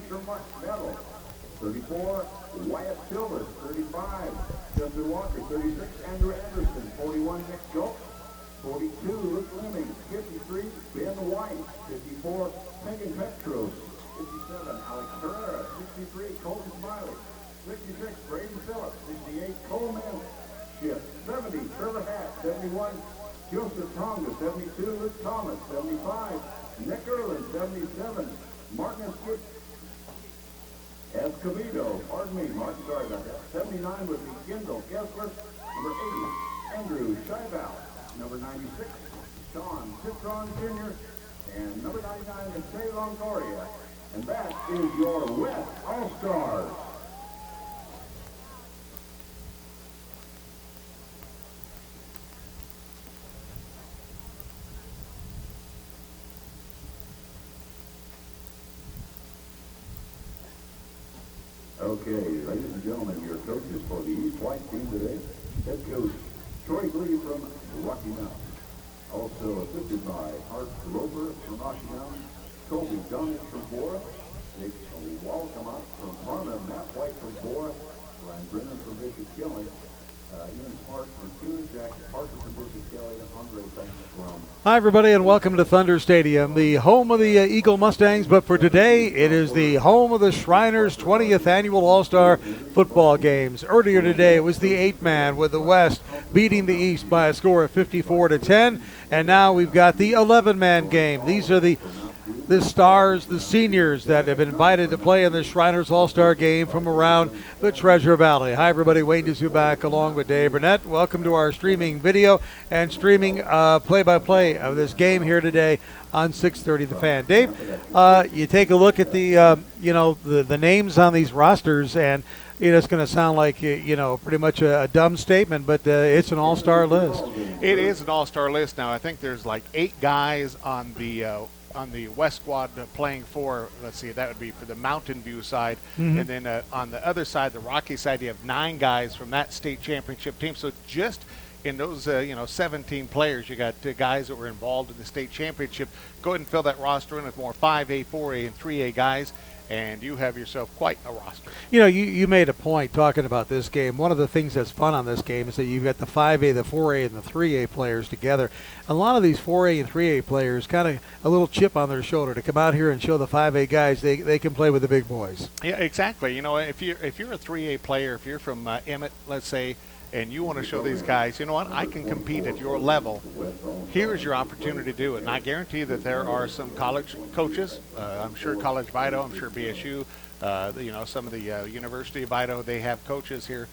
Spencer Medal. 34, Wyatt Silver. 35, Justin Walker. 36, Andrew Anderson. 41, Nick Schultz. 42, Luke Fleming. 53, Ben White. 54, Megan Petros. 57, Alex Herrera. 63, Colton Smiley. 66, Braden Phillips. 68, Cole Manship. 70, Trevor Hatt. 71, Joseph Tonga. 72, Luke Thomas. 75, Nick Erlin. 77, Martin Escobedo. Pardon me, Martin, sorry about that. 79 would be Kendall Kessler. Number 80, Andrew Scheibel. Number 96, Sean Citron Jr. And number 99 is Jay Longoria. And that is your West All-Stars. Okay, ladies and gentlemen, your coaches for the East White team today. Head coach Troy Glee from Rocky Mountain. Also assisted by Art Roper from Rocky Mountain, Colby Dunnett from Bora, Nick Walcomot from Varna, Matt White from Bora, Ryan Brennan from Bishop Kelly, Ian Smart from Coon, Jack Parker from Bishop Kelly, and Andre Banks from... Hi, everybody, and welcome to Thunder Stadium, the home of the Eagle Mustangs. But for today, it is the home of the Shriners' 20th annual All-Star football games. Earlier today, it was the 8-man with the West beating the East by a score of 54-10. And now we've got the 11-man game. These are the stars, the seniors that have been invited to play in the Shriners All-Star game from around the Treasure Valley. Hi, everybody. Wayne Dezubak along with Dave Burnett. Welcome to our streaming video and streaming play-by-play of this game here today on 630 The Fan. Dave, you take a look at the names on these rosters, and it's going to sound like, pretty much a dumb statement, but it's an all-star list. It is an all-star list now. I think there's like 8 guys on the West squad playing for, let's see, that would be for the Mountain View side. Mm-hmm. And then on the other side, the Rocky side, you have 9 guys from that state championship team. So just in those, 17 players, you got guys that were involved in the state championship. Go ahead and fill that roster in with more 5A, 4A, and 3A guys, and you have yourself quite a roster. You made a point talking about this game. One of the things that's fun on this game is that you've got the 5A, the 4A, and the 3A players together. A lot of these 4A and 3A players kind of a little chip on their shoulder to come out here and show the 5A guys they can play with the big boys. Yeah, exactly. If you're a 3A player, if you're from Emmett, let's say, and you want to show these guys, you know what, I can compete at your level. Here's your opportunity to do it. And I guarantee that there are some college coaches. I'm sure College of Idaho, I'm sure BSU, some of the University of Idaho, they have coaches here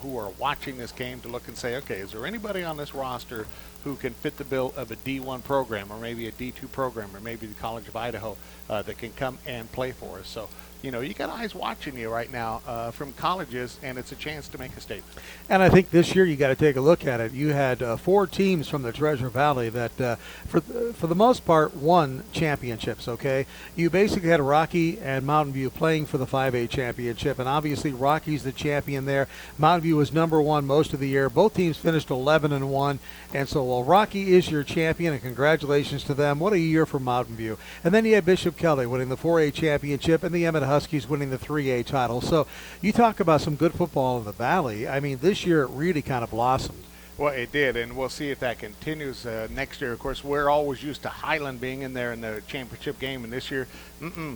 who are watching this game to look and say, okay, is there anybody on this roster who can fit the bill of a D1 program or maybe a D2 program or maybe the College of Idaho that can come and play for us? So, you got eyes watching you right now from colleges, and it's a chance to make a statement. And I think this year you got to take a look at it. You had 4 teams from the Treasure Valley that, for the most part, won championships, okay? You basically had Rocky and Mountain View playing for the 5A championship, and obviously Rocky's the champion there. Mountain View was number 1 most of the year. Both teams finished 11-1, and so while Rocky is your champion, and congratulations to them, what a year for Mountain View. And then you had Bishop Kelly winning the 4A championship, and the Emmett Huskies winning the 3A title. So you talk about some good football in the Valley. I mean, this year it really kind of blossomed. Well, it did, and we'll see if that continues next year. Of course, we're always used to Highland being in there in the championship game, and this year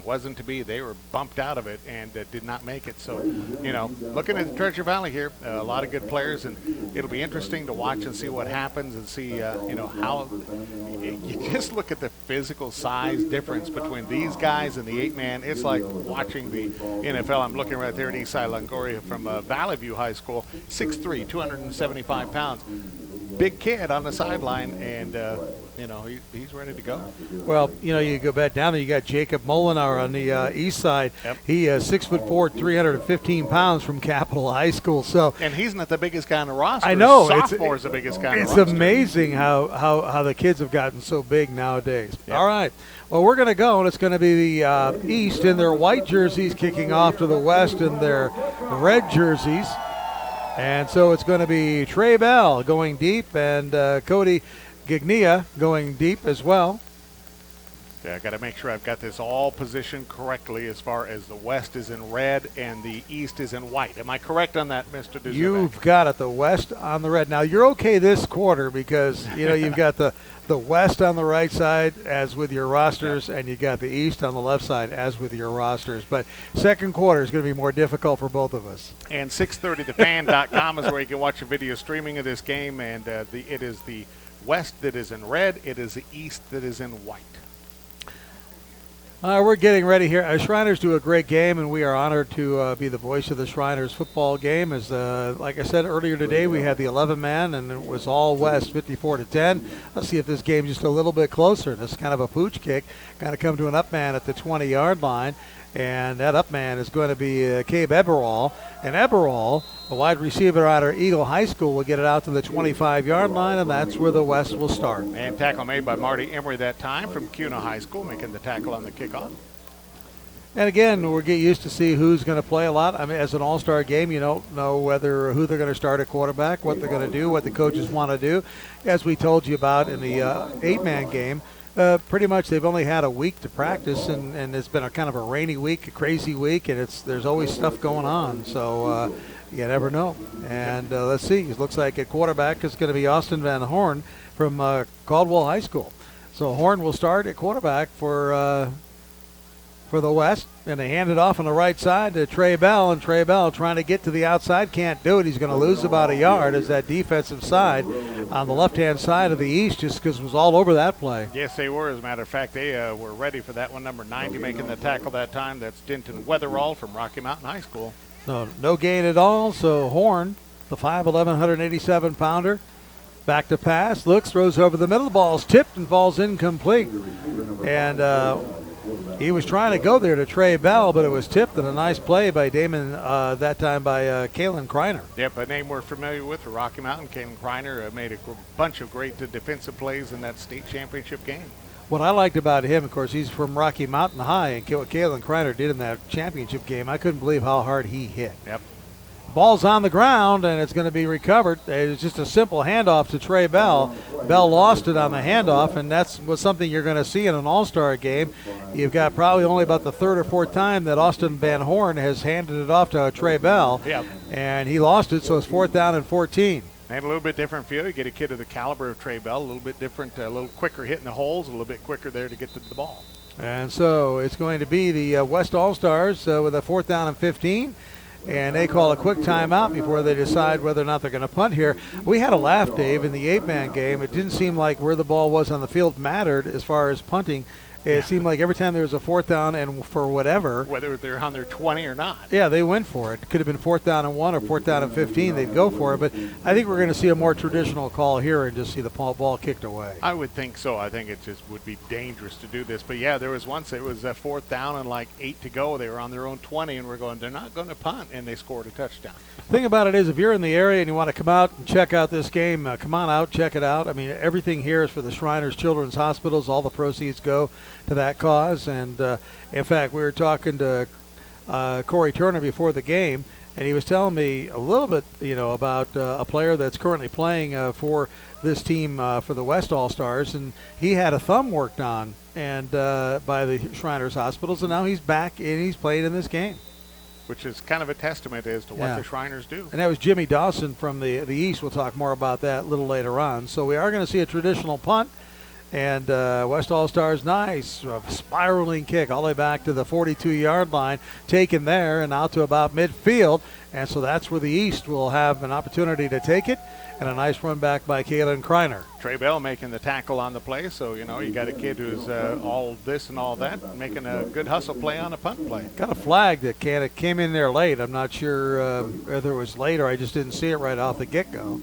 wasn't to be. They were bumped out of it and did not make it. So, looking at the Treasure Valley here, a lot of good players, and it'll be interesting to watch and see what happens and see, how you just look at the physical size difference between these guys and the 8-man. It's like watching the NFL. I'm looking right there at Eastside Longoria from Valley View High School, 6'3", 275 pounds. Big kid on the sideline, and he's ready to go. Well, you go back down there, you got Jacob Molinar on the east side. Yep. He is 6'4", 315 pounds from Capitol High School. So, and he's not the biggest guy on the roster. I know. Sophomore is the biggest guy on the roster. It's amazing how the kids have gotten so big nowadays. Yep. All right. Well, we're going to go, and it's going to be the East in their white jerseys kicking off to the West in their red jerseys. And so it's going to be Trey Bell going deep and Cody Gignia going deep as well. Okay, I got to make sure I've got this all positioned correctly as far as the West is in red and the East is in white. Am I correct on that, Mr. Duzerbeck? You've got it, the West on the red. Now, you're okay this quarter because, you've got the West on the right side as with your rosters, and you got the East on the left side as with your rosters. But second quarter is going to be more difficult for both of us. And 630thefan.com is where you can watch a video streaming of this game, and it is the West that is in red. It is the East that is in white. We're getting ready here. Shriners do a great game, and we are honored to be the voice of the Shriners football game. As like I said earlier today, we had the 11-man, and it was all West, 54-10. Let's see if this game's just a little bit closer. This is kind of a pooch kick. Kind of come to an up man at the 20-yard line, and that up man is going to be Cabe Eberall. And Eberall, a wide receiver out of Eagle High School, will get it out to the 25-yard line, and that's where the West will start. And tackle made by Marty Emery that time from Cuna High School, making the tackle on the kickoff. And again, we'll get used to see who's going to play a lot. I mean, as an all-star game, you don't know who they're going to start at quarterback, what they're going to do, what the coaches want to do. As we told you about in the 8-man game, pretty much they've only had a week to practice, and it's been a kind of a rainy week, a crazy week, and there's always stuff going on. So you never know. And let's see. It looks like at quarterback is going to be Austin Van Horn from Caldwell High School. So Horn will start at quarterback for the West, and they hand it off on the right side to Trey Bell, and Trey Bell trying to get to the outside, can't do it. He's going to lose about a yard as that defensive side on the left-hand side of the East, just because it was all over that play. Yes, they were. As a matter of fact, they were ready for that one. Number 90 making the tackle that time. That's Denton Weatherall from Rocky Mountain High School. No gain at all, so Horn, the 5'11", 187-pounder, back to pass, looks, throws over the middle, the ball's tipped and falls incomplete. And he was trying to go there to Trey Bell, but it was tipped, and a nice play by Damon, that time by Kalen Kreiner. Yep, a name we're familiar with, Rocky Mountain. Kalen Kreiner made a bunch of great defensive plays in that state championship game. What I liked about him, of course, he's from Rocky Mountain High, and what Kalen Kreiner did in that championship game, I couldn't believe how hard he hit. Yep. Ball's on the ground, and it's going to be recovered. It's just a simple handoff to Trey Bell. Bell lost it on the handoff, and that's something you're going to see in an all-star game. You've got probably only about the third or fourth time that Austin Van Horn has handed it off to Trey Bell, yep. And he lost it, so it's 4th down and 14. And a little bit different feel. You get a kid of the caliber of Trey Bell, a little bit different, a little quicker hitting the holes, a little bit quicker there to get to the ball. And so it's going to be the West All-Stars with a 4th down and 15. And they call a quick timeout before they decide whether or not they're going to punt here. We had a laugh, Dave, in the 8-man game. It didn't seem like where the ball was on the field mattered as far as punting. It seemed like every time there was a 4th down and for whatever. Whether they're on their 20 or not. Yeah, they went for it. It could have been 4th down and 1 or 4th down and 15. They'd go for it. But I think we're going to see a more traditional call here and just see the ball kicked away. I would think so. I think it just would be dangerous to do this. But, yeah, there was once it was a 4th down and like 8 to go. They were on their own 20, and we're going, they're not going to punt, and they scored a touchdown. The thing about it is if you're in the area and you want to come out and check out this game, come on out, check it out. I mean, everything here is for the Shriners Children's Hospitals. All the proceeds go to that cause. And, in fact, we were talking to Corey Turner before the game, and he was telling me a little bit, about a player that's currently playing for this team for the West All-Stars, and he had a thumb worked on and by the Shriners Hospitals, and now he's back and he's playing in this game. Which is kind of a testament as to what the Shriners do. And that was Jimmy Dawson from the East. We'll talk more about that a little later on. So we are going to see a traditional punt. And West All-Stars, nice spiraling kick all the way back to the 42-yard line, taken there and out to about midfield. And so that's where the East will have an opportunity to take it. And a nice run back by Kalen Kreiner. Trey Bell making the tackle on the play. So, you got a kid who's all this and all that, making a good hustle play on a punt play. Got a flag that came in there late. I'm not sure whether it was late or I just didn't see it right off the get-go.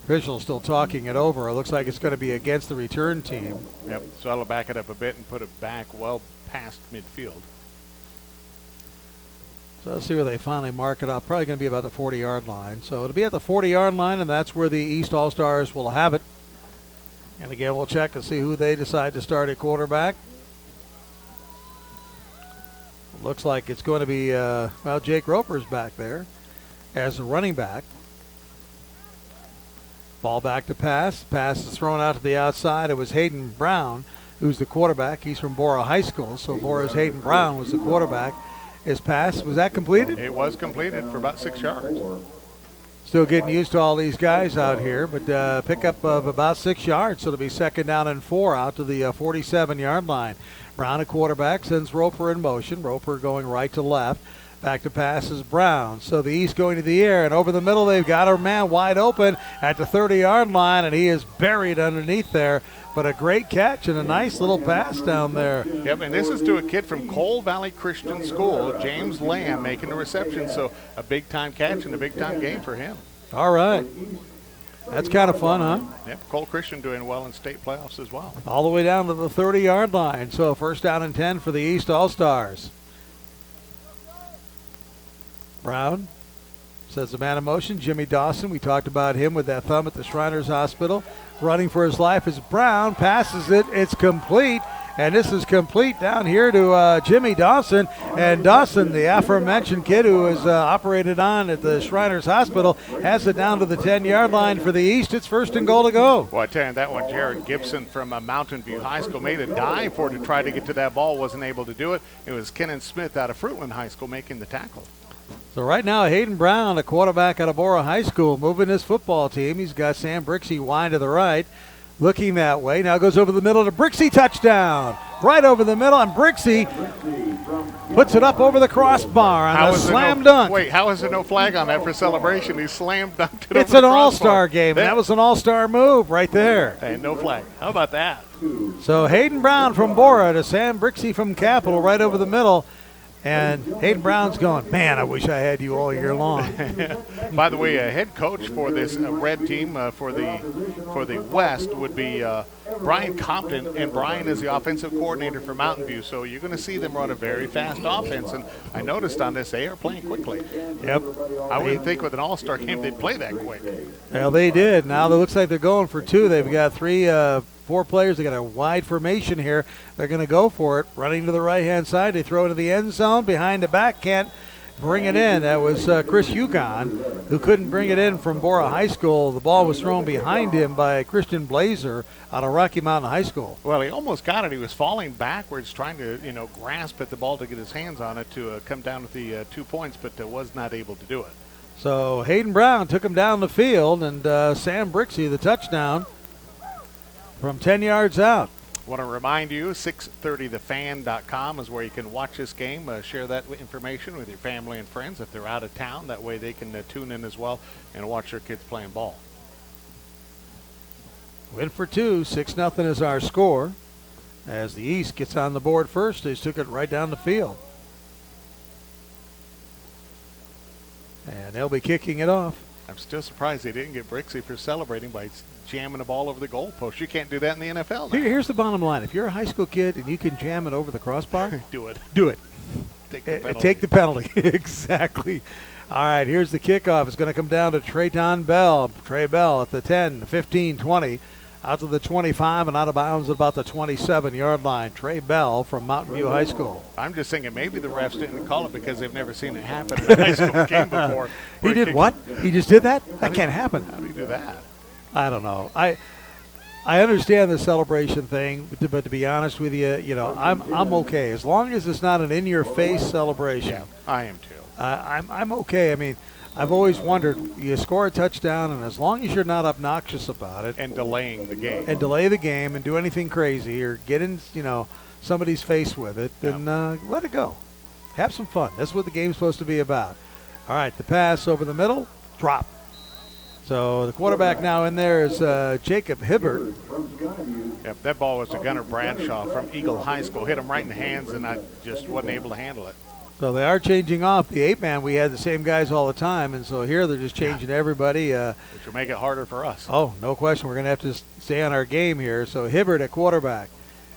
Official still talking it over. It looks like it's going to be against the return team. Yep, so I'll back it up a bit and put it back well past midfield. So let's see where they finally mark it up. Probably going to be about the 40-yard line. So it'll be at the 40-yard line, and that's where the East All-Stars will have it. And again, we'll check to see who they decide to start at quarterback. Looks like it's going to be, Jake Roper's back there as the running back. Ball back to pass. Pass is thrown out to the outside. It was Hayden Brown, who's the quarterback. He's from Bora High School, so Bora's Hayden Brown was the quarterback. His pass, was that completed? It was completed for about 6 yards. Still getting used to all these guys out here, but pickup of about 6 yards, so it'll be 2nd down and 4 out to the 47-yard line. Brown, a quarterback, sends Roper in motion. Roper going right to left. Back to pass is Brown. So the East going to the air, and over the middle they've got a man wide open at the 30-yard line, and he is buried underneath there. But a great catch and a nice little pass down there. Yep, and this is to a kid from Coal Valley Christian School, James Lamb, making the reception. So a big-time catch and a big-time game for him. All right. That's kind of fun, huh? Yep, Coal Christian doing well in state playoffs as well. All the way down to the 30-yard line. So 1st down and 10 for the East All-Stars. Brown says the man in motion, Jimmy Dawson. We talked about him with that thumb at the Shriners Hospital. Running for his life is Brown. Passes it. It's complete. And this is complete down here to Jimmy Dawson. And Dawson, the aforementioned kid who was operated on at the Shriners Hospital, has it down to the 10-yard line for the East. It's 1st and goal to go. Well, I tell you, that one, Jared Gibson from Mountain View High School made a dive for it to try to get to that ball. Wasn't able to do it. It was Kennan Smith out of Fruitland High School making the tackle. So right now, Hayden Brown, a quarterback out of Bora High School, moving his football team. He's got Sam Brixey wide to the right, looking that way. Now goes over the middle to Brixey, touchdown. Right over the middle, and Brixey puts it up over the crossbar on a slam dunk. Wait, how is there no flag on that for celebration? He slam dunked it It's over an the all-star crossbar. game. That was an all-star move right there. And no flag. How about that? So Hayden Brown from Bora to Sam Brixey from Capital right over the middle. And Hayden Brown's going, man, I wish I had you all year long. By the way, a head coach for this red team for the West would be Brian Compton, and Brian is the offensive coordinator for Mountain View. So you're going to see them run a very fast offense. And I noticed on this, they are playing quickly. Yep. I wouldn't think with an all-star game they'd play that quick. Well, they did. Now it looks like they're going for 2. They've got 4 players. They got a wide formation here. They're going to go for it. Running to the right-hand side. They throw it to the end zone. Behind the back. Can't bring it in. That was Chris Yukon, who couldn't bring it in from Bora High School. The ball was thrown behind him by Christian Blazer out of Rocky Mountain High School. Well, he almost got it. He was falling backwards, trying to, grasp at the ball to get his hands on it to come down with the 2 points, but was not able to do it. So Hayden Brown took him down the field, and Sam Brixey, the touchdown from 10 yards out. I want to remind you, 630thefan.com is where you can watch this game. Share that information with your family and friends if they're out of town. That way they can tune in as well and watch their kids playing ball. Win for 2, 6-0 is our score. As the East gets on the board first, they took it right down the field. And they'll be kicking it off. I'm still surprised they didn't get Brixey for celebrating by jamming the ball over the goalpost. You can't do that in the NFL now. Here's the bottom line. If you're a high school kid and you can jam it over the crossbar, do it. do it. Take the penalty. Take the penalty. Exactly. All right, here's the kickoff. It's going to come down to Trayton Bell. Trey Bell at the 10, 15, 20. Out to the 25 and out of bounds at about the 27-yard line. Trey Bell from Mountain View High School. I'm just thinking maybe the refs didn't call it because they've never seen it happen in a high school game before. He did what? He just did that? That can't happen. How do you do that? I don't know. I understand the celebration thing, but to be honest with you, I'm okay as long as it's not an in-your-face celebration. Yeah, I am too. I'm okay. I mean, I've always wondered, you score a touchdown, and as long as you're not obnoxious about it. And delaying the game. And delay the game and do anything crazy or get in, somebody's face with it, then let it go. Have some fun. That's what the game's supposed to be about. All right, the pass over the middle, drop. So the quarterback now in there is Jacob Hibbert. Yep, that ball was to Gunnar Bradshaw from Eagle High School. Hit him right in the hands, and I just wasn't able to handle it. So they are changing off the 8-man. We had the same guys all the time, and so here they're just changing everybody. Which will make it harder for us. Oh, no question. We're going to have to stay on our game here. So Hibbert at quarterback.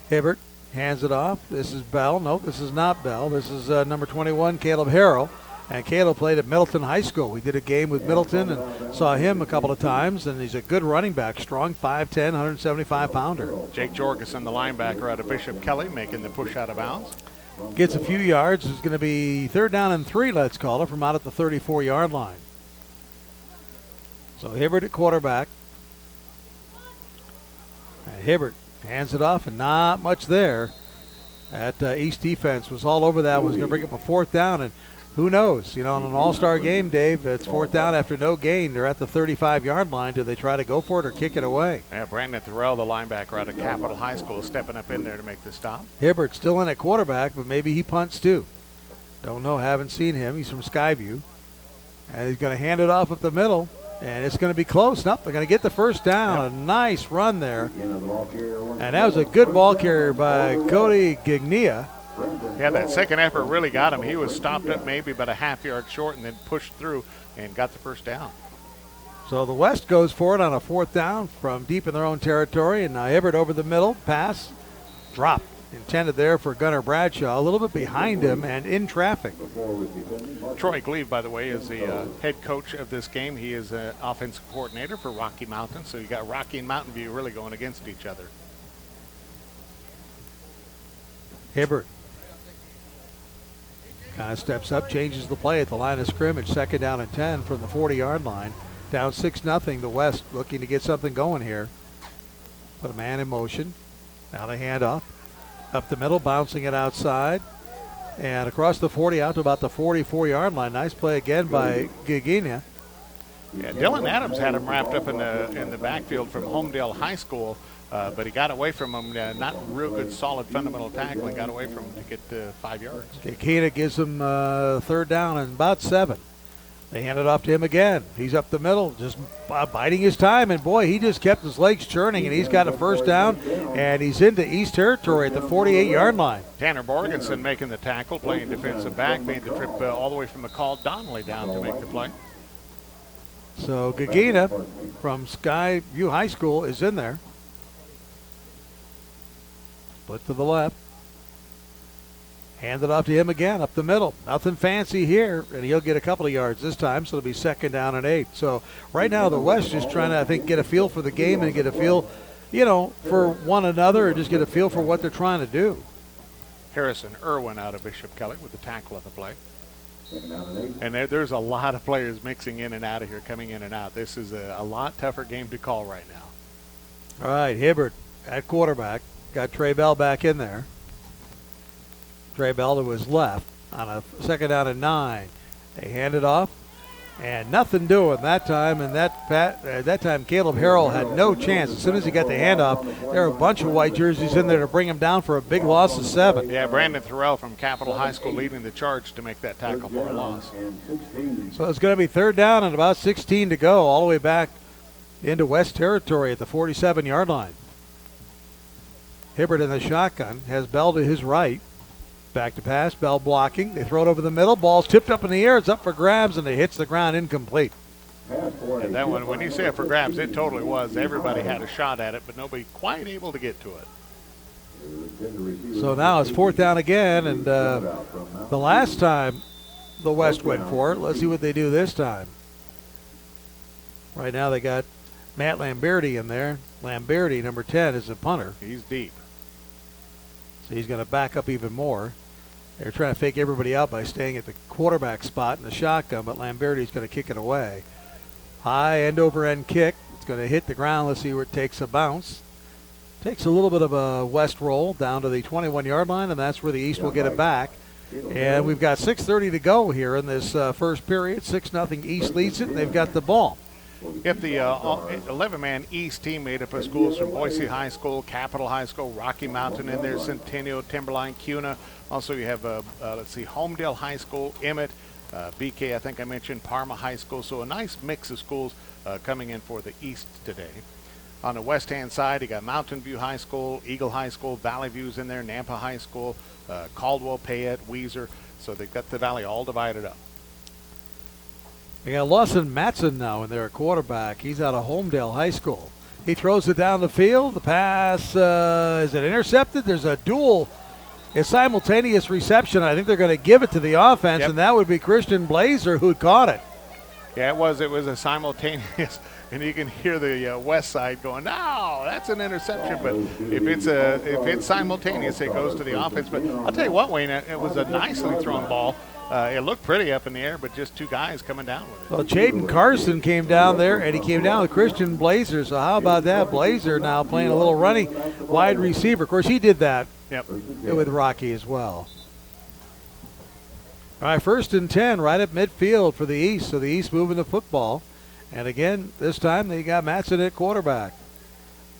Hibbert hands it off. This is Bell. No, this is not Bell. This is number 21, Caleb Harrell. And Caleb played at Middleton High School. We did a game with Middleton and saw him a couple of times, and he's a good running back, strong, 5'10", 175-pounder. Jake Jorgensen, the linebacker out of Bishop Kelly, making the push out of bounds. Gets a few yards. It's going to be 3rd down and 3, let's call it, from out at the 34-yard line. So Hibbert at quarterback. Hibbert hands it off, and not much there. That East defense was all over that. Was going to bring up a 4th down, and who knows? You know, on an all-star game, Dave, it's 4th down after no gain. They're at the 35-yard line. Do they try to go for it or kick it away? Yeah, Brandon Thorell, the linebacker out of Capital High School, stepping up in there to make the stop. Hibbert still in at quarterback, but maybe he punts too. Don't know, haven't seen him. He's from Skyview. And he's going to hand it off up the middle, and it's going to be close. Nope, they're going to get the first down. Yep. A nice run there. And that was a good ball carrier by Cody Gignia. Yeah, that second effort really got him. He was stopped up maybe about a half-yard short and then pushed through and got the first down. So the West goes for it on a 4th down from deep in their own territory, and now Hibbert over the middle, pass, drop. Intended there for Gunnar Bradshaw, a little bit behind him and in traffic. Troy Gleave, by the way, is the head coach of this game. He is an offensive coordinator for Rocky Mountain, so you got Rocky and Mountain View really going against each other. Hibbert kind of steps up, changes the play at the line of scrimmage, 2nd down and 10 from the 40-yard line. Down 6-0, the West looking to get something going here. Put a man in motion. Now the handoff. Up the middle, bouncing it outside. And across the 40 out to about the 44-yard line. Nice play again by Gigina. Yeah, Dylan Adams had him wrapped up in the backfield from Homedale High School, but he got away from him. Not real good, solid fundamental tackling. Got away from him to get 5 yards. Gigina gives him 3rd down and about 7. They hand it off to him again. He's up the middle, just biding his time. And, boy, he just kept his legs churning, and he's got a 1st down, and he's into East territory at the 48-yard line. Tanner Borgensen making the tackle, playing defensive back, made the trip all the way from McCall Donnelly down to make the play. So Gagina from Skyview High School is in there. Split to the left. Hand it off to him again, up the middle. Nothing fancy here, and he'll get a couple of yards this time, so it'll be 2nd down and 8. So right now the West is trying to, I think, get a feel for the game and get a feel, you know, for one another, and just get a feel for what they're trying to do. Harrison Irwin out of Bishop Kelly with the tackle of the play. And there's a lot of players mixing in and out of here, coming in and out. This is a lot tougher game to call right now. All right, Hibbert at quarterback. Got Trey Bell back in there. Trey Bell to his left on a 2nd down and 9. They hand it off, and nothing doing that time. And that time Caleb Harrell had no chance. As soon as he got the handoff, there were a bunch of white jerseys in there to bring him down for a big loss of 7. Yeah, Brandon Thorell from Capital High School leading the charge to make that tackle for a loss. So it's going to be 3rd down and about 16 to go, all the way back into West territory at the 47-yard line. Hibbert in the shotgun has Bell to his right. Back to pass, Bell blocking. They throw it over the middle. Ball's tipped up in the air. It's up for grabs, and it hits the ground incomplete. And that one, when you say it for grabs, it totally was. Everybody had a shot at it, but nobody quite able to get to it. So now it's 4th down again, and the last time the West went for it, let's see what they do this time. Right now they got Matt Lamberti in there. Lamberti, number 10, is a punter. He's deep. So he's going to back up even more. They're trying to fake everybody out by staying at the quarterback spot in the shotgun, but Lamberti's going to kick it away. High end-over-end kick. It's going to hit the ground. Let's see where it takes a bounce. Takes a little bit of a West roll down to the 21-yard line, and that's where the East will get it back. And we've got 6:30 to go here in this first period. 6-0 East leads it, and they've got the ball. If the 11-man East team made up of schools from Boise High School, Capital High School, Rocky Mountain in there, Centennial, Timberline, Cuna. Also you have, Homedale High School, Emmett, BK, I think I mentioned, Parma High School. So a nice mix of schools coming in for the East today. On the west-hand side, you got Mountain View High School, Eagle High School, Valley View's in there, Nampa High School, Caldwell, Payette, Weiser. So they've got the valley all divided up. We got Lawson Matson now in there at quarterback. He's out of Homedale High School. He throws it down the field. The pass, is it intercepted? There's a simultaneous reception. I think they're going to give it to the offense, and that would be Christian Blazer who caught it. Yeah, it was. It was a simultaneous, and you can hear the west side going, "No, that's an interception." But if it's simultaneous, it goes to the offense. But I'll tell you what, Wayne, it was a nicely thrown ball. It looked pretty up in the air, but just two guys coming down with it. Well, Jaden Carson came down there, and he came down with Christian Blazer. So how about that? Blazer now playing a little running wide receiver. Of course, he did that with Rocky as well. All right, 1st and 10 right at midfield for the East. So the East moving the football. And again, this time they got Matson at quarterback.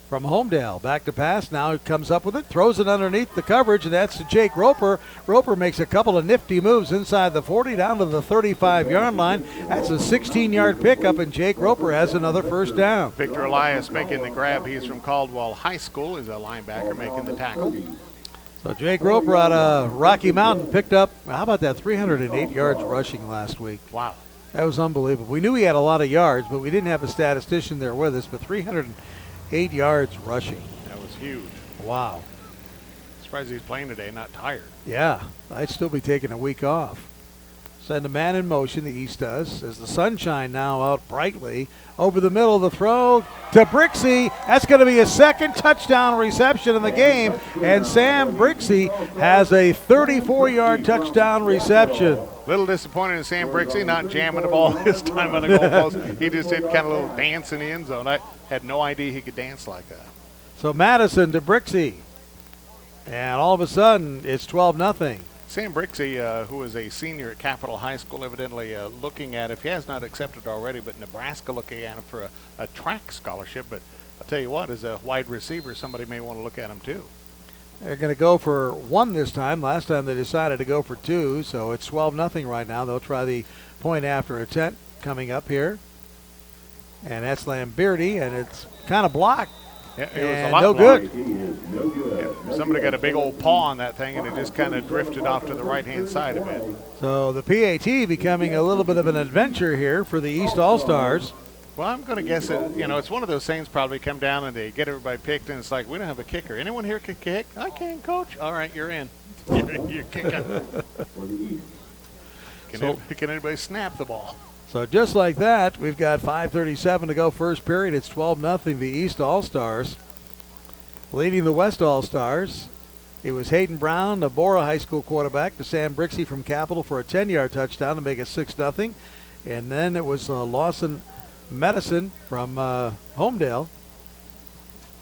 From Homedale, back to pass. Now he comes up with it, throws it underneath the coverage, and that's to Jake Roper. Roper makes a couple of nifty moves inside the 40 down to the 35-yard line. That's a 16-yard pickup, and Jake Roper has another first down. Victor Elias making the grab. He's from Caldwell High School. He's a linebacker making the tackle. So Jake Roper out of Rocky Mountain picked up, how about that, 308 yards rushing last week. Wow. That was unbelievable. We knew he had a lot of yards, but we didn't have a statistician there with us, but 308 yards rushing. That was huge. Wow. Surprised he's playing today, not tired. Yeah, I'd still be taking a week off. Send a man in motion, the East does, as the sunshine now out brightly. Over the middle of the throw to Brixey. That's going to be his second touchdown reception in the game. And Sam Brixey has a 34-yard touchdown reception. Little disappointed in Sam Brixey not jamming the ball this time on the goalpost. He just did kind of a little dance in the end zone. I had no idea he could dance like that. So Madison to Brixey. And all of a sudden, it's 12-0. Sam Brixey, who is a senior at Capitol High School, evidently looking at, if he has not accepted already, but Nebraska looking at him for a track scholarship. But I'll tell you what, as a wide receiver, somebody may want to look at him too. They're going to go for one this time. Last time they decided to go for two, so it's 12-0 right now. They'll try the point after attempt coming up here. And that's Lamberti, and it's kind of blocked. Yeah, it was and a lot no blocked. good. Yeah, somebody got a big old paw on that thing, and it just kind of drifted off to the right-hand side a bit. So the PAT becoming a little bit of an adventure here for the East All-Stars. Well, I'm going to guess that, it's one of those things probably come down and they get everybody picked, and it's like, we don't have a kicker. Anyone here can kick? I can, coach. All right, you're in. You're kicking. Can anybody snap the ball? So just like that, we've got 5:37 to go first period. It's 12-0 the East All-Stars. Leading the West All-Stars, it was Hayden Brown, the Bora High School quarterback, to Sam Brixey from Capitol for a 10-yard touchdown to make it 6-0. And then it was Lawson Medicine from Homedale.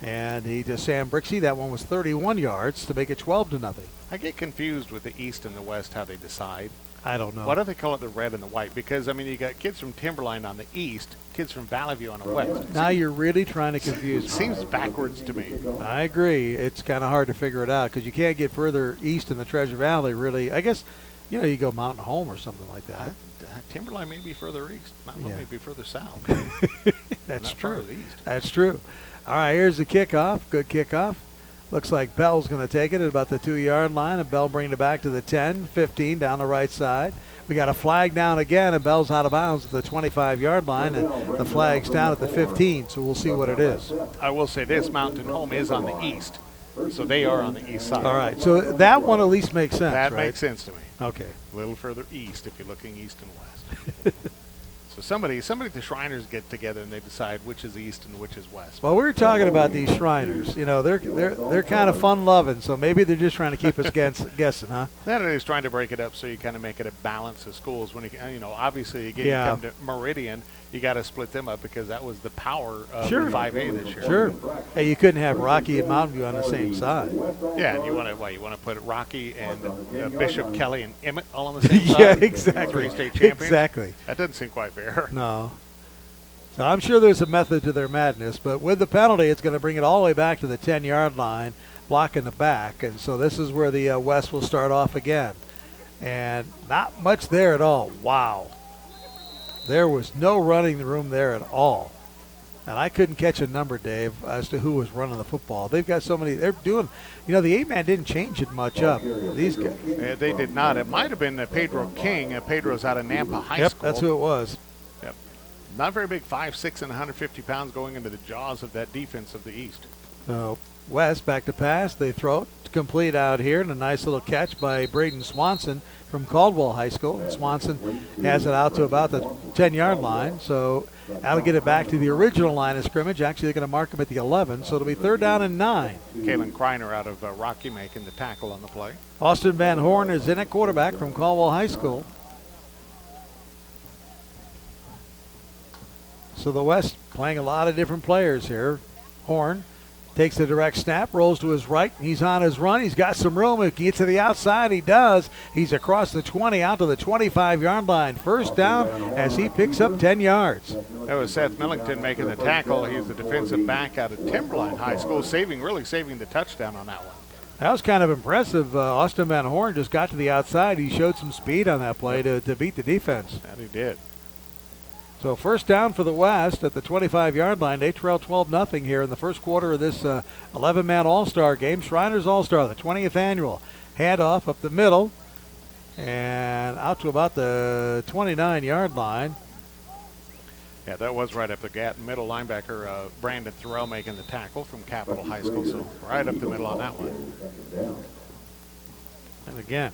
And he to Sam Brixey. That one was 31 yards to make it 12-0. I get confused with the East and the West, how they decide. I don't know. Why do they call it the red and the white? Because, you got kids from Timberline on the east, kids from Valley View on the west. Now you're really trying to confuse me. It seems backwards to me. I agree. It's kind of hard to figure it out because you can't get further east in the Treasure Valley, really. I guess, you go Mountain Home or something like that. Timberline may be further east. Mountain Home may be further south. That's Not true. east. That's true. All right, here's the kickoff. Good kickoff. Looks like Bell's going to take it at about the 2-yard line, and Bell bringing it back to the 10, 15 down the right side. We got a flag down again, and Bell's out of bounds at the 25-yard line, and the flag's down at the 15, so we'll see what it is. I will say this, Mountain Home is on the east, so they are on the east side. All right, so that one at least makes sense, That right? makes sense to me. Okay. A little further east if you're looking east and west. So somebody at the Shriners get together and they decide which is east and which is west. Well, we were talking about these Shriners. They're kind of fun-loving, so maybe they're just trying to keep us guessing, huh? That is trying to break it up so you kind of make it a balance of schools. When obviously you come to Meridian, you got to split them up because that was the power of 5A this year. Sure. Hey, you couldn't have Rocky and Mountain View on the same side. Yeah, and you want to put Rocky and Bishop, Kelly, and Emmett all on the same side? Yeah, exactly. 3 state champions? Exactly. That doesn't seem quite fair. No. So I'm sure there's a method to their madness, but with the penalty, it's going to bring it all the way back to the 10-yard line, blocking the back. And so this is where the West will start off again. And not much there at all. Wow. There was no running the room there at all. And I couldn't catch a number, Dave, as to who was running the football. They've got so many. They're doing, the 8-man didn't change it much up. These guys. They did not. It might have been Pedro King. Pedro's out of Nampa High Yep, School. that's who it was. Yep. Not very big, 5'6" and 150 pounds going into the jaws of that defense of the East. So West back to pass. They throw it complete out here, and a nice little catch by Braden Swanson from Caldwell High School. Swanson has it out to about the 10-yard line, so that'll get it back to the original line of scrimmage. Actually, they're going to mark him at the 11, so it'll be 3rd down and 9. Kalen Kreiner out of Rocky making the tackle on the play. Austin Van Horn is in at quarterback from Caldwell High School. So the West playing a lot of different players here. Horn takes the direct snap, rolls to his right. He's on his run. He's got some room. If he gets to the outside, he does. He's across the 20 out to the 25-yard line. 1st down as he picks up 10 yards. That was Seth Millington making the tackle. He's the defensive back out of Timberline High School, really saving the touchdown on that one. That was kind of impressive. Austin Van Horn just got to the outside. He showed some speed on that play to beat the defense. That he did. So 1st down for the West at the 25-yard line. They trail 12-0 here in the first quarter of this 11-man All-Star game. Shriners All-Star, the 20th annual. Handoff up the middle and out to about the 29-yard line. Yeah, that was right up the gap. Middle linebacker Brandon Thorell making the tackle from Capitol High School. So right up the middle on that one. And again,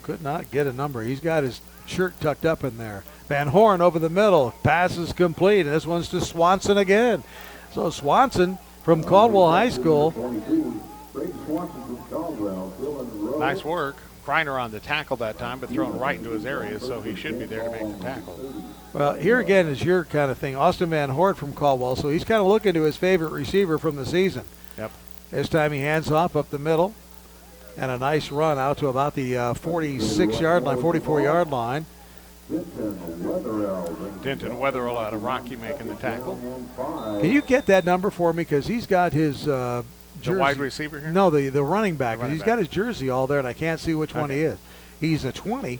could not get a number. He's got his shirt tucked up in there. Van Horn over the middle. Pass is complete. And this one's to Swanson again. So Swanson from Caldwell High School. Nice work. Kreiner on the tackle that time, but thrown right into his area, so he should be there to make the tackle. Well, here again is your kind of thing. Austin Van Horn from Caldwell, so he's kind of looking to his favorite receiver from the season. Yep. This time he hands off up the middle. And a nice run out to about the 46-yard line, 44-yard line. Denton Wetherell out of Rocky making the tackle. Can you get that number for me? Because he's got his jersey. The wide receiver here? No, the running back. Running He's back. got his jersey all there, and I can't see which one he is. He's a 20,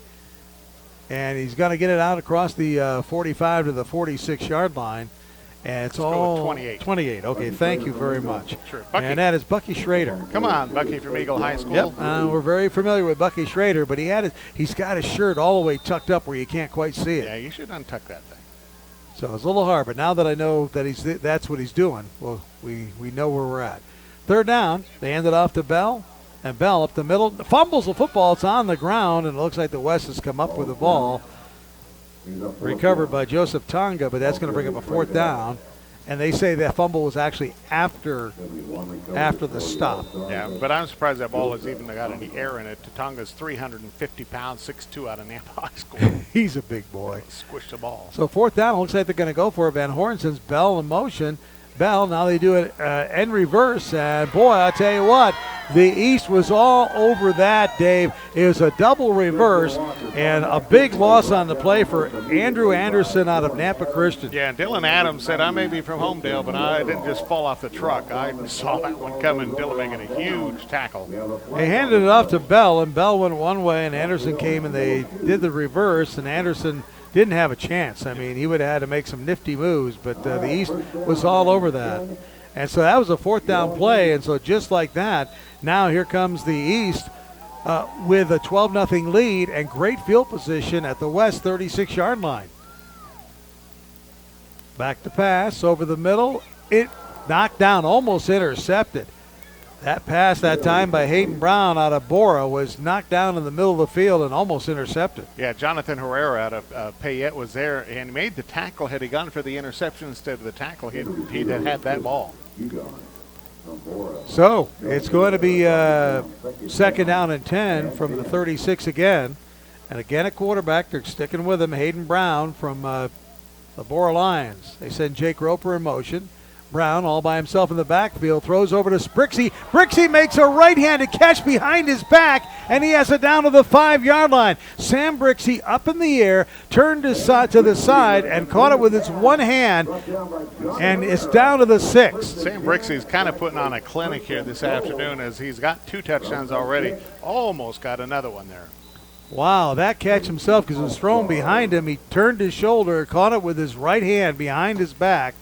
and he's going to get it out across the 45 to the 46-yard line. And it's all 28. 28. Okay, thank you very much. Sure. Bucky. And that is Bucky Schrader. Come on, Bucky from Eagle High School. Yep, we're very familiar with Bucky Schrader, but he's got his shirt all the way tucked up where you can't quite see it. Yeah, you should untuck that thing. So it's a little hard, but now that I know that that's what he's doing, well, we know where we're at. 3rd down, they hand it off to Bell, and Bell up the middle. Fumbles the football. It's on the ground, and it looks like the West has come up with the ball. Recovered by Joseph Tonga, but that's going to bring up a 4th down. And they say that fumble was actually after the stop. Yeah, but I'm surprised that ball has even got any air in it. Tatonga's 350 pounds, 6'2" out of Nampa High School. He's a big boy. Squished the ball. So 4th down, looks like they're going to go for it. Van Horn sends Bell in motion. Bell, now they do it in reverse. And boy, I'll tell you what, the East was all over that, Dave. It was a double reverse and a big loss on the play for Andrew Anderson out of Nampa Christian. Yeah, and Dylan Adams said, I may be from Homedale, but I didn't just fall off the truck. I saw that one coming. Dylan making a huge tackle. They handed it off to Bell, and Bell went one way, and Anderson came, and they did the reverse, and Anderson didn't have a chance. I mean, he would have had to make some nifty moves, but the East was all over that. And so that was a 4th down play, and so just like that, now here comes the East with a 12-0 lead and great field position at the West 36-yard line. Back to pass over the middle. It knocked down, almost intercepted. That pass that time by Hayden Brown out of Bora was knocked down in the middle of the field and almost intercepted. Yeah, Jonathan Herrera out of Payette was there and made the tackle. Had he gone for the interception instead of the tackle, he'd have had that ball. So it's going to be 2nd down and 10 from the 36 again. And again at quarterback, they're sticking with him, Hayden Brown from the Bora Lions. They send Jake Roper in motion. Brown all by himself in the backfield, throws over to Sprixie. Sprixie makes a right-handed catch behind his back, and he has it down to the 5-yard line. Sam Brixie up in the air, turned to the side, and caught it with his one hand, and it's down to the 6. Sam Brixie's kind of putting on a clinic here this afternoon as he's got 2 touchdowns already. Almost got another one there. Wow, that catch himself, because it was thrown behind him. He turned his shoulder, caught it with his right hand behind his back.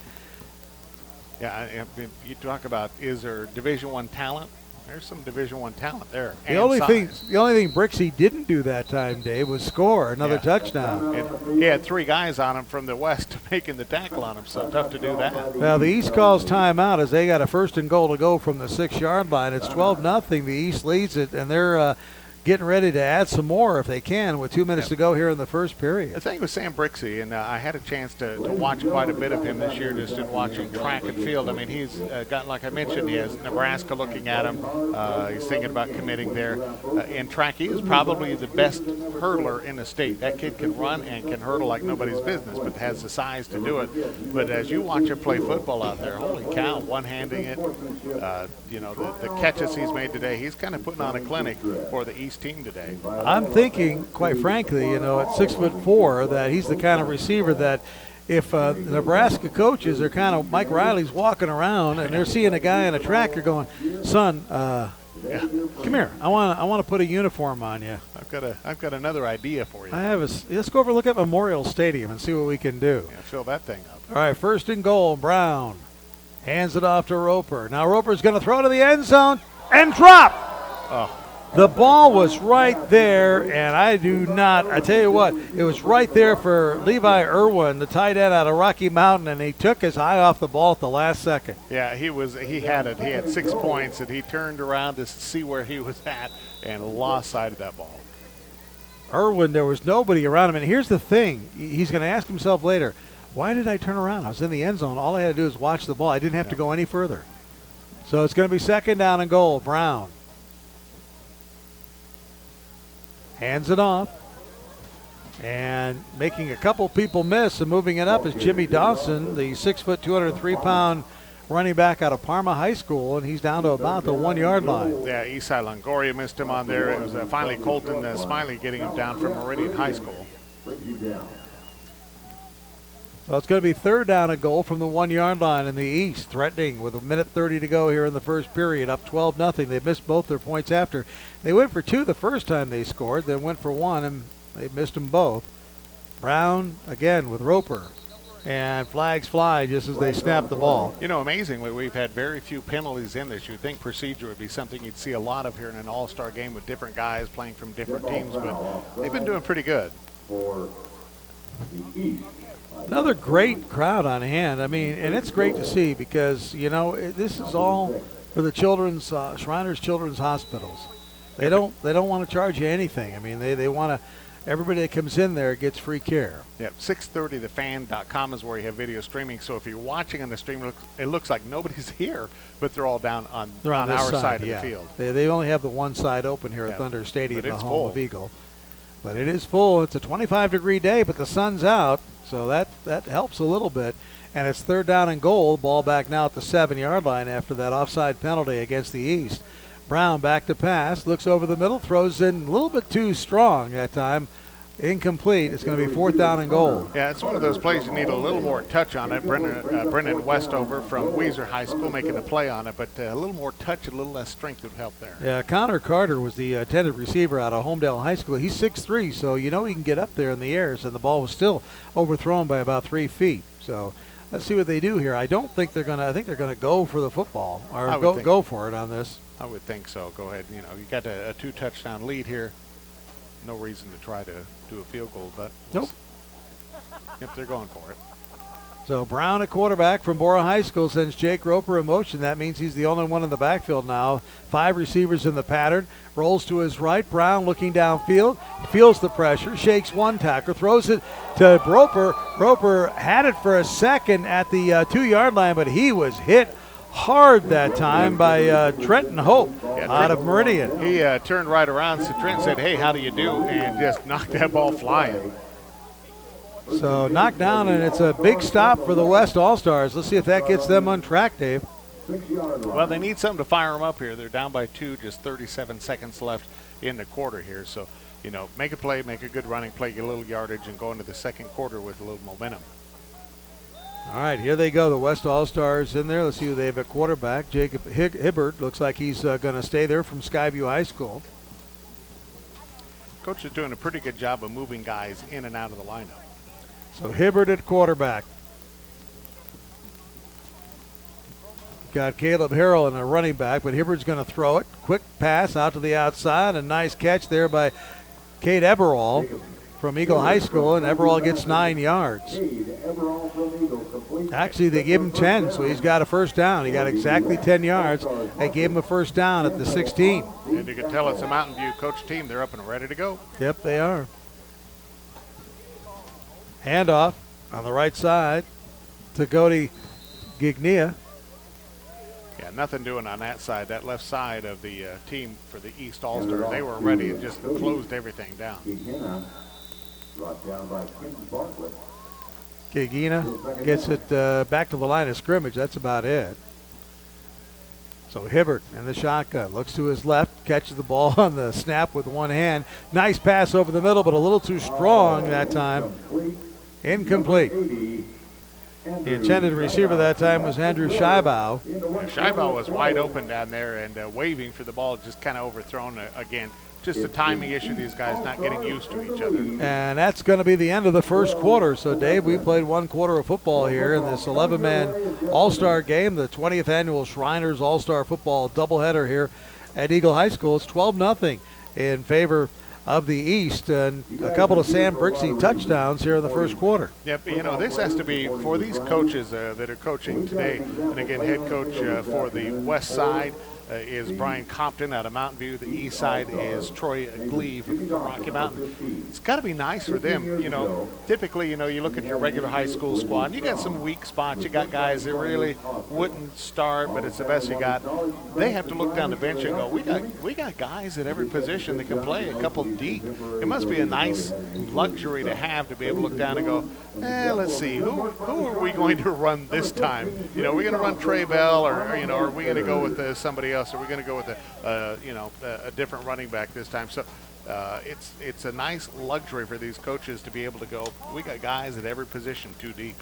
Yeah, you talk about, is there Division I talent? There's some Division I talent there. The only thing Brixey didn't do that time, Dave, was score another touchdown. And he had 3 guys on him from the west making the tackle on him, so tough to do that. Well, the East calls timeout as they got a 1st and goal to go from the 6-yard line. It's 12-0. The East leads it, and they're getting ready to add some more if they can with 2 minutes to go here in the first period. The thing with Sam Brixey, and I had a chance to watch quite a bit of him this year just in watching track and field. I mean, he's got, like I mentioned, he has Nebraska looking at him. He's thinking about committing there. In track, he is probably the best hurdler in the state. That kid can run and can hurdle like nobody's business, but has the size to do it. But as you watch him play football out there, holy cow, one-handing it, the catches he's made today, he's kind of putting on a clinic for the East team today. I'm thinking, quite frankly, at 6'4", that he's the kind of receiver that if the Nebraska coaches are kind of, Mike Riley's walking around and they're seeing a guy in a track, they're going, son, come here. I want to put a uniform on you. I've got another idea for you. Let's go over and look at Memorial Stadium and see what we can do. Yeah, fill that thing up. All right, 1st and goal. Brown hands it off to Roper. Now Roper's going to throw to the end zone and drop. Oh. The ball was right there, and I tell you what, it was right there for Levi Irwin, the tight end out of Rocky Mountain, and he took his eye off the ball at the last second. Yeah, he had it. He had 6 points, and he turned around to see where he was at and lost sight of that ball. Irwin, there was nobody around him, and here's the thing. He's going to ask himself later, why did I turn around? I was in the end zone. All I had to do was watch the ball. I didn't have to go any further. So it's going to be 2nd down and goal. Brown hands it off, and making a couple people miss and moving it up is Jimmy Dawson, the 6 foot, 203-pound running back out of Parma High School, and he's down to about the 1-yard line. Yeah, Isai Longoria missed him on there. It was finally Colton Smiley getting him down from Meridian High School. So it's going to be 3rd down and goal from the 1-yard line in the East, threatening with 1:30 to go here in the first period, up 12-0. They missed both their points after. They went for 2 the first time they scored, then went for 1, and they missed them both. Brown again with Roper, and flags fly just as they snap the ball. Amazingly, we've had very few penalties in this. You'd think procedure would be something you'd see a lot of here in an all-star game with different guys playing from different teams, but they've been doing pretty good. For the East. Another great crowd on hand. I mean, and it's great to see because, this is all for the children's Shriners Children's Hospitals. They don't want to charge you anything. I mean, they want to. Everybody that comes in there gets free care. Yep, 630thefan.com is where you have video streaming. So if you're watching on the stream, it looks like nobody's here, but they're all down on our side of the field. They only have the one side open here at Thunder Stadium, the home of Eagle. But it is full. It's a 25-degree day, but the sun's out, so that helps a little bit. And it's 3rd down and goal. Ball back now at the 7-yard line after that offside penalty against the East. Brown back to pass, looks over the middle, throws in a little bit too strong that time. Incomplete. It's going to be 4th down and goal. Yeah, it's one of those plays you need a little more touch on it. Brendan Westover from Weiser High School making a play on it, but a little more touch, a little less strength would help there. Yeah, Connor Carter was the intended receiver out of Homedale High School. He's 6'3", so he can get up there in the air, and the ball was still overthrown by about 3 feet. So let's see what they do here. I think they're going to go for the football, or go for it on this. I would think so. Go ahead. You got a 2-touchdown lead here. No reason to try to do a field goal, but nope. If they're going for it. So Brown, a quarterback from Bora High School, sends Jake Roper in motion. That means he's the only one in the backfield now. 5 receivers in the pattern. Rolls to his right. Brown looking downfield. Feels the pressure. Shakes one tackler. Throws it to Roper. Roper had it for a second at the 2-yard line, but he was hit hard that time by Trenton Hope out of Meridian. He turned right around. So Trent said, "Hey, how do you do?" and just knocked that ball flying. So knocked down, and it's a big stop for the West All-Stars. Let's see if that gets them on track, Dave. Well, they need something to fire them up here. They're down by 2, just 37 seconds left in the quarter here. So, make a play, make a good running play, get a little yardage, and go into the second quarter with a little momentum. All right, here they go, the West All-Stars in there. Let's see who they have at quarterback. Jacob Hibbert looks like he's going to stay there from Skyview High School. Coach is doing a pretty good job of moving guys in and out of the lineup. So Hibbert at quarterback. got Caleb Harrell in a running back, but Hibbard's going to throw it. Quick pass out to the outside. A nice catch there by Cade Eberall from Eagle High School, and Eberall gets 9 yards. Actually, they gave him 10, so he's got a first down. He got exactly 10 yards. They gave him a first down at the 16. And you can tell it's a Mountain View coach team. They're up and ready to go. Yep, they are. Handoff on the right side to Cody Gignia. Yeah, nothing doing on that side, that left side of the team for the East All-Stars. They were ready and just closed everything down. Gigina gets it back to the line of scrimmage. That's about it. So Hibbert in the shotgun, looks to his left, catches the ball on the snap with one hand. Nice pass over the middle, but a little too strong that time. Incomplete. The intended receiver that time was Andrew Scheibau. Scheibau was wide open down there and waving for the ball, just kind of overthrown again. Just a timing issue, these guys not getting used to each other. And that's going to be the end of the first quarter. So, Dave, we played one quarter of football here in this 11-man All-Star game, the 20th annual Shriners All-Star Football doubleheader here at Eagle High School. It's 12-0 in favor of the East, and a couple of Sam Brixey touchdowns here in the first quarter. Yep, you know, this has to be for these coaches that are coaching today. And again, head coach for the West Side is Brian Compton out of Mountain View. The East Side is Troy Glee from Rocky Mountain. It's got to be nice for them. You know, typically, you know, you look at your regular high school squad, and you got some weak spots. You got guys that really wouldn't start, but it's the best you got. They have to look down the bench and go, we got guys at every position that can play, a couple deep. It must be a nice luxury to have, to be able to look down and go, let's see, who are we going to run this time? You know, we're going to run Trey Bell, or you know, are we going to go with somebody else? Are we going to go with a different running back this time? So it's a nice luxury for these coaches to be able to go, we got guys at every position too deep.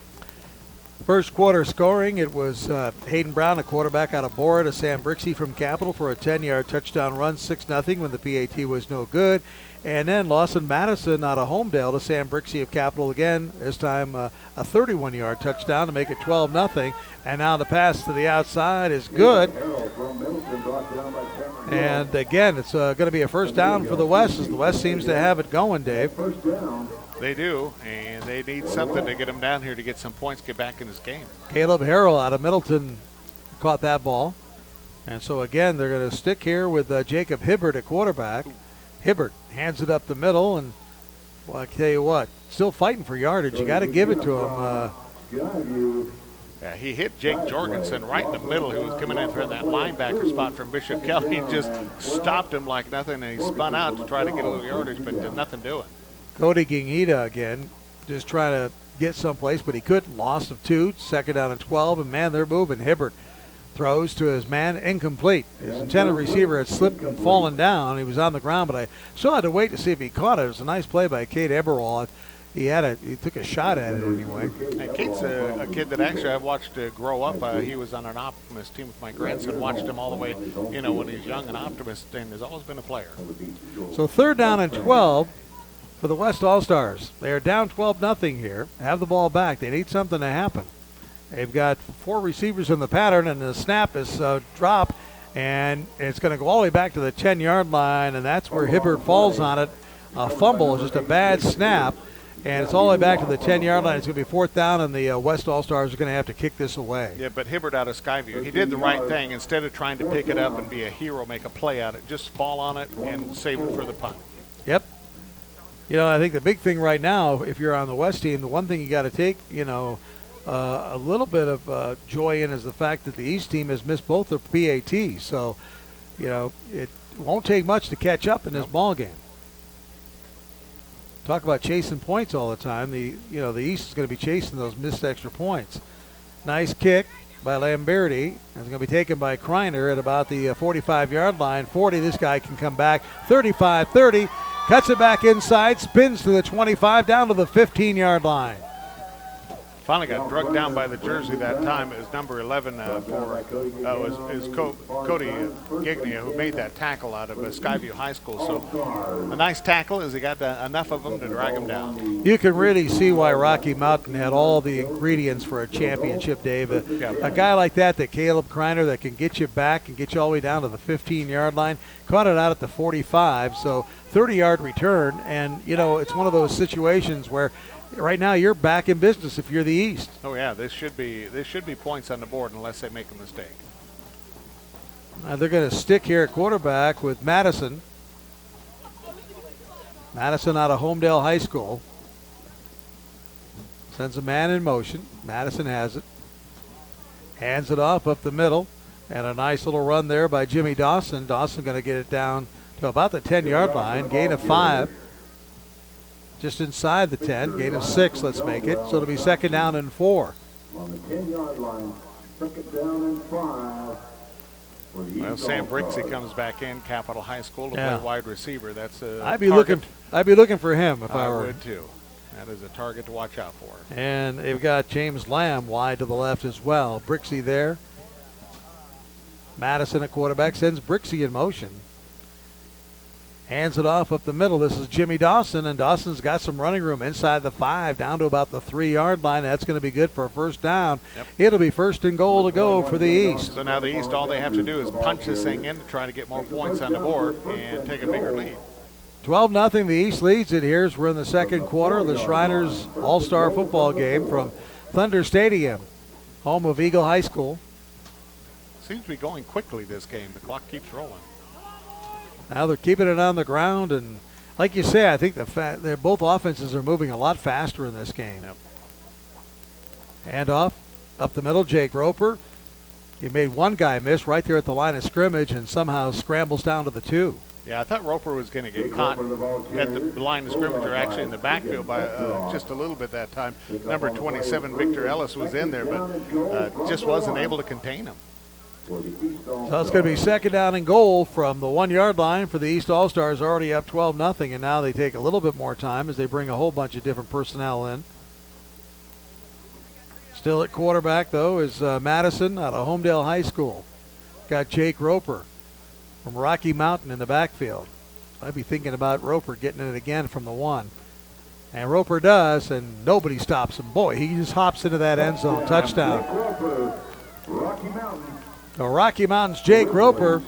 First quarter scoring, it was Hayden Brown, a quarterback out of Bora, to Sam Brixey from Capital for a 10-yard touchdown run, 6-0 when the PAT was no good. And then Lawson Madison out of Homedale to Sam Brixey of Capital again, this time a 31-yard touchdown to make it 12-0. And now the pass to the outside is good. And again, it's going to be a first down for the West, as the West seems to have it going, Dave. They do, and they need something to get them down here to get some points, get back in this game. Caleb Harrell out of Middleton caught that ball. And so again, they're going to stick here with Jacob Hibbert at quarterback. Hibbert hands it up the middle, and well, I tell you what, still fighting for yardage. You got to give it to him. Yeah, he hit Jake Jorgensen right in the middle, who was coming in for that linebacker spot from Bishop Kelly. He just stopped him like nothing, and he spun out to try to get a little yardage, but did nothing doing. Cody Gingita again, just trying to get someplace, but he couldn't. Loss of 2, second down and 12, and man, they're moving. Hibbert throws to his man, incomplete. His intended receiver had slipped and fallen down. He was on the ground, but I still had to wait to see if he caught it. It was a nice play by Cade Eberall. He took a shot at it anyway. And Kate's a kid that actually I've watched grow up. He was on an Optimist team with my grandson. Watched him all the way, you know, when he was young, an Optimist, and has always been a player. So third down and 12 for the West All-Stars. They are down 12-0 here. Have the ball back. They need something to happen. They've got 4 receivers in the pattern, and the snap is dropped, and it's going to go all the way back to the 10-yard line, and that's where Hibbert falls on it. A fumble, just a bad snap, and it's all the way back to the 10-yard line. It's going to be fourth down, and the West All-Stars are going to have to kick this away. Yeah, but Hibbert out of Skyview, he did the right thing. Instead of trying to pick it up and be a hero, make a play out of it, just fall on it and save it for the punt. Yep. You know, I think the big thing right now, if you're on the West team, the one thing you got to take, you know, a little bit of joy in is the fact that the East team has missed both their PATs. So, you know, it won't take much to catch up in this ball game. Talk about chasing points all the time. The East is going to be chasing those missed extra points. Nice kick by Lamberti. It's going to be taken by Kreiner at about the 45-yard line. 40, this guy can come back. 35-30, cuts it back inside, spins to the 25, down to the 15-yard line. Finally got drugged down by the jersey that time. It was number 11 Cody Gignia who made that tackle out of Skyview High School. So a nice tackle as he got enough of them to drag him down. You can really see why Rocky Mountain had all the ingredients for a championship, Dave. A guy like that Caleb Kreiner, that can get you back and get you all the way down to the 15-yard line, caught it out at the 45, so 30-yard return. And, you know, it's one of those situations where right now you're back in business if you're the East. Oh yeah, this should be points on the board unless they make a mistake. They're going to stick here at quarterback with Madison. Madison out of Homedale High School. Sends a man in motion. Madison has it. Hands it off up the middle. And a nice little run there by Jimmy Dawson. Dawson going to get it down to about the 10-yard line. Gain of 5. Just inside the 10. Gain of 6, let's make it. So it'll be 2nd down and 4. On the 10-yard line, 2nd down and 5. Well, Sam Brixey comes back in, Capital High School, to play wide receiver. That's a I'd be looking for him if I were. I would too. That is a target to watch out for. And they've got James Lamb wide to the left as well. Brixey there. Madison at quarterback sends Brixey in motion. Hands it off up the middle. This is Jimmy Dawson, and Dawson's got some running room inside the 5 down to about the 3-yard line. That's going to be good for a 1st down. Yep. It'll be 1st and goal to go for the East. So now the East, all they have to do is punch this thing in to try to get more points on the board and take a bigger lead. 12-0, the East leads it here as we're in the 2nd quarter of the Shriners All-Star football game from Thunder Stadium, home of Eagle High School. Seems to be going quickly, this game. The clock keeps rolling. Now they're keeping it on the ground, and like you say, I think both offenses are moving a lot faster in this game. Yep. Handoff up the middle, Jake Roper. He made one guy miss right there at the line of scrimmage and somehow scrambles down to the 2. Yeah, I thought Roper was going to get caught at the line of scrimmage, or actually in the backfield by just a little bit that time. Number 27, Victor Ellis, was in there, but just wasn't able to contain him. So it's going to be 2nd down and goal from the 1-yard line for the East All-Stars, already up 12-0, and now they take a little bit more time as they bring a whole bunch of different personnel in. Still at quarterback, though, is Madison out of Homedale High School. Got Jake Roper from Rocky Mountain in the backfield. I'd be thinking about Roper getting it again from the 1. And Roper does, and nobody stops him. Boy, he just hops into that end zone. Touchdown. Rocky Mountain. So Rocky Mountain's Jake Roper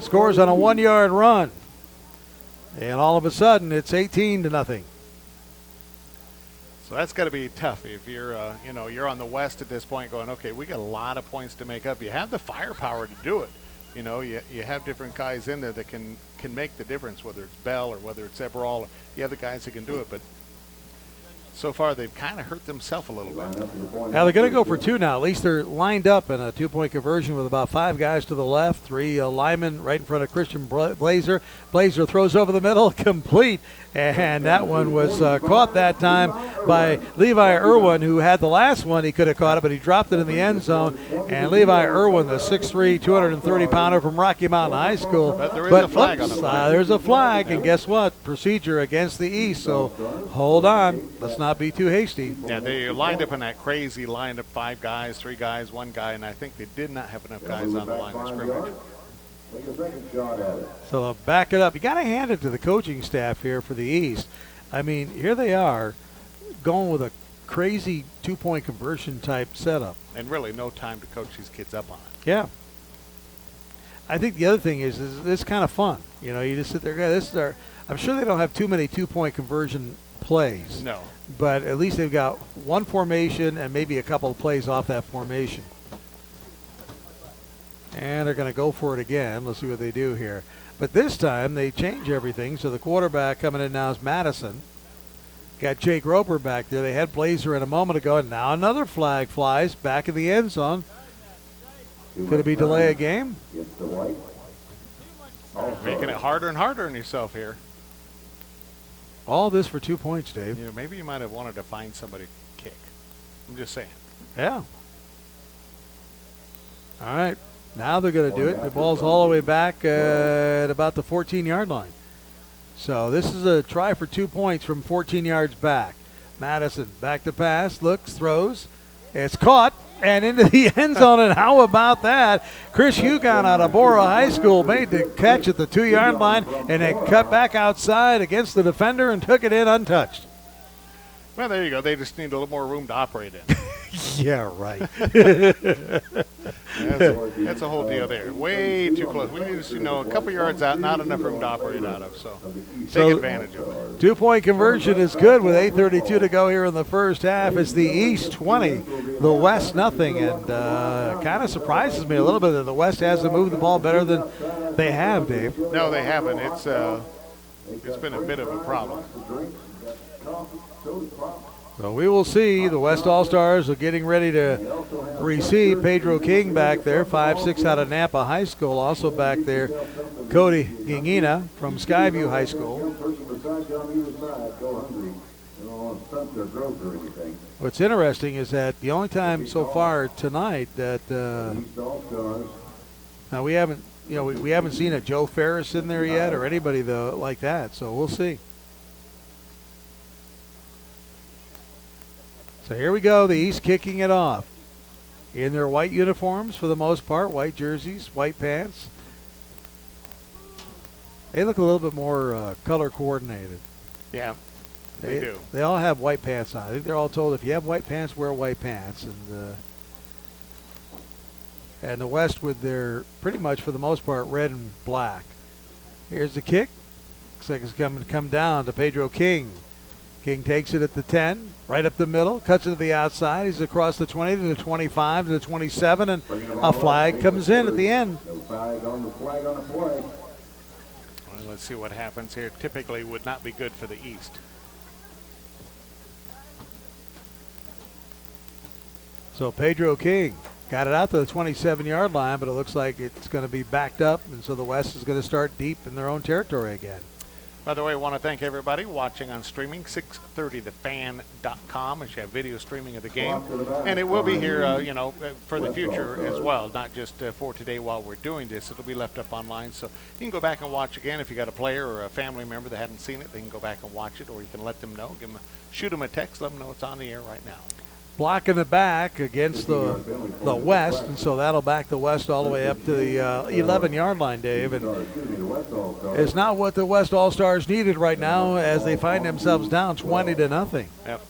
scores on a 1-yard run. And all of a sudden, it's 18-0. So that's got to be tough if you're, you're on the West at this point going, okay, we got a lot of points to make up. You have the firepower to do it. You know, you have different guys in there that can make the difference, whether it's Bell or whether it's Eberall. You have the guys that can do it, but so far they've kind of hurt themselves a little bit. Now they're going to go for 2 now. At least they're lined up in a 2-point conversion with about 5 guys to the left, 3 linemen right in front of Christian Blazer. Blazer throws over the middle, complete, and that one was caught that time by Levi Irwin, who had the last one. He could have caught it, but he dropped it in the end zone. And Levi Irwin, the 6'3", 230-pounder from Rocky Mountain High School. But there is a flag on the play. There's a flag, and guess what? Procedure against the East, so hold on. Let's not be too hasty. Yeah, they lined up in that crazy line of 5 guys, 3 guys, 1 guy, and I think they did not have enough guys on the line of scrimmage. Take a second shot at it. So they'll back it up. You got to hand it to the coaching staff here for the East. I mean, here they are going with a crazy 2-point conversion type setup. And really no time to coach these kids up on it. Yeah. I think the other thing is it's kind of fun. You know, you just sit there. I'm sure they don't have too many 2-point conversion plays. No. But at least they've got one formation and maybe a couple of plays off that formation. And they're going to go for it again. Let's see what they do here. But this time they change everything. So the quarterback coming in now is Madison. Got Jake Roper back there. They had Blazer in a moment ago, and now another flag flies back in the end zone. Could it be delay a game? Making it harder and harder on yourself here. All this for 2 points, Dave. You know, maybe you might have wanted to find somebody to kick. I'm just saying. Yeah. All right. Now they're going to do it. The ball's all the way back at about the 14-yard line. So this is a try for 2 points from 14 yards back. Madison back to pass, looks, throws. It's caught and into the end zone, and how about that? Chris Hugon out of Bora High School made the catch at the 2-yard line and then cut back outside against the defender and took it in untouched. Well, there you go. They just need a little more room to operate in. Yeah, right. That's a whole deal there. Way too close. We need to, a couple yards out, not enough room to operate out of. So take advantage of it. 2-point conversion is good with 8:32 to go here in the first half. It's the East 20, the West nothing, and kind of surprises me a little bit that the West hasn't moved the ball better than they have, Dave. No, they haven't. It's been a bit of a problem. So we will see. The West All-Stars are getting ready to receive Pedro King back there, 5'6" out of Napa High School. Also back there, Cody Gingina from Skyview High School. What's interesting is that the only time so far tonight that now we haven't, we haven't seen a Joe Ferris in there yet or anybody though like that. So we'll see. So here we go, the East kicking it off. In their white uniforms for the most part, white jerseys, white pants. They look a little bit more color coordinated. Yeah, they do. They all have white pants on. I think they're all told if you have white pants, wear white pants. And the West with their, pretty much for the most part, red and black. Here's the kick. Looks like it's going to come down to Pedro King. King takes it at the 10, right up the middle, cuts it to the outside. He's across the 20 to the 25 to the 27, and a flag comes in at the end. Well, let's see what happens here. Typically would not be good for the East. So Pedro King got it out to the 27-yard line, but it looks like it's going to be backed up, and so the West is going to start deep in their own territory again. By the way, I want to thank everybody watching on streaming, 630thefan.com, as you have video streaming of the game. And it will be here, for the future as well, not just for today while we're doing this. It'll be left up online, so you can go back and watch again. If you got a player or a family member that hadn't seen it, they can go back and watch it, or you can let them know. Shoot them a text, let them know it's on the air right now. Blocking the back against the West, and so that'll back the West all the way up to the 11-yard line, Dave. And it's not what the West All-Stars needed right now as they find themselves down 20-0. Yep.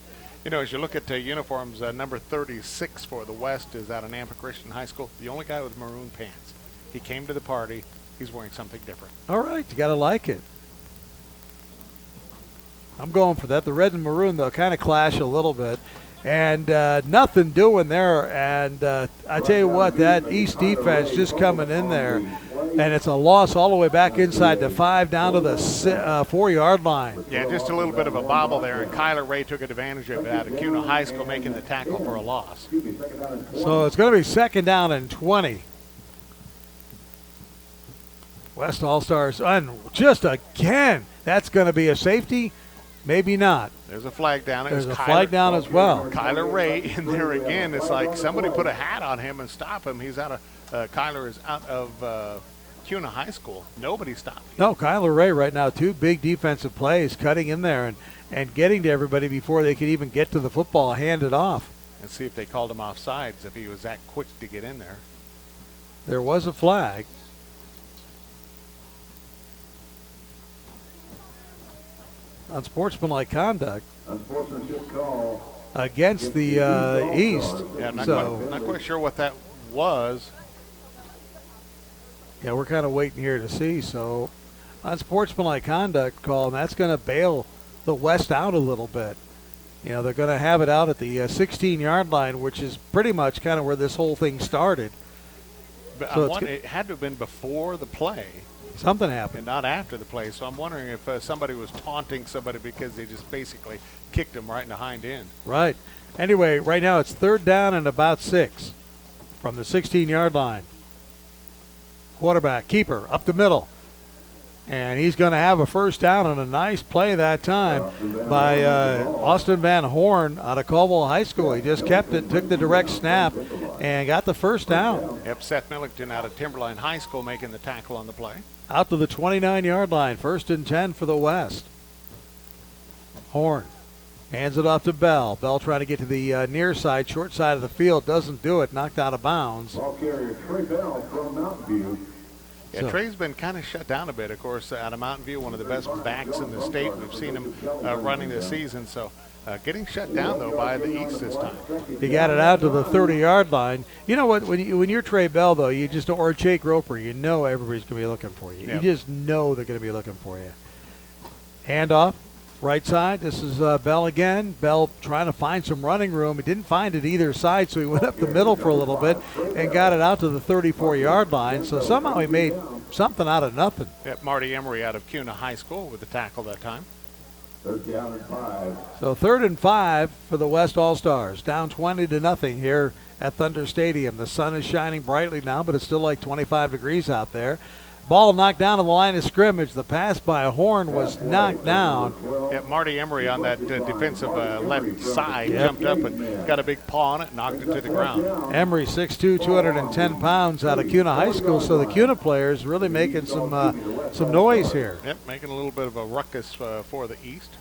As you look at uniforms, number 36 for the West is out of Nampa Christian High School. The only guy with maroon pants. He came to the party. He's wearing something different. All right, you got to like it. I'm going for that. The red and maroon, they'll kind of clash a little bit. And nothing doing there. And I tell you what, that East defense just coming in there. And it's a loss all the way back inside the 5 down to the 4-yard line. Yeah, just a little bit of a bobble there. And Kyler Ray took advantage of it out of CUNA High School, making the tackle for a loss. So it's going to be 2nd down and 20. West All-Stars, and just again, that's going to be a safety. Maybe not. There's a flag down. There's a flag down as well. Kyler Ray in there again. It's like somebody put a hat on him and stop him. He's out of Kyler is out of CUNA High School. Nobody stopped him. No, Kyler Ray right now, 2 big defensive plays, cutting in there and getting to everybody before they could even get to the football, hand it off. And see if they called him off sides if he was that quick to get in there. There was a flag. Unsportsmanlike conduct against the East. Yeah, not quite sure what that was. Yeah, we're kind of waiting here to see. So, unsportsmanlike conduct call, and that's going to bail the West out a little bit. They're going to have it out at the 16-yard line, which is pretty much kind of where this whole thing started. But so it had to have been before the play. Something happened. And not after the play. So I'm wondering if somebody was taunting somebody because they just basically kicked him right in the hind end. Right. Anyway, right now it's 3rd down and about 6 from the 16-yard line. Quarterback, keeper, up the middle. And he's going to have a 1st down, and a nice play that time by Austin Van Horn out of Colville High School. He just kept it, took the direct snap, and got the 1st down. Yep, Seth Millington out of Timberline High School making the tackle on the play. Out to the 29-yard line, 1st and 10 for the West. Horn Hands it off to Bell. Bell trying to get to the near side, short side of the field. Doesn't do it. Knocked out of bounds. Ball carrier Trey Bell from Mountain View. Yeah, Trey's been kind of shut down a bit, of course, out of Mountain View, one of the best backs in the state. We've seen him running this season. So getting shut down, though, by the East this time. He got it out to the 30-yard line. You know what? When you're Trey Bell, though, you just or Jake Roper, you know everybody's going to be looking for you. Yep. You just know they're going to be looking for you. Handoff, right side. This is Bell again. Bell trying to find some running room. He didn't find it either side, so he went up the middle for a little bit and got it out to the 34-yard line. So somehow he made something out of nothing. Yep, Marty Emery out of Cuna High School with the tackle that time. 3rd down and 5. So 3rd and 5 for the West All-Stars. Down 20-0 here at Thunder Stadium. The sun is shining brightly now, but it's still like 25 degrees out there. Ball knocked down on the line of scrimmage. The pass by Horn was knocked down. Yeah, Marty Emery on that defensive left side jumped up and got a big paw on it and knocked it to the ground. Emery, 6'2", 210 pounds out of Cuna High School. So the Cuna players really making some noise here. Yep, making a little bit of a ruckus for the East.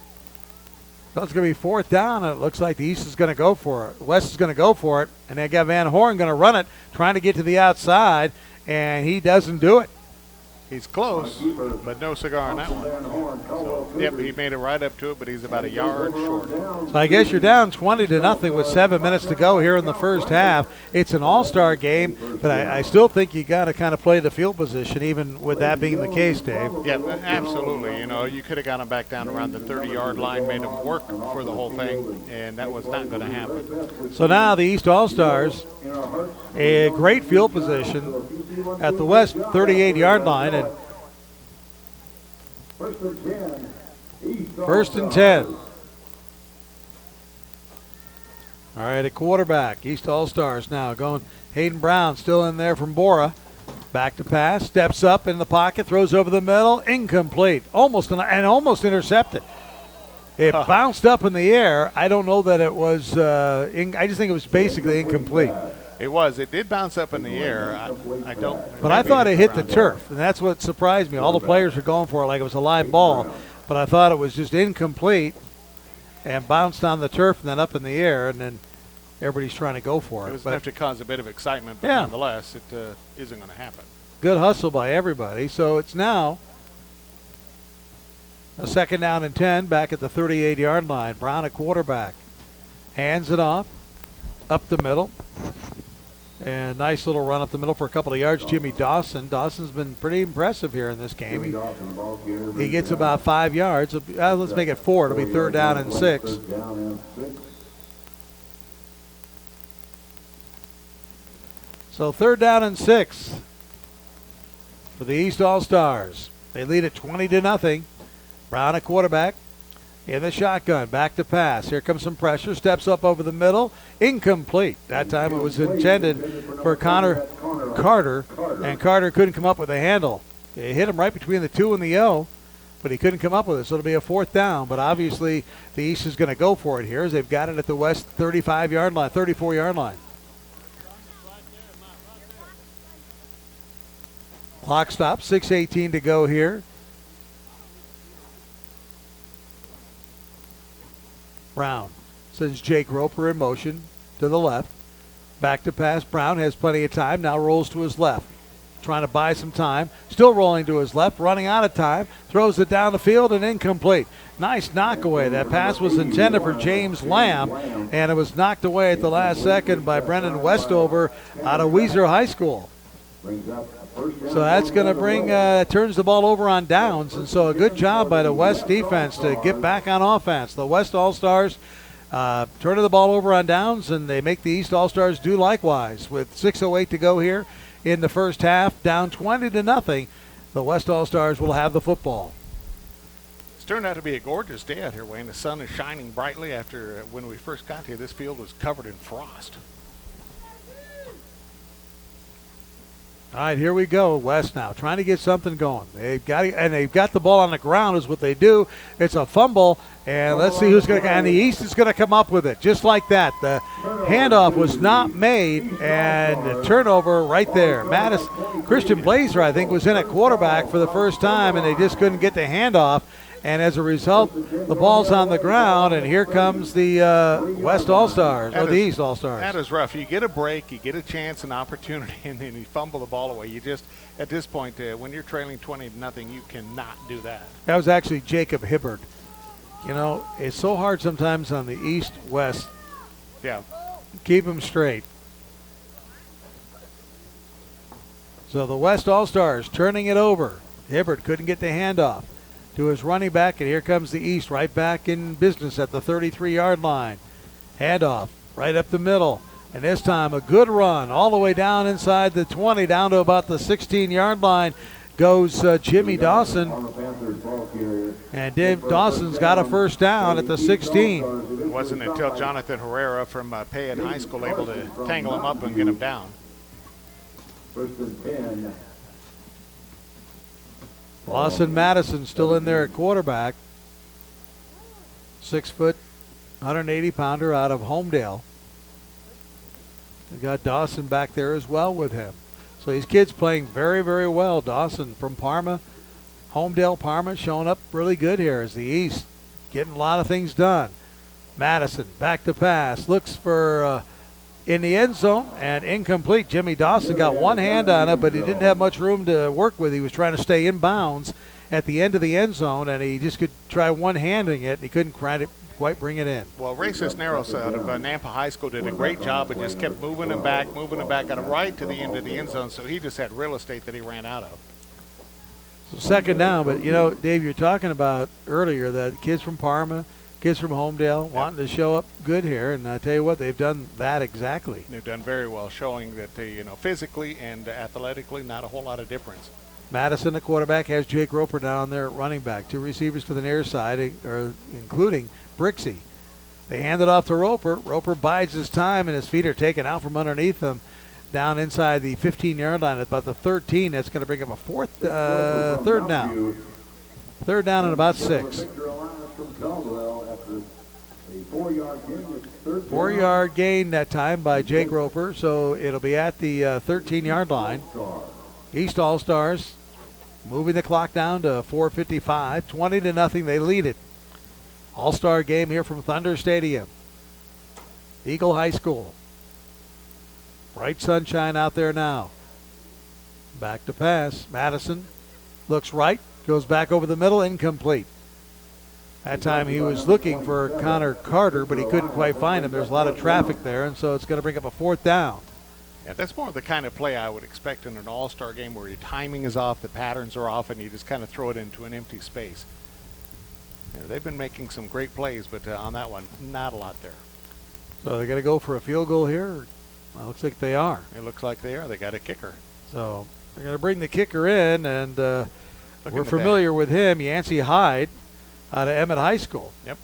So it's going to be 4th down, and it looks like the East is going to go for it. West is going to go for it, and they got Van Horn going to run it, trying to get to the outside, and he doesn't do it. He's close, but no cigar on that one. So, yep, he made it right up to it, but he's about a yard short. So I guess you're down 20-0 with 7 minutes to go here in the first half. It's an all-star game, but I still think you got to kind of play the field position, even with that being the case, Dave. Yeah, absolutely. You know, you could have got him back down around the 30-yard line, made him work for the whole thing, and that was not going to happen. So now the East All-Stars, a great field position at the West 38-yard line, and 1st and 10. All right, a quarterback. East All-Stars now going. Hayden Brown still in there from Bora. Back to pass. Steps up in the pocket. Throws over the middle. Incomplete. Almost intercepted. It bounced up in the air. I don't know that it was. I just think it was basically incomplete. It was. It did bounce up in the air. I don't. But I thought it hit the turf, and that's what surprised me. All the players were going for it like it was a live ball, but I thought it was just incomplete and bounced on the turf and then up in the air, and then everybody's trying to go for it. It was enough to cause a bit of excitement, but nonetheless, it isn't going to happen. Good hustle by everybody. So it's now a 2nd down and 10 back at the 38-yard line. Brown at quarterback. Hands it off, up the middle. And nice little run up the middle for a couple of yards. Jimmy Dawson. Dawson's been pretty impressive here in this game. He gets about 5 yards. Let's make it 4. It'll be 3rd down and 6. So 3rd down and 6 for the East All-Stars. They lead at 20-0. Brown at quarterback. In the shotgun, back to pass. Here comes some pressure. Steps up over the middle. Incomplete. That time it was intended for Connor Carter, and Carter couldn't come up with a handle. It hit him right between the 2 and the O, but he couldn't come up with it. So it'll be a 4th down. But obviously the East is going to go for it here as they've got it at the West 35-yard line, 34-yard line. Clock stops. 6:18 to go here. Brown sends Jake Roper in motion to the left. Back to pass. Brown has plenty of time. Now rolls to his left. Trying to buy some time. Still rolling to his left. Running out of time. Throws it down the field and incomplete. Nice knockaway. That pass was intended for James Lamb, and it was knocked away at the last second by Brendan Westover out of Weiser High School. So that's going to bring, turns the ball over on downs. And so a good job by the West defense to get back on offense. The West All-Stars turning the ball over on downs, and they make the East All-Stars do likewise. With 6:08 to go here in the first half, down 20-0, the West All-Stars will have the football. It's turned out to be a gorgeous day out here, Wayne. The sun is shining brightly. After when we first got here, this field was covered in frost. All right, here we go. West now trying to get something going. They've got the ball on the ground is what they do. It's a fumble, and let's see who's going to. And the East is going to come up with it just like that. The handoff was not made, and the turnover right there. Christian Blazer, I think, was in at quarterback for the first time, and they just couldn't get the handoff. And as a result, the ball's on the ground, and here comes the West All-Stars, or the East All-Stars. That is rough. You get a break, you get a chance, an opportunity, and then you fumble the ball away. You just, at this point, when you're trailing 20-0, you cannot do that. That was actually Jacob Hibbard. You know, it's so hard sometimes on the East-West. Yeah. Keep them straight. So the West All-Stars turning it over. Hibbard couldn't get the handoff to his running back, and here comes the East right back in business at the 33-yard line. Handoff right up the middle, and this time a good run all the way down inside the 20, down to about the 16-yard line goes Jimmy Dawson, and Dave Dawson's got a first down at the 16. It wasn't until Jonathan Herrera from Payette High School able to tangle him up and get him down. First and 10. Lawson Madison still in there at quarterback. 6 foot, 180-pounder out of Homedale. They got Dawson back there as well with him. So these kids playing very, very well. Dawson from Parma, Homedale, Parma, showing up really good here as the East getting a lot of things done. Madison back to pass, looks for in the end zone and incomplete. Jimmy Dawson got one hand on it, but he didn't have much room to work with. He was trying to stay in bounds at the end of the end zone, and he just could try one-handing it, and he couldn't quite bring it in. Well, Ray Cisneros out of Nampa High School did a great job and just kept moving him back, got him right to the end of the end zone, so he just had real estate that he ran out of. So second down, but, you know, Dave, you're talking about earlier that kids from Parma, kids from Homedale wanting to show up good here, and I tell you what, they've done that exactly. They've done very well, showing that they, you know, physically and athletically, not a whole lot of difference. Madison, the quarterback, has Jake Roper down there at running back. 2 receivers to the near side, including Brixey. They hand it off to Roper. Roper bides his time, and his feet are taken out from underneath him down inside the 15-yard line at about the 13. That's going to bring up a third down. Third down and about 6. 4-yard gain that time by Jake Roper, so it'll be at the 13-yard line. East All-Stars moving the clock down to 4:55, 20-0. They lead it. All-Star game here from Thunder Stadium. Eagle High School. Bright sunshine out there now. Back to pass. Madison looks right, goes back over the middle, incomplete. That time he was looking for Connor Carter, but he couldn't quite find him. There's a lot of traffic there, and so it's going to bring up a 4th down. Yeah, that's more of the kind of play I would expect in an all-star game where your timing is off, the patterns are off, and you just kind of throw it into an empty space. You know, they've been making some great plays, but on that one, not a lot there. So they're going to go for a field goal here? Well, looks like they are. It looks like they are. They got a kicker. So they're going to bring the kicker in, and we're familiar with him, Yancey Hyde, out of Emmett High School. Yep.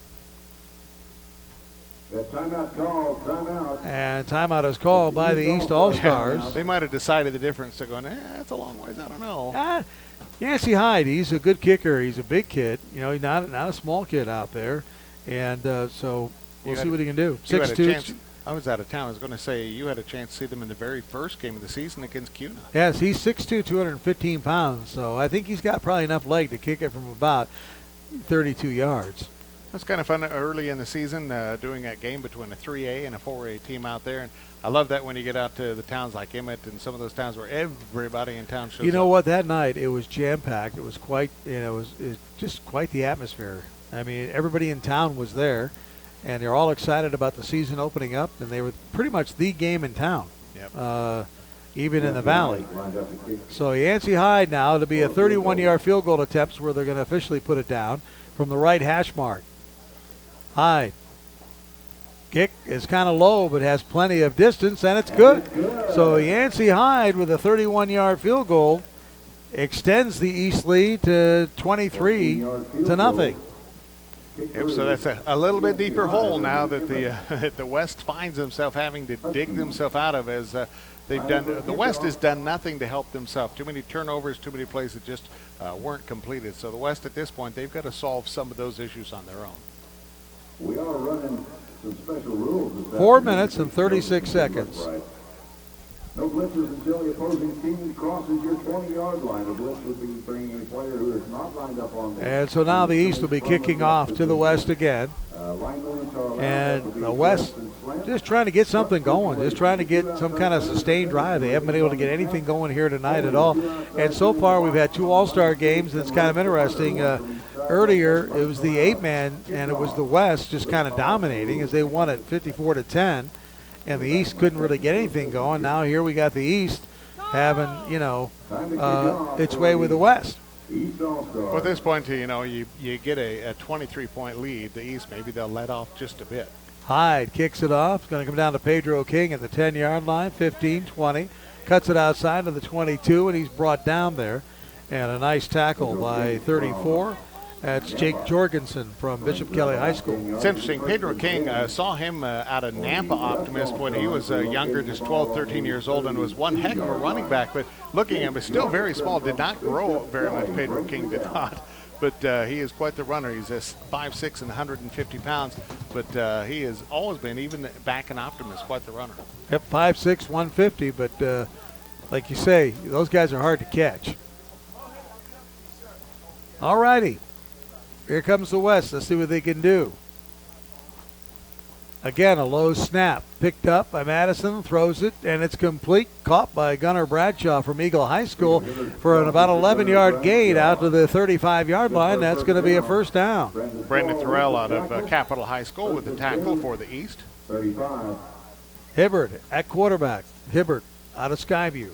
Timeout call, timeout. And timeout is called by the East All-Stars. They might have decided the difference. They're going, that's a long ways. I don't know. Yancey Hyde, he's a good kicker. He's a big kid. You know, he's not a small kid out there. And so we'll see what he can do. 6'2". I was out of town. I was going to say you had a chance to see them in the very first game of the season against CUNA. Yes, he's 6'2", 215 pounds. So I think he's got probably enough leg to kick it from about 32 yards. That's kind of fun early in the season, doing that game between a 3A and a 4A team out there. And I love that when you get out to the towns like Emmett and some of those towns where everybody in town shows up. You know what? That night it was jam-packed. It was quite, it was just quite the atmosphere. I mean, everybody in town was there, and they're all excited about the season opening up, and they were pretty much the game in town. Yep. Even in the valley. So Yancey Hyde now to be a 31-yard field goal attempt where they're going to officially put it down from the right hash mark. Hyde. Kick is kind of low, but has plenty of distance, and it's good. So Yancey Hyde with a 31-yard field goal extends the East lead to 23-0. Yep, so that's a little bit deeper hole now that the West finds himself having to dig themselves out of as they've done. The West has done nothing to help themselves. Too many turnovers, too many plays that just weren't completed. So the West at this point, they've got to solve some of those issues on their own. We are running some special rules. 4 minutes and 36 seconds. No blitzes until the opposing team crosses your 20-yard line. A blitz would be bringing a player who is not lined up on the... And so now the East will be kicking off to the West again. And the West just trying to get something going, just trying to get some kind of sustained drive. They haven't been able to get anything going here tonight at all. And so far we've had 2 All-Star games, and it's kind of interesting. Earlier it was the 8-man, and it was the West just kind of dominating as they won it 54-10. And the East couldn't really get anything going. Now here we got the East having, its way with the West. Well, at this point, you get a 23-point lead. The East, maybe they'll let off just a bit. Hyde kicks it off. It's going to come down to Pedro King at the 10-yard line, 15-20. Cuts it outside to the 22, and he's brought down there. And a nice tackle by 34. That's Jake Jorgensen from Bishop Kelly High School. It's interesting. Pedro King, saw him out of Nampa Optimist when he was younger, just 12, 13 years old, and was one heck of a running back. But looking at him, is still very small. Did not grow very much, Pedro King did not. But he is quite the runner. He's 5'6" and 150 pounds. But he has always been, even back in Optimist, quite the runner. Yep, 5'6", 150. But like you say, those guys are hard to catch. All righty. Here comes the West. Let's see what they can do. Again, a low snap. Picked up by Madison, throws it, and it's complete. Caught by Gunnar Bradshaw from Eagle High School for an about 11-yard gain out to the 35-yard line. That's going to be a first down. Brandon Thorell out of Capital High School with the tackle for the East. 35. Hibbert at quarterback. Hibbert out of Skyview.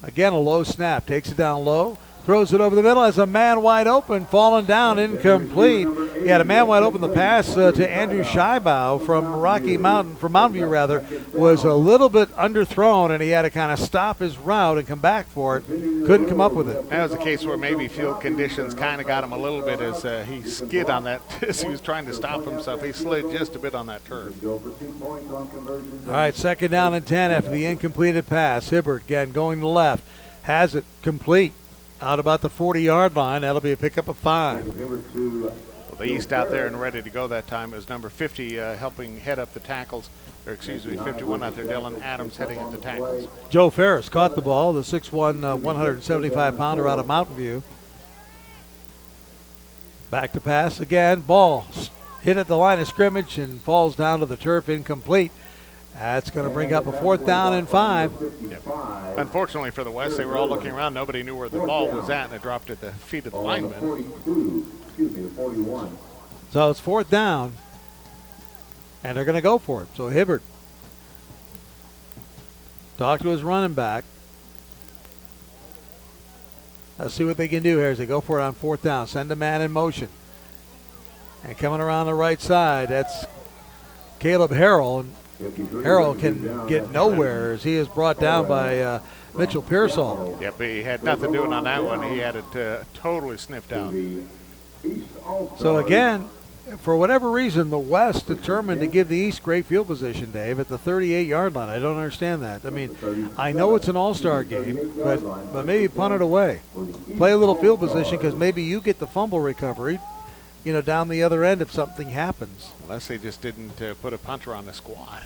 Again, a low snap. Takes it down low. Throws it over the middle as a man wide open, falling down, incomplete. He had a man wide open. The pass to Andrew Scheibau from Mountain View rather, was a little bit underthrown, and he had to kind of stop his route and come back for it. Couldn't come up with it. That was a case where maybe field conditions kind of got him a little bit as he skid on that. As he was trying to stop himself, he slid just a bit on that turf. All right, second down and 10 after the incompleted pass. Hibbert again going to the left. Has it complete. Out about the 40-yard line. That'll be a pickup of 5. Well, the East out there and ready to go that time is number 50 helping head up the tackles. Or excuse me, 51 out there. Dylan Adams heading up the tackles. Joe Ferris caught the ball, the 6'1", 175-pounder out of Mountain View. Back to pass again. Ball hit at the line of scrimmage and falls down to the turf, incomplete. That's going to bring up a 4th down and 5. Yep. Unfortunately for the West, they were all looking around. Nobody knew where the ball was at, and it dropped at the feet of the lineman. So it's 4th down, and they're going to go for it. So Hibbert talk to his running back. Let's see what they can do here as they go for it on 4th down. Send a man in motion. And coming around the right side, that's Caleb Harrell. Harrell can get nowhere as he is brought down by Mitchell Pearsall. Yep, he had nothing doing on that one. He had it totally sniffed out. So again, for whatever reason, the West determined to give the East great field position, Dave, at the 38-yard line. I don't understand that. I mean, I know it's an all-star game, but maybe punt it away. Play a little field position because maybe you get the fumble recovery, down the other end if something happens. Unless they just didn't put a punter on the squad.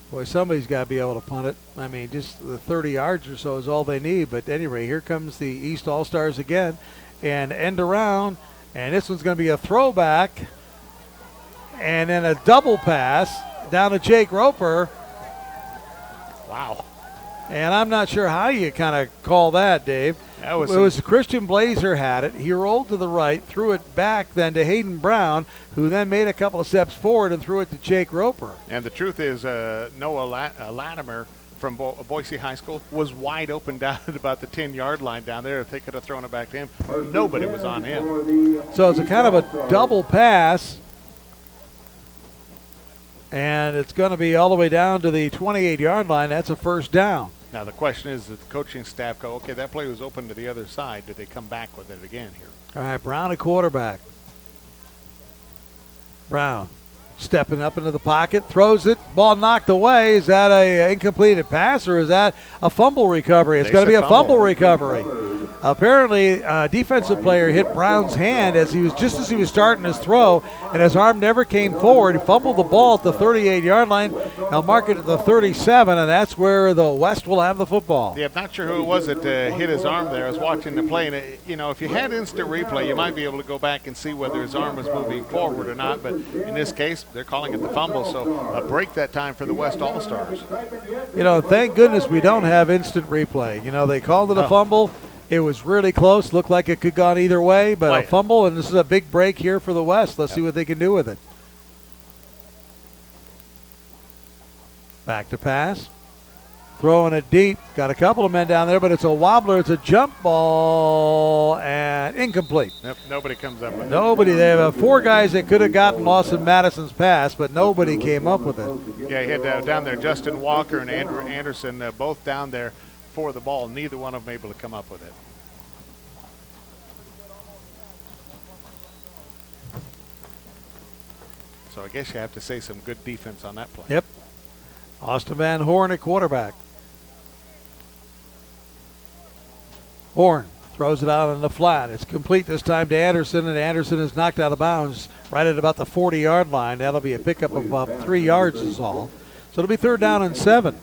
Boy, somebody's got to be able to punt it. I mean, just the 30 yards or so is all they need. But anyway, here comes the East All-Stars again. And end around. And this one's going to be a throwback. And then a double pass down to Jake Roper. Wow. And I'm not sure how you kind of call that, Dave. It was Christian Blazer had it. He rolled to the right, threw it back then to Hayden Brown, who then made a couple of steps forward and threw it to Jake Roper. And the truth is Noah Latimer from Boise High School was wide open down at about the 10-yard line down there. If they could have thrown it back to him, nobody was on him. So it's a kind of a double pass. And it's going to be all the way down to the 28-yard line. That's a first down. Now the question is, that the coaching staff go, okay, that play was open to the other side. Do they come back with it again here? All right, Brown at quarterback. Brown Stepping up into the pocket, throws it, ball knocked away. Is that a incompleted pass or is that a fumble recovery? It's going to be a fumble recovery. Apparently, a defensive player hit Brown's hand as he was starting his throw, and his arm never came forward. He fumbled the ball at the 38-yard line. I'll mark it at the 37, and that's where the West will have the football. Yeah, I'm not sure who it was that hit his arm there. I was watching the play, and if you had instant replay, you might be able to go back and see whether his arm was moving forward or not. But in this case, they're calling it the fumble, so a break that time for the West All-Stars. Thank goodness we don't have instant replay. They called it a fumble. It was really close. Looked like it could have gone either way, but a fumble, and this is a big break here for the West. Let's see what they can do with it. Back to pass. Throwing it deep. Got a couple of men down there, but it's a wobbler. It's a jump ball, and incomplete. Yep, nobody comes up with it. Nobody. They have 4 guys that could have gotten Lawson Madison's pass, but nobody came up with it. Yeah, he had down there Justin Walker and Andrew Anderson, both down there for the ball. Neither one of them able to come up with it. So I guess you have to say some good defense on that play. Yep. Austin Van Horn at quarterback. Horn throws it out on the flat. It's complete this time to Anderson, and Anderson is knocked out of bounds right at about the 40-yard line. That'll be a pickup of about 3 yards is all. So it'll be 3rd down and 7.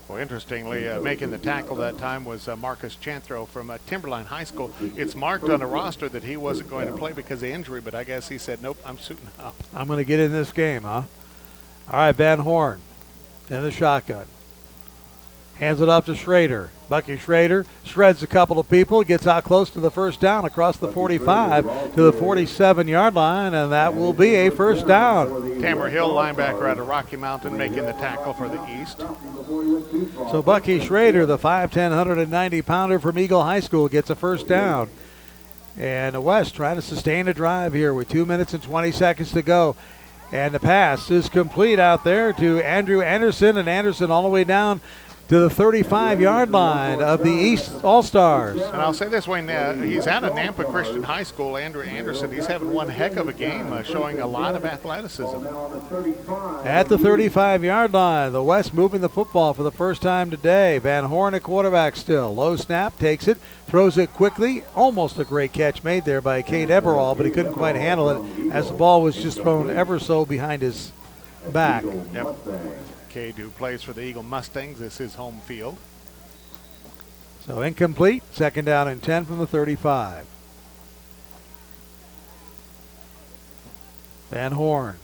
Well, interestingly, making the tackle that time was Marcus Chanthro from Timberline High School. It's marked on the roster that he wasn't going to play because of injury, but I guess he said, nope, I'm suiting up. I'm going to get in this game, huh? All right, Van Horn in the shotgun. Hands it off to Schrader. Bucky Schrader shreds a couple of people, gets out close to the first down across the 45 to the 47-yard line, and that will be a first down. Tamara Hill, linebacker out of Rocky Mountain, making the tackle for the East. So Bucky Schrader, the 5'10", 190-pounder from Eagle High School, gets a first down. And the West trying to sustain a drive here with 2 minutes and 20 seconds to go. And the pass is complete out there to Andrew Anderson, and Anderson all the way down to the 35-yard line of the East All-Stars. And I'll say this, Wayne, he's out of Nampa Christian High School, Andrew Anderson. He's having one heck of a game, showing a lot of athleticism. At the 35-yard line, the West moving the football for the first time today. Van Horn at quarterback still. Low snap, takes it, throws it quickly. Almost a great catch made there by Cade Eberall, but he couldn't quite handle it as the ball was just thrown ever so behind his back. Yep. Cade, who plays for the Eagle Mustangs, this is his home field. So incomplete, 2nd down and 10 from the 35. Van Horn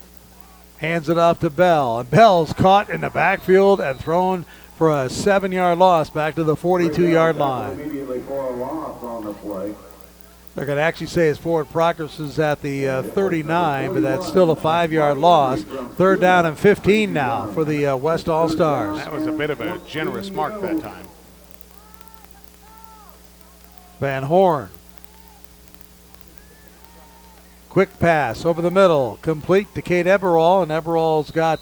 hands it off to Bell, and Bell's caught in the backfield and thrown for a 7-yard loss back to the 42-yard line. Immediately for a loss on the play. They're going to actually say his forward progress is at the 39, but that's still a 5-yard loss. 3rd down and 15 now for the West All-Stars. That was a bit of a generous mark that time. Van Horn. Quick pass over the middle, complete to Cade Eberall, and Eberall's got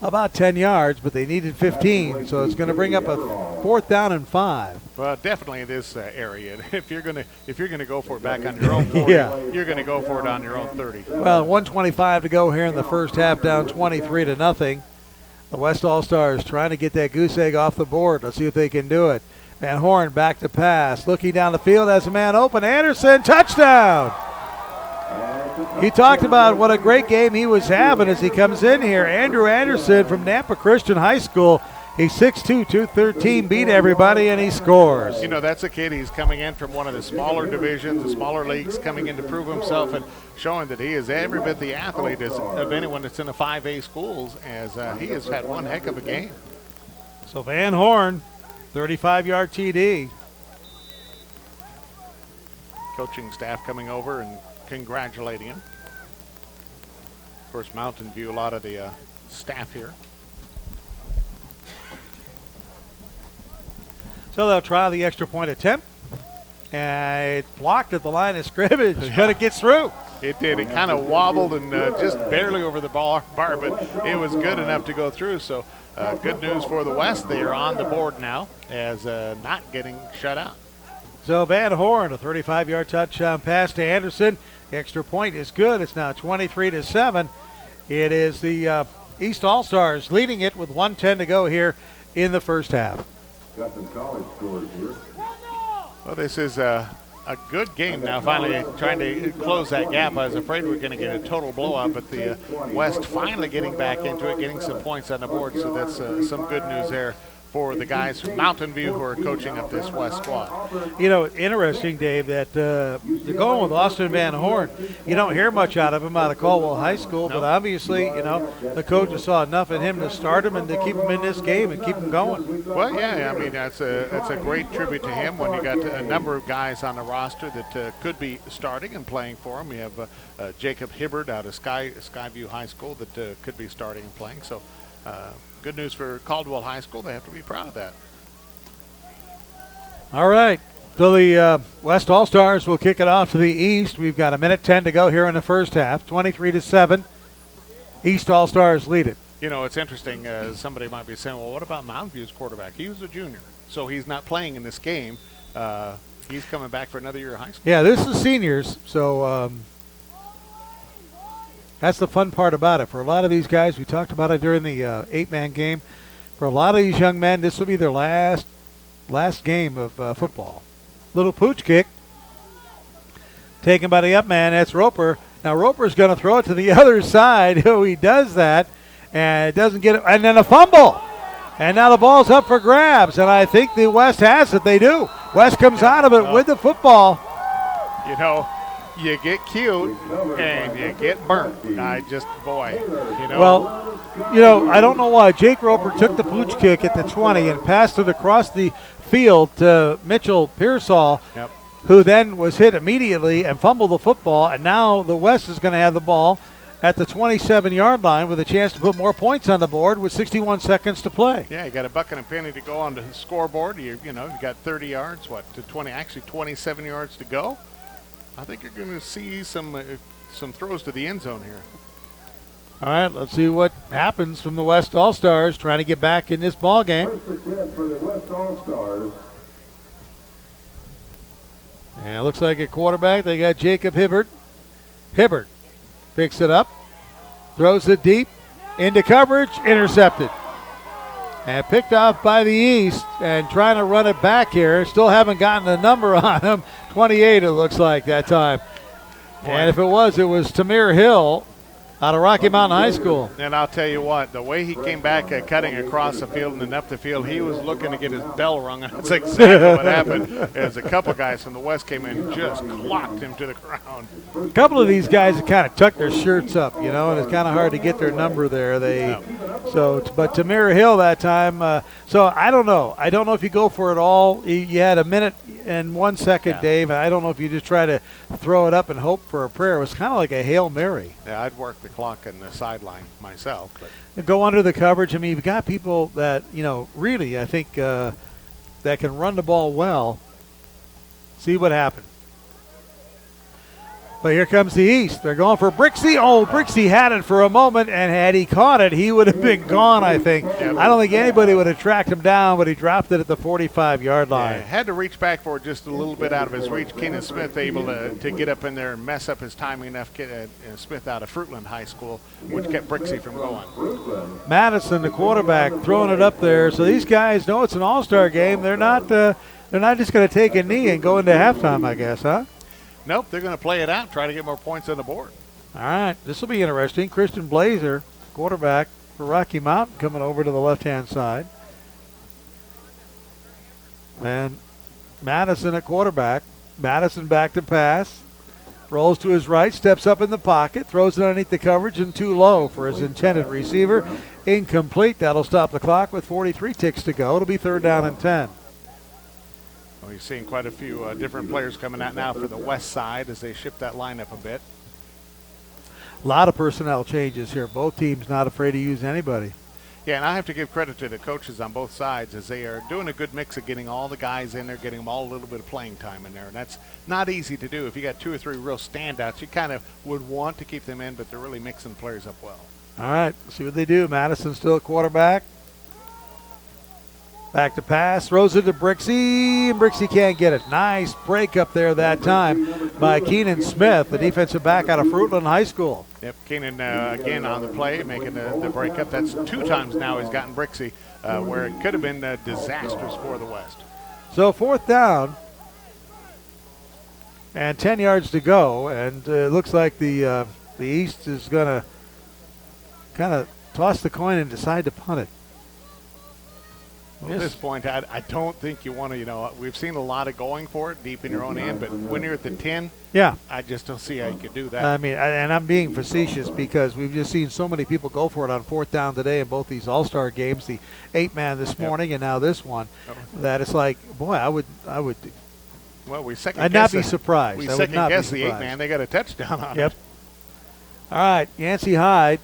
about 10 yards, but they needed 15, so it's going to bring up a 4th down and 5. Well, definitely in this area. If you're going to go for it back on your own 40, you're going to go for it on your own 30. Well, 1:25 to go here in the first half, down 23-0. The West All-Stars trying to get that goose egg off the board. Let's see if they can do it. Van Horn back to pass, looking down the field as a man open. Anderson, touchdown! He talked about what a great game he was having as he comes in here. Andrew Anderson from Nampa Christian High School. He's 6'2", 213, beat everybody, and he scores. That's a kid. He's coming in from one of the smaller divisions, the smaller leagues, coming in to prove himself and showing that he is every bit the athlete of anyone that's in the 5A schools, as he has had one heck of a game. So Van Horn, 35-yard TD. Coaching staff coming over and congratulating him. Of course, Mountain View, a lot of the staff here. So they'll try the extra point attempt. And it blocked at the line of scrimmage, but it gets through. It did. It kind of wobbled and just barely over the bar, but it was good enough to go through. So good news for the West. They are on the board now as not getting shut out. So Van Horn, a 35-yard touchdown pass to Anderson. Extra point is good. It's now 23-7. It is the East All-Stars leading it with 1:10 to go here in the first half. Got some college scores here. Well, this is a good game now, finally trying to close that gap. I was afraid we were going to get a total blowout, but the West finally getting back into it, getting some points on the board, so that's some good news there for the guys from Mountain View who are coaching up this West squad. You know, interesting, Dave, that you're going with Austin Van Horn. You don't hear much out of him out of Caldwell High School, but obviously, you know, the coaches saw enough in him to start him and to keep him in this game and keep him going. Well, yeah, I mean, that's a great tribute to him when you got a number of guys on the roster that could be starting and playing for him. You have Jacob Hibbard out of Skyview High School that could be starting and playing. So good news for Caldwell High School. They have to be proud of that. All right. So the West All-Stars will kick it off to the East. We've got 1:10 to go here in the first half. 23-7. East All-Stars lead it. You know, it's interesting. Somebody might be saying, well, what about Mountain View's quarterback? He was a junior, so he's not playing in this game. He's coming back for another year of high school. Yeah, this is seniors, so that's the fun part about it. For a lot of these guys, we talked about it during the 8-man game. For a lot of these young men, this will be their last game of football. Little pooch kick taken by the up man. That's Roper. Now Roper's going to throw it to the other side. He does that, and it doesn't get it. And then a fumble. And now the ball's up for grabs, and I think the West has it. They do. West comes out of it with the football. You know, you get cute and you get burnt. Boy, you know. Well, you know, I don't know why. Jake Roper took the pooch kick at the 20 and passed it across the field to Mitchell Pearsall, who then was hit immediately and fumbled the football. And now the West is going to have the ball at the 27-yard line with a chance to put more points on the board with 61 seconds to play. Yeah, you got a buck and a penny to go on the scoreboard. You got 30 yards, to 20, actually 27 yards to go. I think you're going to see some throws to the end zone here. All right, let's see what happens from the West All-Stars trying to get back in this ball game. First and 10 for the West All-Stars. And it looks like a quarterback. They got Jacob Hibbard. Hibbard picks it up, throws it deep, into coverage, intercepted. And picked off by the East and trying to run it back here. Still haven't gotten the number on him. 28 it looks like that time. And if it was Tamir Hill out of Rocky Mountain High School. And I'll tell you what, the way he came back cutting across the field and up the field, he was looking to get his bell rung. That's exactly what happened. As a couple guys from the West came in and just clocked him to the ground. A couple of these guys have kind of tucked their shirts up, and it's kind of hard to get their number there. But Tamir Hill that time, so I don't know. I don't know if you go for it all. You had a minute and 1 second, Dave, and I don't know if you just try to throw it up and hope for a prayer. It was kind of like a Hail Mary. Yeah, I'd work the clock on the sideline myself. But go under the coverage. I mean, you've got people that, really, I think, that can run the ball well. See what happens. But here comes the East. They're going for Brixie. Oh, Brixie had it for a moment, and had he caught it, he would have been gone, I think. I don't think anybody would have tracked him down, but he dropped it at the 45-yard line. Yeah, had to reach back for it just a little bit out of his reach. Keenan Smith able to get up in there and mess up his timing enough. Smith out of Fruitland High School, which kept Brixie from going. Madison, the quarterback, throwing it up there. So these guys know it's an all-star game. They're not just going to take a knee and go into halftime, I guess, huh? Nope, they're going to play it out, try to get more points on the board. All right, this will be interesting. Christian Blazer, quarterback for Rocky Mountain, coming over to the left-hand side. And Madison at quarterback. Madison back to pass. Rolls to his right, steps up in the pocket, throws it underneath the coverage and too low for his intended receiver. Incomplete. That'll stop the clock with 43 ticks to go. It'll be 3rd down and 10. Well, you're seeing quite a few different players coming out now for the West side as they shift that lineup a bit. A lot of personnel changes here. Both teams not afraid to use anybody. Yeah, and I have to give credit to the coaches on both sides as they are doing a good mix of getting all the guys in there, getting them all a little bit of playing time in there. And that's not easy to do. If you got 2 or 3 real standouts, you kind of would want to keep them in, but they're really mixing players up well. All right, see what they do. Madison still at quarterback. Back to pass, throws it to Brixey, and Brixey can't get it. Nice break up there that time by Keenan Smith, the defensive back out of Fruitland High School. Yep, Keenan again on the play, making the break up. That's 2 times now he's gotten Brixey, where it could have been disastrous for the West. So 4th down and 10 yards to go, and it looks like the East is going to kind of toss the coin and decide to punt it. At this point, I don't think you want to, we've seen a lot of going for it deep in your own end, but when you're at the 10, yeah, I just don't see how you could do that. I mean, and I'm being facetious because we've just seen so many people go for it on 4th down today in both these all-star games, the 8-man this morning and now this one, that it's like, boy, I would. Well, we second. I'd not be surprised. We I would second not guess be the surprised. 8-man. They got a touchdown on Yep. it. All right, Yancey Hyde,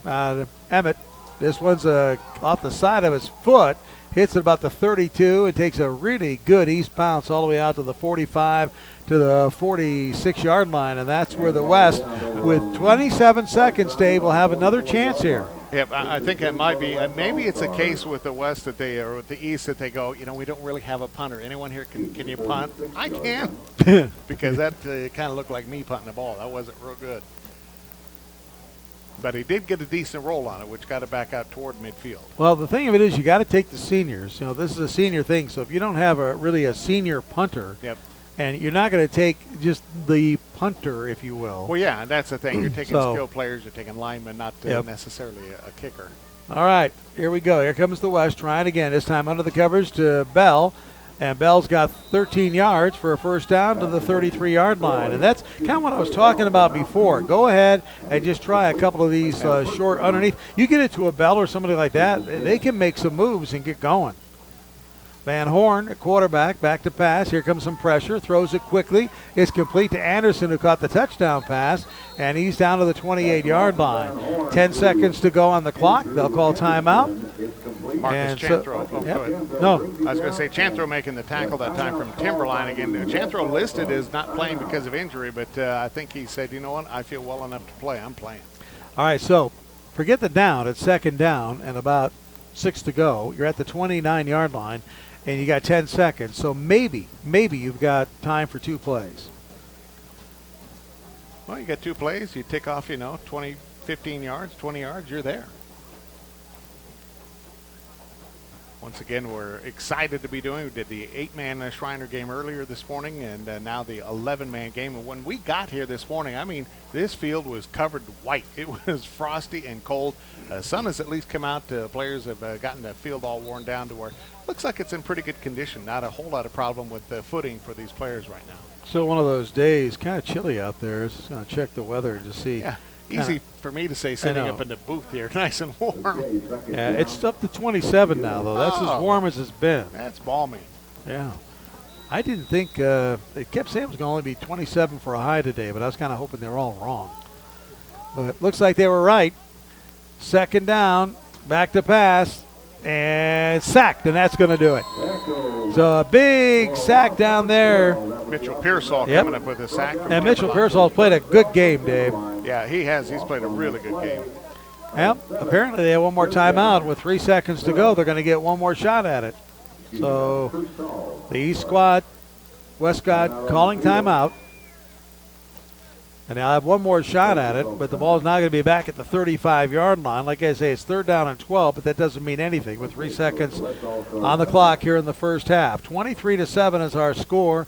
Emmett. This one's off the side of his foot. Hits it about the 32 and takes a really good east bounce all the way out to the 45 to the 46-yard line. And that's where the West, with 27 seconds, Dave, will have another chance here. Yep, I think it might be. Maybe it's a case with the West that or with the East that they go, we don't really have a punter. Anyone here can you punt? I can. Because that kind of looked like me punting the ball. That wasn't real good. But he did get a decent roll on it, which got it back out toward midfield. Well, the thing of it is you got to take the seniors. This is a senior thing. So if you don't have really a senior punter, yep, and you're not going to take just the punter, if you will. Well, yeah, and that's the thing. You're taking skilled players. You're taking linemen, not necessarily a kicker. All right, here we go. Here comes the West trying again, this time under the coverage to Bell. And Bell's got 13 yards for a first down to the 33-yard line. And that's kind of what I was talking about before. Go ahead and just try a couple of these short underneath. You get it to a Bell or somebody like that, they can make some moves and get going. Van Horn, a quarterback, back to pass. Here comes some pressure. Throws it quickly. It's complete to Anderson, who caught the touchdown pass, and he's down to the 28-yard line. 10 seconds to go on the clock. They'll call timeout. Marcus Chanthro. Go ahead. No. I was going to say Chanthro making the tackle that time from Timberline again. Chanthro listed as not playing because of injury, but I think he said, you know what, I feel well enough to play. I'm playing. All right, so forget the down. It's 2nd down and about 6 to go. You're at the 29-yard line, and you got 10 seconds. So maybe you've got time for 2 plays. Well, you got 2 plays. You tick off, 20, 15 yards, 20 yards, you're there. Once again, we're excited to be doing. We did the 8-man Shriner game earlier this morning, and now the 11-man game. And when we got here this morning, I mean, this field was covered white. It was frosty and cold. Sun has at least come out. Players have gotten the field all worn down to where it looks like it's in pretty good condition. Not a whole lot of problem with the footing for these players right now. So one of those days, kind of chilly out there. Just going to check the weather to see. Yeah. Easy for me to say sitting up in the booth here, nice and warm. Yeah, it's up to 27 now, though. That's as warm as it's been. That's balmy. Yeah. I didn't think it kept saying it was going to only be 27 for a high today, but I was kind of hoping they were all wrong. But it looks like they were right. 2nd down, back to pass, and sacked, and that's going to do it. So a big sack down there. Mitchell Pearsall coming up with a sack. And Mitchell Pearsall's played a good game, Dave. Yeah, he has. He's played a really good game. Well, apparently they have one more timeout. With 3 seconds to go, they're going to get one more shot at it. So the East squad, West squad calling timeout. And they'll have one more shot at it, but the ball's now going to be back at the 35-yard line. Like I say, it's 3rd down and 12, but that doesn't mean anything with 3 seconds on the clock here in the first half. 23-7 is our score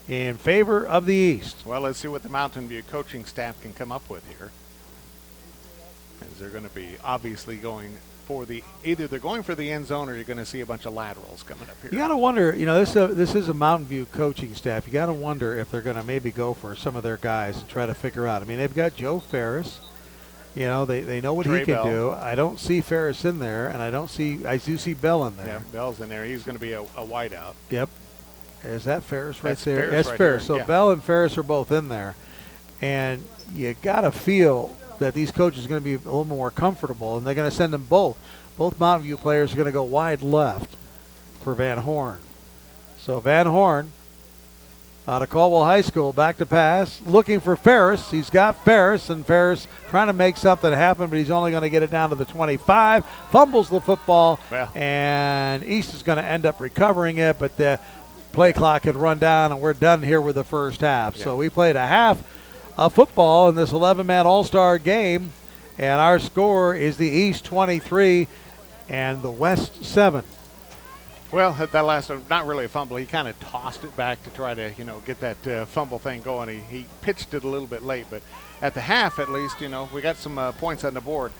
in favor of the East. Well, let's see what the Mountain View coaching staff can come up with here. As they're going to be obviously going for either they're going for the end zone or you're going to see a bunch of laterals coming up here. You got to wonder, this is a Mountain View coaching staff. You got to wonder if they're going to maybe go for some of their guys and try to figure out. I mean, they've got Joe Ferris. They know what Trey he can Bell. do. I don't see Ferris in there, and I do see Bell in there. Yeah, Bell's in there. He's going to be a wideout. Yep. Is that Ferris right That's there? Ferris That's right Ferris. there, So yeah. Bell and Ferris are both in there. And you got to feel that these coaches are going to be a little more comfortable, and they're going to send them both. Both Mountain View players are going to go wide left for Van Horn. So Van Horn out of Caldwell High School. Back to pass, looking for Ferris. He's got Ferris, and Ferris trying to make something happen, but he's only going to get it down to the 25. Fumbles the football, and East is going to end up recovering it, but the play clock had run down, and we're done here with the first half. So we played a half of football in this 11-man All-Star game, and our score is the East 23 and the West 7. Well, that last one, not really a fumble. He kind of tossed it back to try to, get that fumble thing going. He pitched it a little bit late, but at the half, at least, we got some points on the board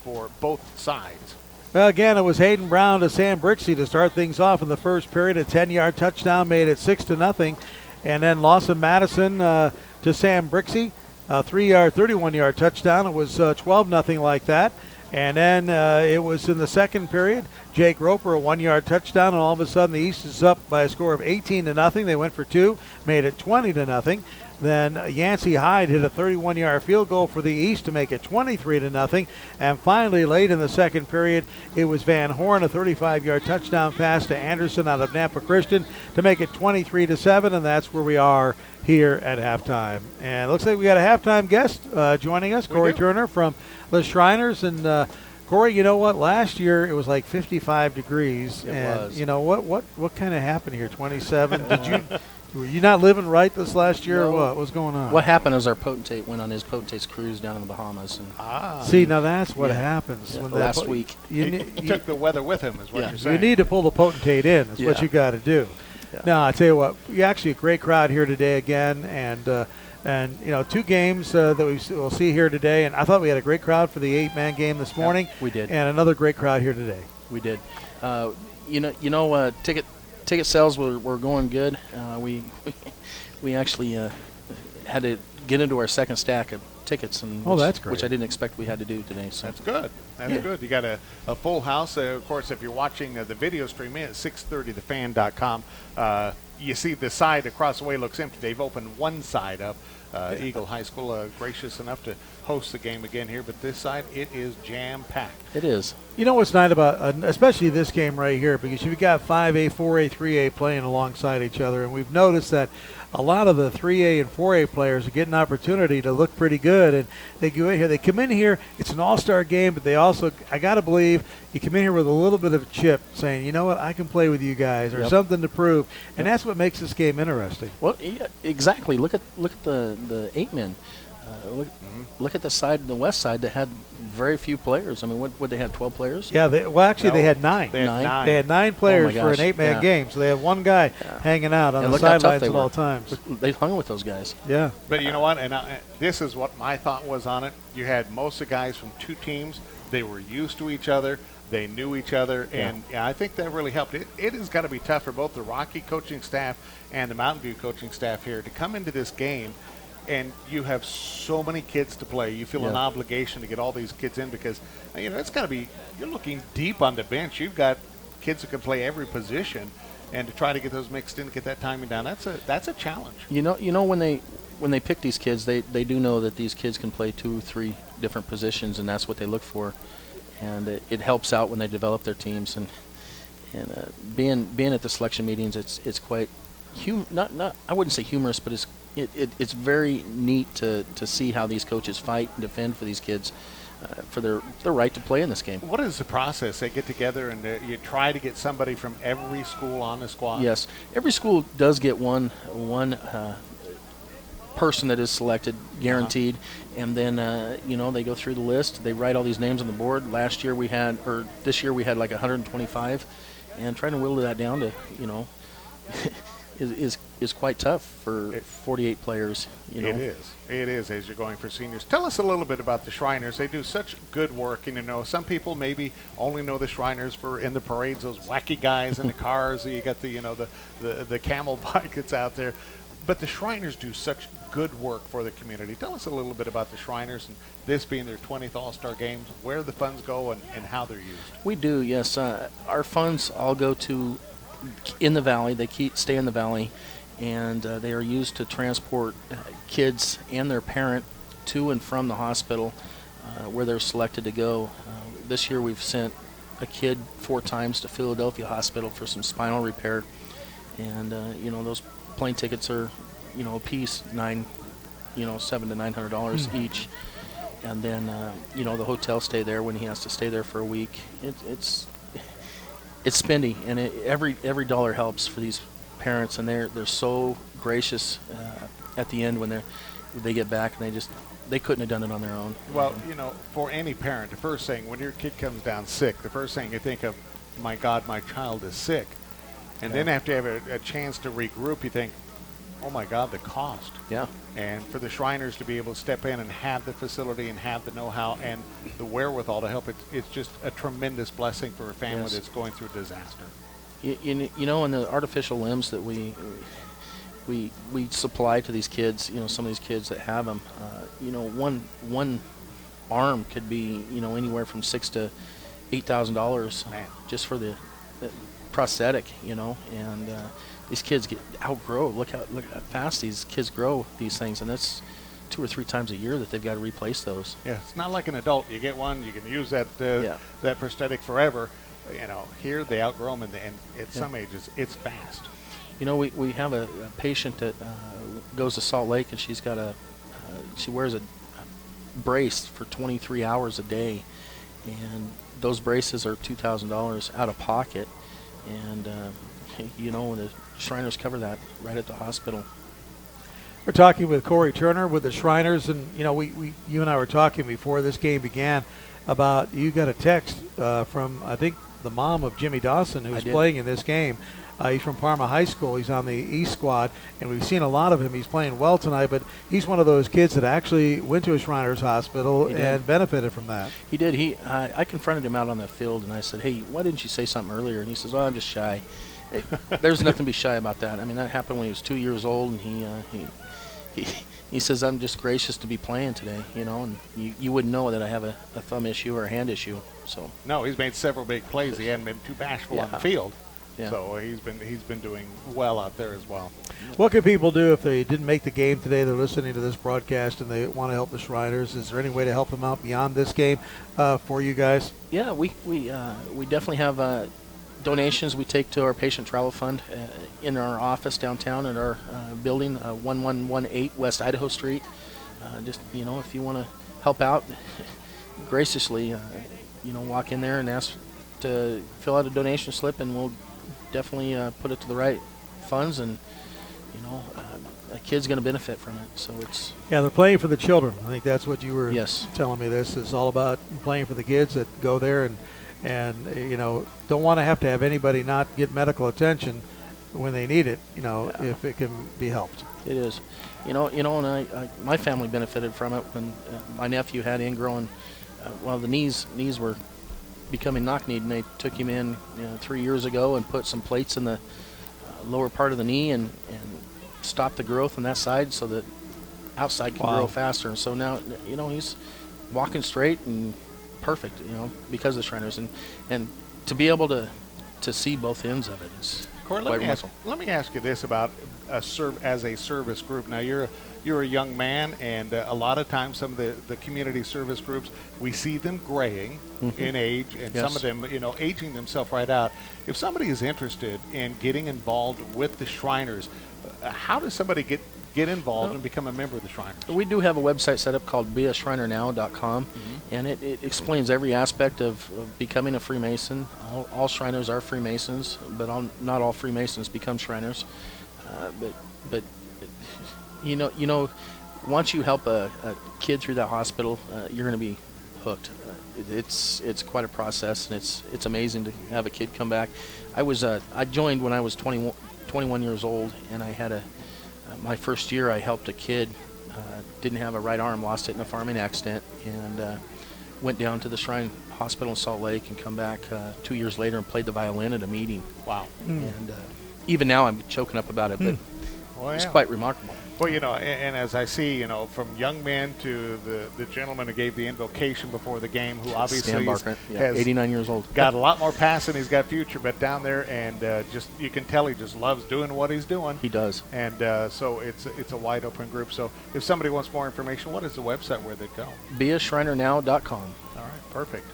for both sides. Well, again, it was Hayden Brown to Sam Brixey to start things off in the first period. A 10-yard touchdown made it 6-0, and then Lawson Madison to Sam Brixey, a 31-yard touchdown. It was 12-0 like that. And then it was in the second period, Jake Roper, a 1-yard touchdown, and all of a sudden the East is up by a score of 18-0. They went for 2, made it 20-0. Then Yancey Hyde hit a 31-yard field goal for the East to make it 23-0. And finally, late in the second period, it was Van Horn, a 35-yard touchdown pass to Anderson out of Nampa Christian to make it 23-7, and that's where we are here at halftime. And it looks like we got a halftime guest joining us, Corey Turner from the Shriners. And Corey, you know what? Last year it was like 55 degrees. It was. You know what kind of happened here? 27? Were you not living right this last year, or what? What's going on? What happened is our potentate went on his potentate's cruise down in the Bahamas. And See, now that's what happens. Yeah, When last week. He took the weather with him, is what you're saying. You need to pull the potentate in. Is what you got to do. Yeah. Now, I tell you what, we actually a great crowd here today again, and 2 games that we'll see here today. And I thought we had a great crowd for the 8-man game this morning. Yeah, we did, and another great crowd here today. We did. Ticket sales were going good. We actually had to get into our second stack of tickets, and that's great. Which I didn't expect we had to do today. So that's good. That's good. You got a full house. Of course, if you're watching the video stream at 630thefan.com, you see the side across the way looks empty. They've opened one side up. Eagle High School gracious enough to host the game again here, but this side, it is jam-packed. It is. You know what's nice about, especially this game right here, because you've got 5A, 4A, 3A playing alongside each other, and we've noticed that a lot of the 3A and 4A players are getting an opportunity to look pretty good, and they go in here. They come in here. It's an all-star game, but they also, I got to believe, you come in here with a little bit of a chip, saying, you know what, I can play with you guys, or something to prove, and that's what makes this game interesting. Well, yeah, exactly. Look at the 8-men. Look at the side, the west side, that had very few players. I mean, what they had, 12 players? Yeah, they had 9. They had 9 players Oh for an 8-man game, so they had one guy hanging out on the sidelines at all times. They hung with those guys. Yeah. But you know what? And this is what my thought was on it. You had most of the guys from 2 teams. They were used to each other. They knew each other, and I think that really helped. It has got to be tough for both the Rocky coaching staff and the Mountain View coaching staff here to come into this game, and you have so many kids to play. You feel an obligation to get all these kids in because, it's got to be – you're looking deep on the bench. You've got kids who can play every position, and to try to get those mixed in to get that timing down, that's a challenge. You know when they pick these kids, they do know that these kids can play 2 or 3 different positions, and that's what they look for. And it helps out when they develop their teams, and being at the selection meetings, it's quite not I wouldn't say humorous, but it's very neat to see how these coaches fight and defend for these kids for their right to play in this game. What is the process? They get together and you try to get somebody from every school on the squad. Yes, every school does get one person that is selected, guaranteed, and then they go through the list. They write all these names on the board. This year we had like 125, and trying to whittle that down to is quite tough for 48 players. It is as you're going for seniors. Tell us a little bit about the Shriners. They do such good work, and some people maybe only know the Shriners for in the parades, those wacky guys in the cars. You got the camel bike that's out there. But the Shriners do such good work for the community. Tell us a little bit about the Shriners and this being their 20th All-Star Games, where the funds go and how they're used. We do, yes. Our funds all go to in the valley. They stay in the valley, and they are used to transport kids and their parent to and from the hospital where they're selected to go. This year we've sent a kid 4 times to Philadelphia Hospital for some spinal repair, and those plane tickets are, a piece $700 to $900 each, and then the hotel stay there when he has to stay there for a week. It's spendy, and every dollar helps for these parents, and they're so gracious at the end when they get back, and they couldn't have done it on their own. Well, for any parent, the first thing when your kid comes down sick, the first thing you think of, my God, my child is sick. And then after you have a chance to regroup, you think, oh my God, the cost. Yeah. And for the Shriners to be able to step in and have the facility and have the know-how and the wherewithal to help, it's just a tremendous blessing for a family Yes. that's going through a disaster. And the artificial limbs that we supply to these kids, some of these kids that have them, one arm could be, anywhere from $6,000 to $8,000 just for the prosthetic, and these kids outgrow. Look how fast these kids grow these things, and that's 2 or 3 times a year that they've got to replace those. Yeah, it's not like an adult. You get one, you can use that prosthetic forever. Here they outgrow them, and at some ages, it's fast. We have a patient that goes to Salt Lake, and she wears a brace for 23 hours a day, and those braces are $2,000 out of pocket, and the Shriners cover that right at the hospital. We're talking with Corey Turner with the Shriners, and you and I were talking before this game began about you got a text from, I think, the mom of Jimmy Dawson, who's playing in this game. He's from Parma High School. He's on the East squad, and we've seen a lot of him. He's playing well tonight, but he's one of those kids that actually went to a Shriners hospital and benefited from that. He did. I confronted him out on the field, and I said, hey, why didn't you say something earlier? And he says, oh, I'm just shy. There's nothing to be shy about that. I mean, that happened when he was 2 years old, and he says, I'm just gracious to be playing today, and you wouldn't know that I have a thumb issue or a hand issue. So No, he's made several big plays. He hadn't been too bashful on the field. Yeah. So he's been doing well out there as well. What can people do if they didn't make the game today? They're listening to this broadcast and they want to help the Shriners. Is there any way to help them out beyond this game for you guys? Yeah, we definitely have donations we take to our patient travel fund in our office downtown at our building, 1118 West Idaho Street. Just if you want to help out, graciously, walk in there and ask to fill out a donation slip, and we'll definitely put it to the right funds, and a kid's going to benefit from it. So it's they're playing for the children. I think that's what you were Yes. telling me. This is all about playing for the kids that go there and don't want to have anybody not get medical attention when they need it. If it can be helped. It is, and my family benefited from it when my nephew had ingrowing. The knees were becoming knock-kneed, and they took him in 3 years ago and put some plates in the lower part of the knee and stopped the growth on that side so that outside can grow faster. And so now he's walking straight and perfect, because of the Shriners, and to be able to see both ends of it is Corey, quite remarkable. let me ask you this about as a service group. Now you're a young man, and a lot of times some of the community service groups, we see them graying in age, and some of them aging themselves right out. If somebody is interested in getting involved with the Shriners, how does somebody get involved and become a member of the Shriners? We do have a website set up called boise.youtube.com, and it explains every aspect of becoming a Freemason. All Shriners are Freemasons, but not all Freemasons become Shriners. But once you help a kid through that hospital, you're going to be hooked. It's quite a process, and it's amazing to have a kid come back. I joined when I was 21 years old, and I had my first year I helped a kid, didn't have a right arm, lost it in a farming accident, and went down to the Shrine Hospital in Salt Lake and come back 2 years later and played the violin at a meeting. Wow. And even now I'm choking up about it, but it's quite remarkable. Well, and as I see, from young men to the gentleman who gave the invocation before the game, who obviously Stan Barker, has 89 years old. Got a lot more passing. He's got future, but down there, and just you can tell he just loves doing what he's doing. He does. And so it's a wide open group. So if somebody wants more information, what is the website where they go? BeAShrinerNow.com. All right, perfect.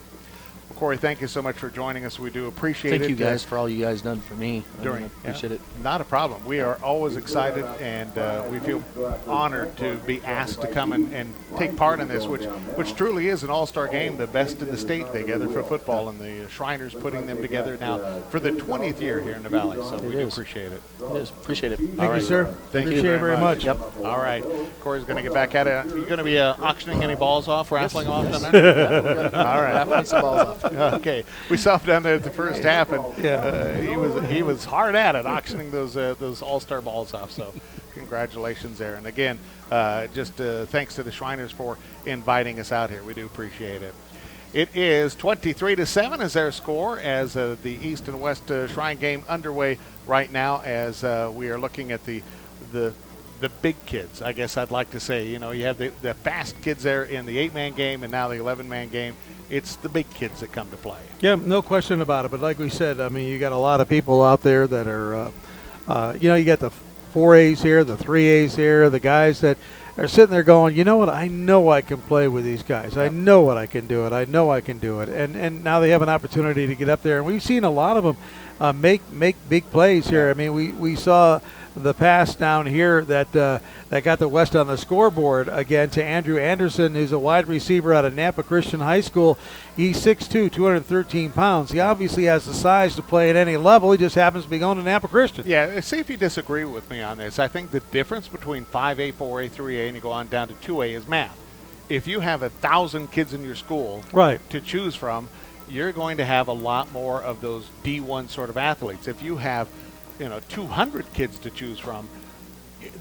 Corey, thank you so much for joining us. We do appreciate it. Thank you guys for all you guys done for me. During, appreciate it. Not a problem. We are always excited, and we feel honored to be asked to come and take part in this, which truly is an all-star game, the best in the state together for football, and the Shriners putting them together now for the 20th year here in the Valley. So we do appreciate it. It is. Appreciate it. Thank you, sir. Thank Appreciate you it very much. Yep. All right. Corey's going to get back at it. You going to be auctioning any balls off, raffling off on there? All right. Raffling some balls off. Okay. We saw him down there at the first half, and he was hard at it, auctioning those all-star balls off. So congratulations there. And again, just thanks to the Shriners for inviting us out here. We do appreciate it. It is 23-7 is their score as the East and West Shrine game underway right now, as we are looking at the big kids, I guess I'd like to say. You know, you have the fast kids there in the 8-man game and now the 11-man game. It's the big kids that come to play. Yeah, no question about it. But like we said, I mean, you got a lot of people out there that are, you got the 4As here, the 3As here, the guys that are sitting there going, you know what, I know I can play with these guys. I know what I can do it. I know I can do it. And now they have an opportunity to get up there. And we've seen a lot of them make big plays here. I mean, we saw the pass down here that got the West on the scoreboard again to Andrew Anderson, who's a wide receiver out of Nampa Christian High School. He's 6'2", 213 pounds. He obviously has the size to play at any level. He just happens to be going to Nampa Christian. Yeah, see if you disagree with me on this. I think the difference between 5A, 4A, 3A, and you go on down to 2A is math. If you have 1,000 kids in your school to choose from, you're going to have a lot more of those D1 sort of athletes. If you have 200 kids to choose from,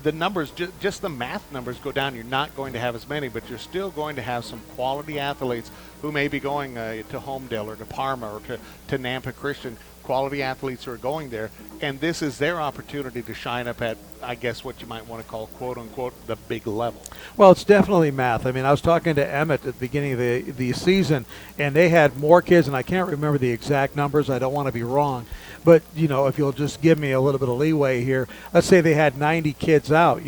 the numbers, just the math numbers go down. You're not going to have as many, but you're still going to have some quality athletes who may be going to Homedale or to Parma or to Nampa Christian, quality athletes who are going there, and this is their opportunity to shine up at, I guess, what you might want to call, quote-unquote, the big level. Well, it's definitely math. I mean, I was talking to Emmett at the beginning of the season, and they had more kids, and I can't remember the exact numbers. I don't want to be wrong. But, if you'll just give me a little bit of leeway here, let's say they had 90 kids out.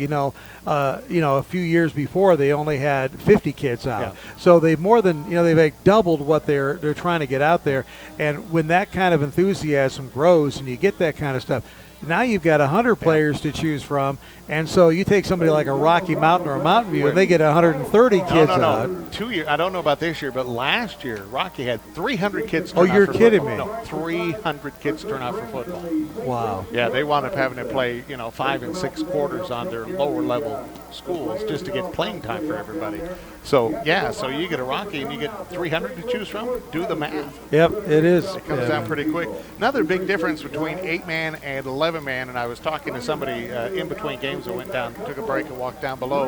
A few years before they only had 50 kids out. Yeah. So they've more than, they've like doubled what they're trying to get out there. And when that kind of enthusiasm grows and you get that kind of stuff, now you've got 100 players to choose from, and so you take somebody like a Rocky Mountain or a Mountain View, and they get 130 kids out. 2 years. I don't know about this year, but last year Rocky had 300 kids. Oh, you're kidding me? No, 300 kids turn out for football. Wow. Yeah, they wound up having to play 5 and 6 quarters on their lower level schools just to get playing time for everybody. So so you get a Rocky and you get 300 to choose from. Do the math. Yep, it is. It comes down pretty quick. Another big difference between 8-man and 11-man, and I was talking to somebody in between games. I went down, took a break, and walked down below.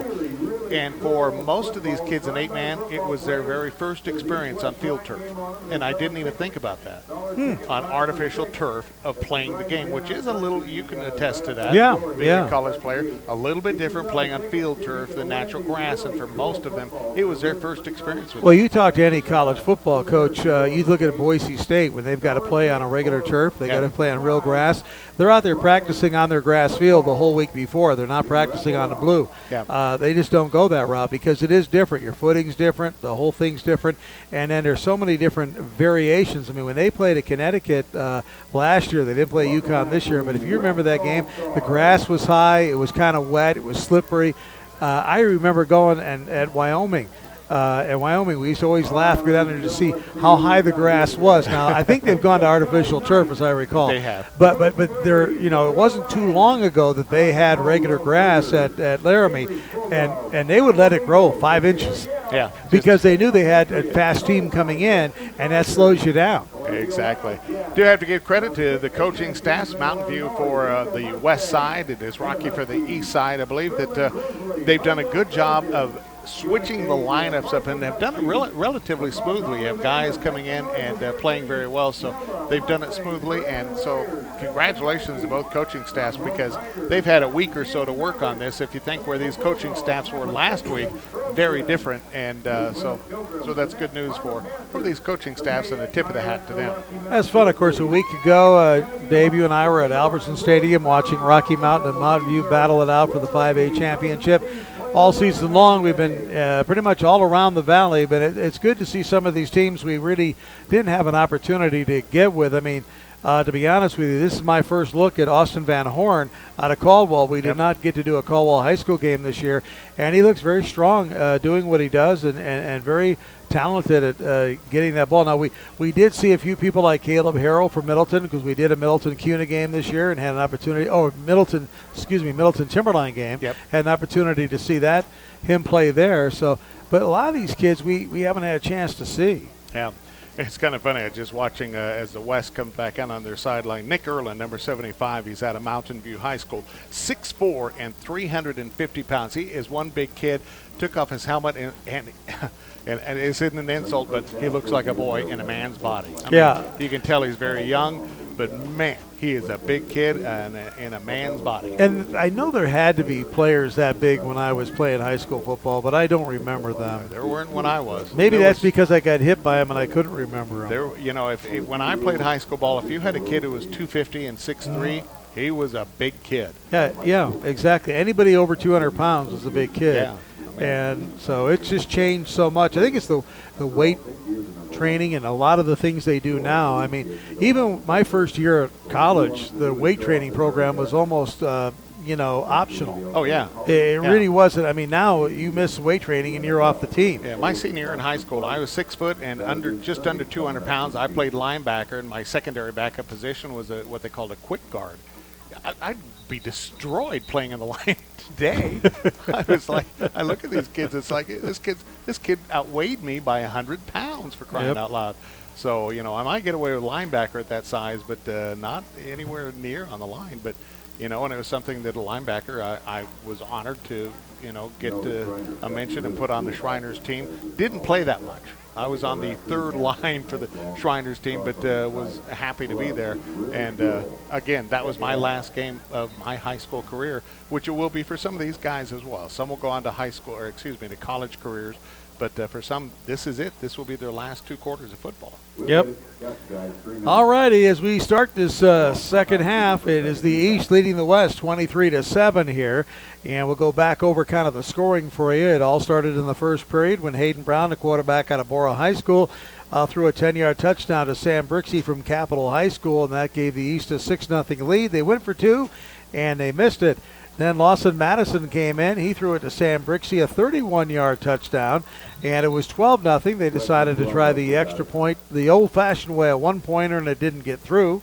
And for most of these kids in 8-man, it was their very first experience on field turf. And I didn't even think about that. On artificial turf of playing the game, which is a little, you can attest to that. Being a college player, a little bit different playing on field turf than natural grass. And for most of them, it was their first experience with it. Well, you talk to any college football coach, you look at Boise State when they've got to play on a regular turf, they got to play on real grass. They're out there practicing on their grass field the whole week before. They're not practicing on the blue. They just don't go that route because it is different. Your footing's different. The whole thing's different. And then there's so many different variations. I mean, when they played at Connecticut last year, they didn't play UConn this year, but if you remember that game, the grass was high. It was kind of wet. It was slippery. I remember going at Wyoming. We used to always laugh, go down there to see how high the grass was. Now, I think they've gone to artificial turf, as I recall. They have. But there, it wasn't too long ago that they had regular grass at Laramie, and they would let it grow 5 inches. Yeah. Because they knew they had a fast team coming in, and that slows you down. Exactly. Do have to give credit to the coaching staffs, Mountain View for the west side. It is Rocky for the east side. I believe that they've done a good job of switching the lineups up, and they've done it relatively smoothly. You have guys coming in and playing very well, so they've done it smoothly. And so congratulations to both coaching staffs because they've had a week or so to work on this. If you think where these coaching staffs were last week, very different. And so that's good news for these coaching staffs, and a tip of the hat to them. That's fun. Of course, a week ago, Dave, you and I were at Albertson Stadium watching Rocky Mountain and Mountain View battle it out for the 5A championship. all season long. We've been pretty much all around the valley, but it's good to see some of these teams we really didn't have an opportunity to get with. I mean, to be honest with you, this is my first look at Austin Van Horn out of Caldwell. We did not get to do a Caldwell High School game this year, and he looks very strong doing what he does and very talented at getting that ball. Now, we did see a few people like Caleb Harrell from Middleton, because we did a Middleton-Cuna game this year and had an opportunity, Middleton Timberline game, had an opportunity to see him play there. So, but a lot of these kids we haven't had a chance to see. Yeah. It's kind of funny. Just watching as the West comes back out on their sideline. Nick Erlin, number 75, he's out of Mountain View High School, 6'4" and 350 pounds. He is one big kid. Took off his helmet and it's in an insult, but he looks like a boy in a man's body. I mean, you can tell he's very young, but man, he is a big kid in a man's body. And I know there had to be players that big when I was playing high school football, but I don't remember them. There weren't when I was. Maybe that's because I got hit by them and I couldn't remember them. There, you know, if when I played high school ball, if you had a kid who was 250 and 6'3", he was a big kid. Yeah, exactly. Anybody over 200 pounds was a big kid. Yeah. And so it's just changed so much. I think it's the weight training and a lot of the things they do now. I mean, even my first year at college, the weight training program was almost, optional. Oh, yeah. It really wasn't. I mean, now you miss weight training and you're off the team. Yeah, my senior year in high school, I was 6 foot and just under 200 pounds. I played linebacker, and my secondary backup position was what they called a quick guard. I'd be destroyed playing in the line today. I was like, I look at these kids. It's like this kid outweighed me by 100 pounds, for crying out loud. So I might get away with linebacker at that size, but not anywhere near on the line. But and it was something that a linebacker I was honored to get a mention and put on the Shriners team. Didn't play that much. I was on the third line for the Shriners team, but was happy to be there. And again, that was my last game of my high school career, which it will be for some of these guys as well. Some will go on to to college careers, but for some, this is it. This will be their last 2 quarters of football. Yep. All righty, as we start this second half, it is the East leading the West 23-7 here. And we'll go back over kind of the scoring for you. It all started in the first period when Hayden Brown, the quarterback out of Bora High School, threw a 10-yard touchdown to Sam Brixey from Capitol High School, and that gave the East a 6-0 lead. They went for 2, and they missed it. Then Lawson Madison came in. He threw it to Sam Brixey, a 31-yard touchdown, and it was 12-0. They decided to try the extra point the old-fashioned way, a one-pointer, and it didn't get through.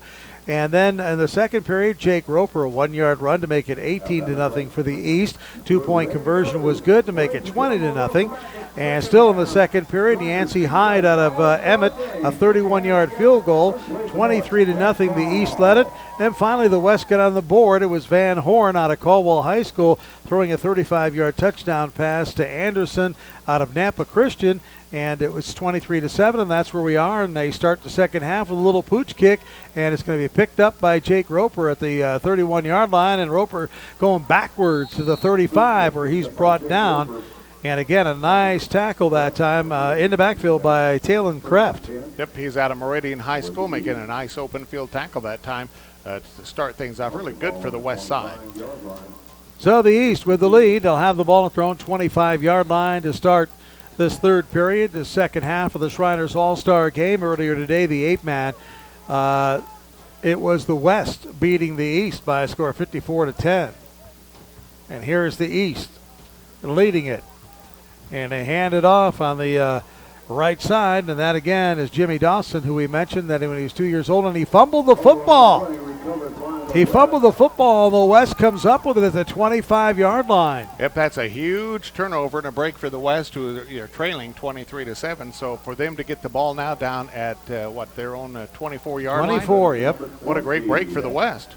And then in the second period, Jake Roper, a 1-yard run to make it 18-0 for the East. 2-point conversion was good to make it 20-0. And still in the second period, Yancey Hyde out of Emmett, a 31-yard field goal, 23-0. The East led it. Then finally the West got on the board. It was Van Horn out of Caldwell High School throwing a 35-yard touchdown pass to Anderson out of Nampa Christian. And it was 23-7, and that's where we are. And they start the second half with a little pooch kick, and it's going to be picked up by Jake Roper at the 31-yard line, and Roper going backwards to the 35 where he's brought down. And again, a nice tackle that time in the backfield by Talon Kreft. Yep, he's out of Meridian High School, making a nice open field tackle that time to start things off. Really good for the West side. So the East with the lead. They'll have the ball thrown 25-yard line to start this third period, the second half of the Shriners All-Star game. Earlier today, the 8-man, it was the West beating the East by a score of 54-10. And here's the East leading it. And they hand it off on the right side, and that again is Jimmy Dawson, who we mentioned that when he was 2 years old, and he fumbled the football. He fumbled the football. The West comes up with it at the 25-yard line. Yep, that's a huge turnover and a break for the West, who are trailing 23-7. So for them to get the ball now down at their own 24-yard line. 24, yep. What a great break for the West.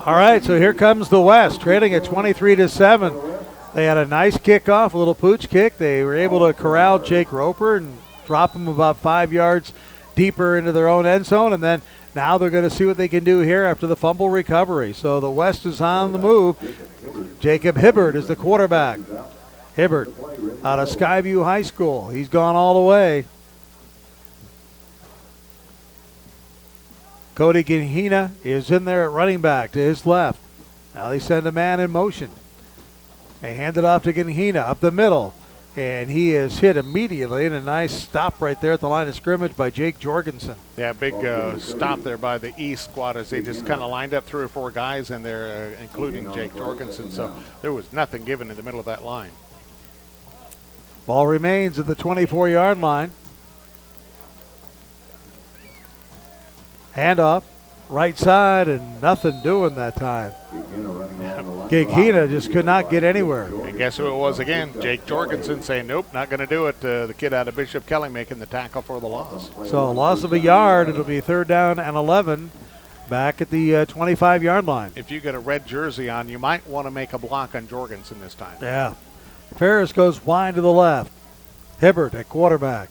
All right, so here comes the West, trailing at 23-7. They had a nice kickoff, a little pooch kick. They were able to corral Jake Roper and drop him about 5 yards deeper into their own end zone, and then now they're going to see what they can do here after the fumble recovery. So the West is on the move. Jacob Hibbert is the quarterback. Hibbert out of Skyview High School. He's gone all the way. Cody Gahina is in there at running back to his left. Now they send a man in motion. They hand it off to Genhina up the middle. And he is hit immediately, and a nice stop right there at the line of scrimmage by Jake Jorgensen. Yeah, big stop there by the East squad as they just kind of lined up 3 or 4 guys in there, including Jake Jorgensen. So there was nothing given in the middle of that line. Ball remains at the 24-yard line. Handoff, right side, and nothing doing that time. Genhina just could not get anywhere. And guess who it was again? Jake Jorgensen saying, nope, not going to do it. The kid out of Bishop Kelly making the tackle for the loss. So a loss of a yard. It'll be 3rd down and 11 back at the 25-yard line. If you get a red jersey on, you might want to make a block on Jorgensen this time. Yeah. Ferris goes wide to the left. Hibbert at quarterback.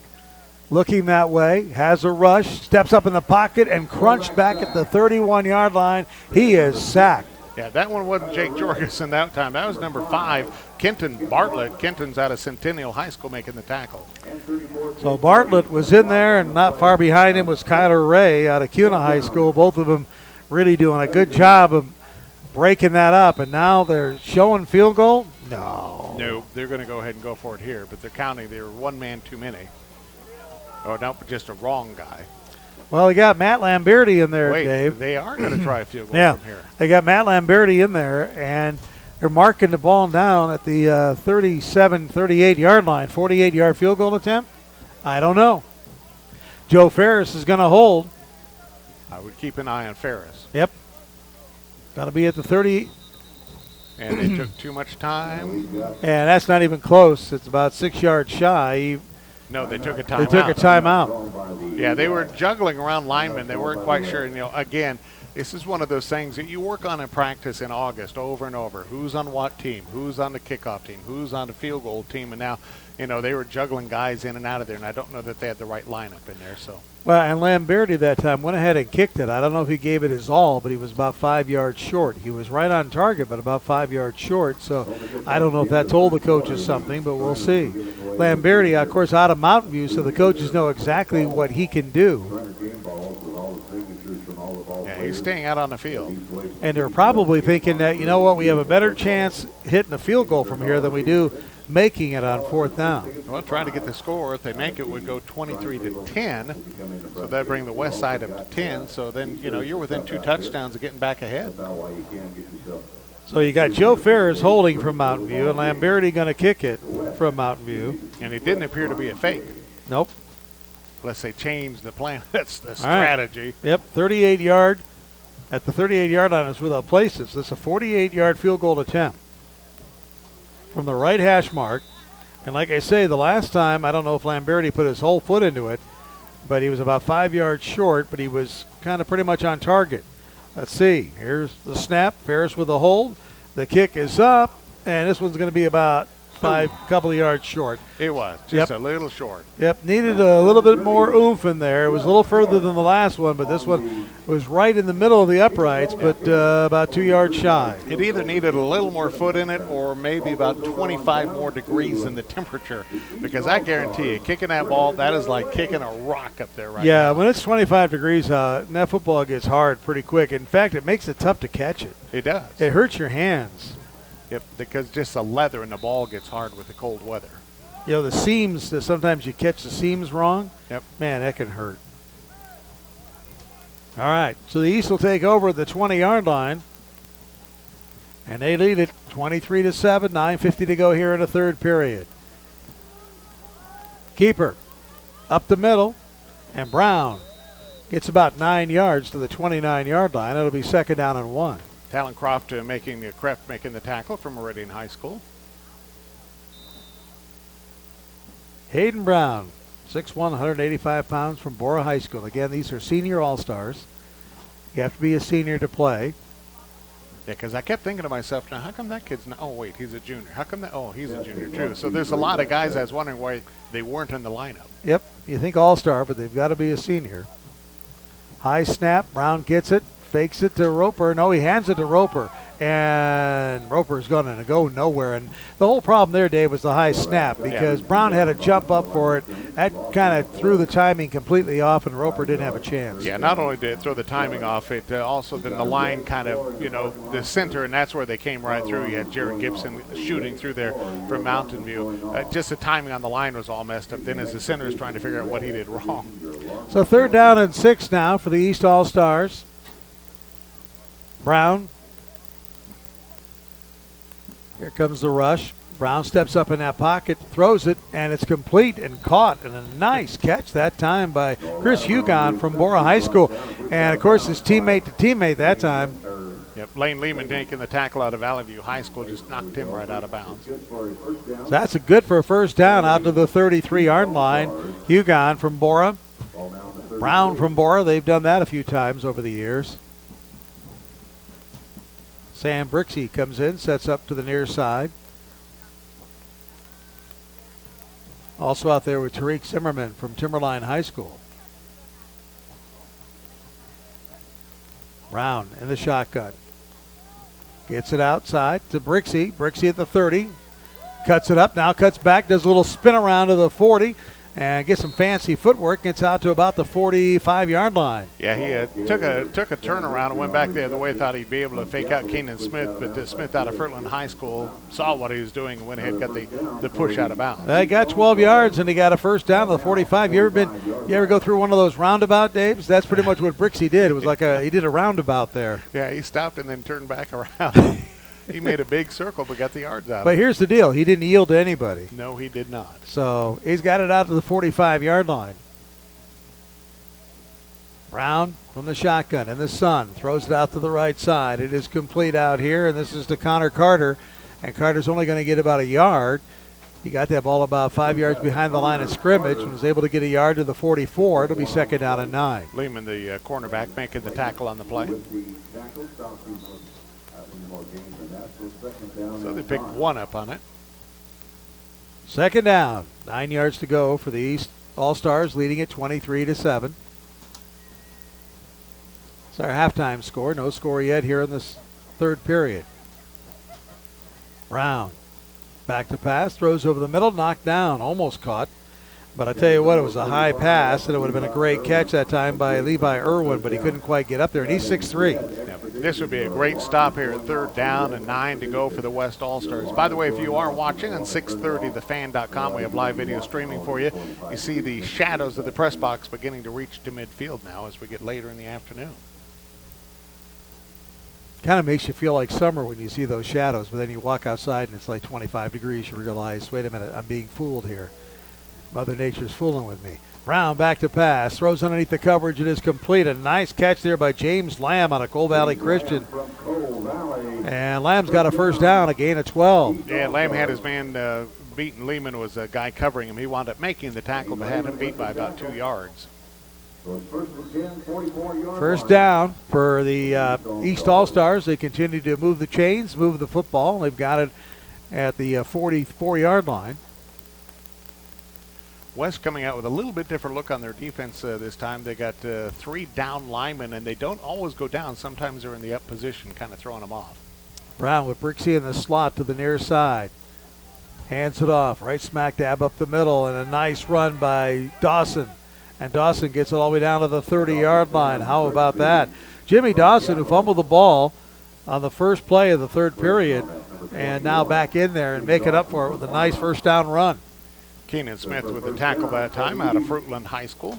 Looking that way, has a rush, steps up in the pocket, and crunched back at the 31-yard line. He is sacked. Yeah, that one wasn't Jake Jorgensen that time. That was number 5, Kenton Bartlett. Kenton's out of Centennial High School making the tackle. So Bartlett was in there, and not far behind him was Kyler Ray out of Cuna High School. Both of them really doing a good job of breaking that up. And now they're showing field goal? No, they're going to go ahead and go for it here, but they're counting. They're one man too many. Oh, no, just a wrong guy. Well, they got Matt Lamberti in there, Wait, Dave. they are going to try a field goal from here. They got Matt Lamberti in there, and they're marking the ball down at the 37, 38-yard line. 48-yard field goal attempt? I don't know. Joe Ferris is going to hold. I would keep an eye on Ferris. Yep. Got to be at the 30. And they took too much time. And that's not even close. It's about 6 yards shy. No, they took a timeout. They took a timeout. Yeah, they were juggling around linemen. They weren't quite sure. And, again, this is one of those things that you work on in practice in August over and over. Who's on what team? Who's on the kickoff team? Who's on the field goal team? And now, they were juggling guys in and out of there, and I don't know that they had the right lineup in there. So. Well, and Lamberti that time went ahead and kicked it. I don't know if he gave it his all, but he was about 5 yards short. He was right on target, but about 5 yards short. So I don't know if that told the coaches something, but we'll see. Lamberti, of course, out of Mountain View, so the coaches know exactly what he can do. Yeah, he's staying out on the field. And they're probably thinking that, you know what, we have a better chance hitting a field goal from here than we do making it on 4th down. Well, trying to get the score. If they make it, would go 23-10. So that'd bring the west side up to 10. So then, you're within 2 touchdowns of getting back ahead. So you got Joe Ferris holding from Mountain View, and Lamberti going to kick it from Mountain View. And it didn't appear to be a fake. Nope. Unless they change the plan. That's the strategy. Right. Yep, 38-yard. At the 38-yard line is without places. This is a 48-yard field goal attempt from the right hash mark. And like I say, the last time, I don't know if Lamberti put his whole foot into it, but he was about 5 yards short, but he was kind of pretty much on target. Let's see. Here's the snap. Ferris with the hold. The kick is up, and this one's going to be about couple of yards short. It was just a little short. Yep, needed a little bit more oomph in there. It was a little further than the last one, but this one was right in the middle of the uprights, but about 2 yards shy. It either needed a little more foot in it or maybe about 25 more degrees in the temperature, because I guarantee you, kicking that ball, that is like kicking a rock up there right now. Yeah, when it's 25 degrees out, that football gets hard pretty quick. In fact, it makes it tough to catch it. It does. It hurts your hands. Yep, because just the leather and the ball gets hard with the cold weather. The seams, sometimes you catch the seams wrong. Yep. Man, that can hurt. All right, so the East will take over at the 20-yard line. And they lead it 23-7, 9:50 to go here in the third period. Keeper up the middle, and Brown gets about 9 yards to the 29-yard line. It'll be 2nd down and 1. Talon Croft making the tackle from Meridian High School. Hayden Brown, 6'1", 185 pounds from Bora High School. Again, these are senior all-stars. You have to be a senior to play. Yeah, because I kept thinking to myself, now how come that kid's not, oh, wait, he's a junior. How come that, oh, he's a junior too. So there's a lot of guys I was wondering why they weren't in the lineup. Yep, you think all-star, but they've got to be a senior. High snap, Brown gets it. Fakes it to Roper. No, he hands it to Roper. And Roper's going to go nowhere. And the whole problem there, Dave, was the high snap because Brown had to jump up for it. that kind of threw the timing completely off, and Roper didn't have a chance. Yeah, not only did it throw the timing off, it also then the line kind of, the center, and that's where they came right through. You had Jared Gibson shooting through there from Mountain View. Just the timing on the line was all messed up. Then as the center is trying to figure out what he did wrong. So 3rd down and 6 now for the East All-Stars. Brown. Here comes the rush. Brown steps up in that pocket, throws it, and it's complete and caught. And a nice catch that time by Chris Hugon from Bora High School. And, of course, his teammate to teammate that time. Yep, Lane Lehman taking the tackle out of Valley View High School, just knocked him right out of bounds. So that's a good for a first down out to the 33-yard line. Hugon from Bora. Brown from Bora. They've done that a few times over the years. Sam Brixey comes in, sets up to the near side. Also out there with Tariq Zimmerman from Timberline High School. Brown in the shotgun. Gets it outside to Brixey. Brixey at the 30. Cuts it up, now cuts back, does a little spin around to the 40, and gets some fancy footwork. Gets out to about the 45-yard line. Yeah, he took a turnaround and went back the other way. Thought he'd be able to fake out Keenan Smith, but Smith out of Furtland High School saw what he was doing and went ahead and got the push out of bounds. They got 12 yards and he got a first down to the 45. You ever go through one of those roundabout, Daves? That's pretty much what Brixey did. It was like he did a roundabout there. Yeah, he stopped and then turned back around. He made a big circle but got the yards out. But here's the deal. He didn't yield to anybody. No, he did not. So he's got it out to the 45-yard line. Brown from the shotgun in the sun. Throws it out to the right side. It is complete out here, and this is to Connor Carter. And Carter's only going to get about a yard. He got that ball about 5 yards behind the line of scrimmage and was able to get a yard to the 44. It'll be 2nd down and 9. Lehman, the cornerback, making the tackle on the play. So they picked one up on it. 2nd down. 9 yards to go for the East All-Stars, leading at 23-7. It's our halftime score. No score yet here in this 3rd period. Brown. Back to pass. Throws over the middle. Knocked down. Almost caught. But I tell you what, it was a high pass, and it would have been a great catch that time by Levi Irwin, but he couldn't quite get up there, and he's 6'3". Yeah, this would be a great stop here at 3rd down and 9 to go for the West All-Stars. By the way, if you are watching on 630thefan.com, we have live video streaming for you. You see the shadows of the press box beginning to reach to midfield now as we get later in the afternoon. Kind of makes you feel like summer when you see those shadows, but then you walk outside and it's like 25 degrees. You realize, wait a minute, I'm being fooled here. Mother Nature's fooling with me. Brown back to pass. Throws underneath the coverage. It is complete. A nice catch there by James Lamb out of Coal Valley Christian. And Lamb's got a first down, a gain of 12. Yeah, Lamb had his man beaten. Lehman was a guy covering him. He wound up making the tackle but had him beat by about 2 yards. First down for the East All-Stars. They continue to move the chains, move the football. They've got it at the 44-yard line. West coming out with a little bit different look on their defense this time. They got 3 down linemen, and they don't always go down. Sometimes they're in the up position, kind of throwing them off. Brown with Brixey in the slot to the near side. Hands it off, right smack dab up the middle, and a nice run by Dawson. And Dawson gets it all the way down to the 30-yard line. How about that? Jimmy Dawson, who fumbled the ball on the first play of the 3rd period, and now back in there and making up for it with a nice first down run. Keenan Smith with the tackle that time out of Fruitland High School.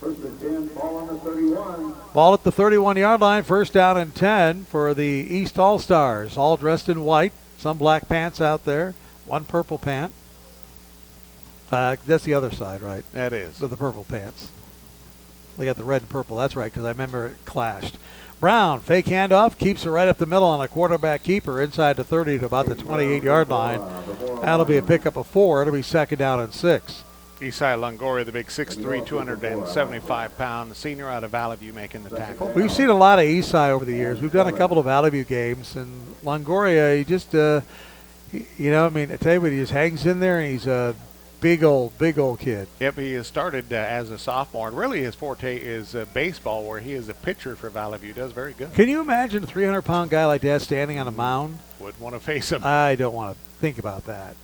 Ball at the 31-yard line, first down and 10 for the East All-Stars, all dressed in white. Some black pants out there, one purple pant. That's the other side, right? That is. So the purple pants. They got the red and purple. That's right, because I remember it clashed. Brown, fake handoff, keeps it right up the middle on a quarterback keeper inside the 30 to about the 28-yard line. That'll be a pickup of 4. It'll be 2nd down and 6. Isai Longoria, the big 6'3", 275-pound senior out of Valley View, making the tackle. We've seen a lot of Isai over the years. We've done a couple of Valley View games, and Longoria, he just, I tell you what, he just hangs in there, and he's a big old kid. Yep, he has started as a sophomore, and really his forte is baseball, where he is a pitcher for Valley View. Does very good. Can you imagine a 300-pound guy like that standing on a mound? Would want to face him. I don't want to think about that.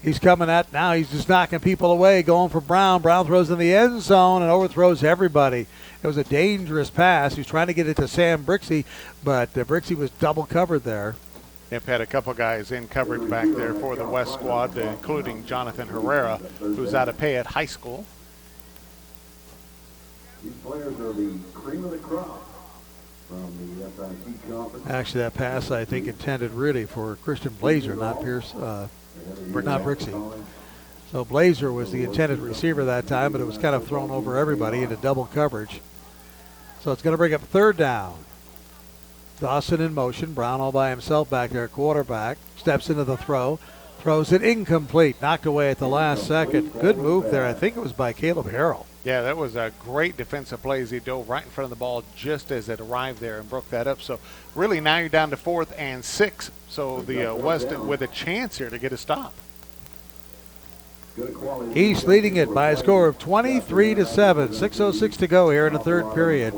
He's coming at now. He's just knocking people away, going for Brown. Brown throws in the end zone and overthrows everybody. It was a dangerous pass. He was trying to get it to Sam Brixey, but Brixey was double covered there. Yep, had a couple guys in coverage back there for the West squad, including Jonathan Herrera, who's out of Payette High School. These players are the cream of the crop from the SIC conference. Actually, that pass, I think, intended really for Christian Blazer, not Pierce, not Brixey. So Blazer was the intended receiver that time, but it was kind of thrown over everybody into double coverage. So it's going to bring up third down. Dawson in motion. Brown all by himself back there, quarterback. Steps into the throw. Throws it incomplete. Knocked away at the last second. Good move there. I think it was by Caleb Harrell. Yeah, that was a great defensive play as he dove right in front of the ball just as it arrived there and broke that up. So really now you're down to 4th and 6. So the West with a chance here to get a stop. East leading it by a score of 23-7. 6:06 to go here in the third period.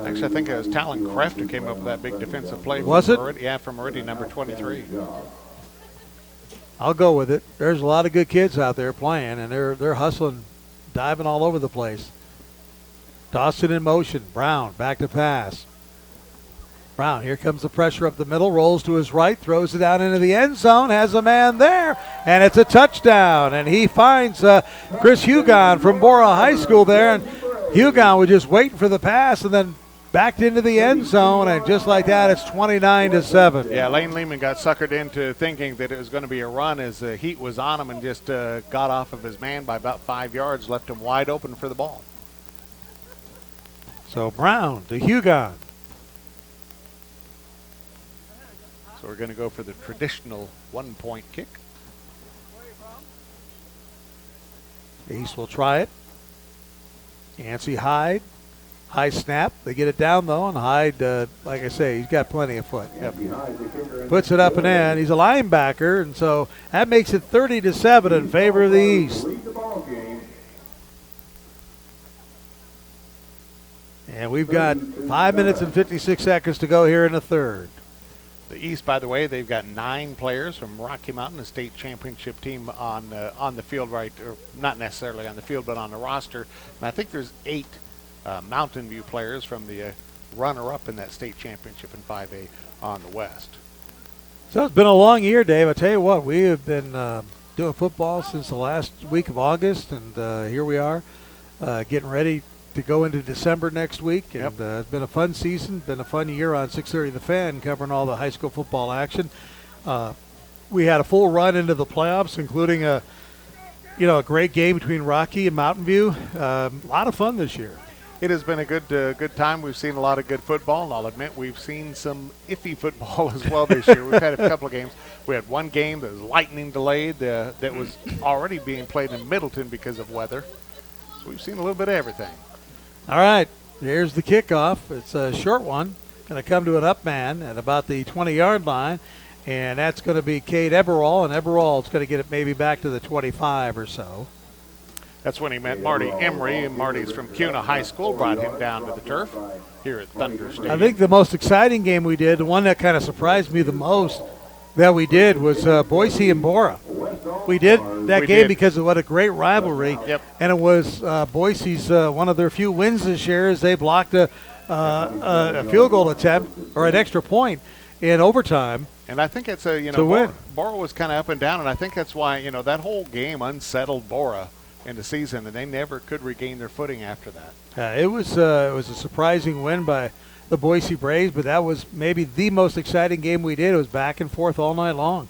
Actually, I think it was Talon Kreft who came up with that big defensive play. Was it? Yeah, from Meridian, number 23. I'll go with it. There's a lot of good kids out there playing, and they're hustling, diving all over the place. Dawson in motion. Brown back to pass. Brown, here comes the pressure up the middle, rolls to his right, throws it down into the end zone, has a man there, and it's a touchdown. And he finds Chris Hugon from Bora High School there, and Hugon was just waiting for the pass and then backed into the end zone, and just like that, it's 29-7. Yeah, Lane Lehman got suckered into thinking that it was going to be a run as the heat was on him and just got off of his man by about 5 yards, left him wide open for the ball. So Brown to Hugon. So we're going to go for the traditional one-point kick. East will try it. Yancey Hyde. High snap. They get it down, though, and Hyde, like I say, he's got plenty of foot. Yep. Puts it up and in. He's a linebacker, and so that makes it 30-7 in favor of the East. And we've got 5 minutes and 56 seconds to go here in the third. The East, by the way, they've got 9 players from Rocky Mountain, the state championship team on the field, right, or not necessarily on the field, but on the roster. And I think there's 8 Mountain View players from the runner-up in that state championship in 5A on the West. So it's been a long year, Dave. I tell you what, we have been doing football since the last week of August, and here we are getting ready to go into December next week. And it's been a fun season, been a fun year on 630 The Fan, covering all the high school football action. We had a full run into the playoffs, including a great game between Rocky and Mountain View. A lot of fun this year. It has been a good time. We've seen a lot of good football, and I'll admit we've seen some iffy football as well this year. We've had a couple of games. We had one game that was lightning delayed that was already being played in Middleton because of weather. So we've seen a little bit of everything. All right, here's the kickoff. It's a short one. Going to come to an up man at about the 20-yard line, and that's going to be Cade Eberall, and Eberall's going to get it maybe back to the 25 or so. That's when he met Marty Emery, and Marty's from Cuna High School, brought him down to the turf here at Thunder Stadium. I think the most exciting game we did, the one that kind of surprised me the most that we did, was Boise and Bora. We did that game because of what a great rivalry. Yep. And it was Boise's one of their few wins this year, as they blocked a field goal attempt or an extra point in overtime. And I think it's Bora was kind of up and down, and I think that's why that whole game unsettled Bora in the season, and they never could regain their footing after that. It was a surprising win by the Boise Braves, but that was maybe the most exciting game we did. It was back and forth all night long.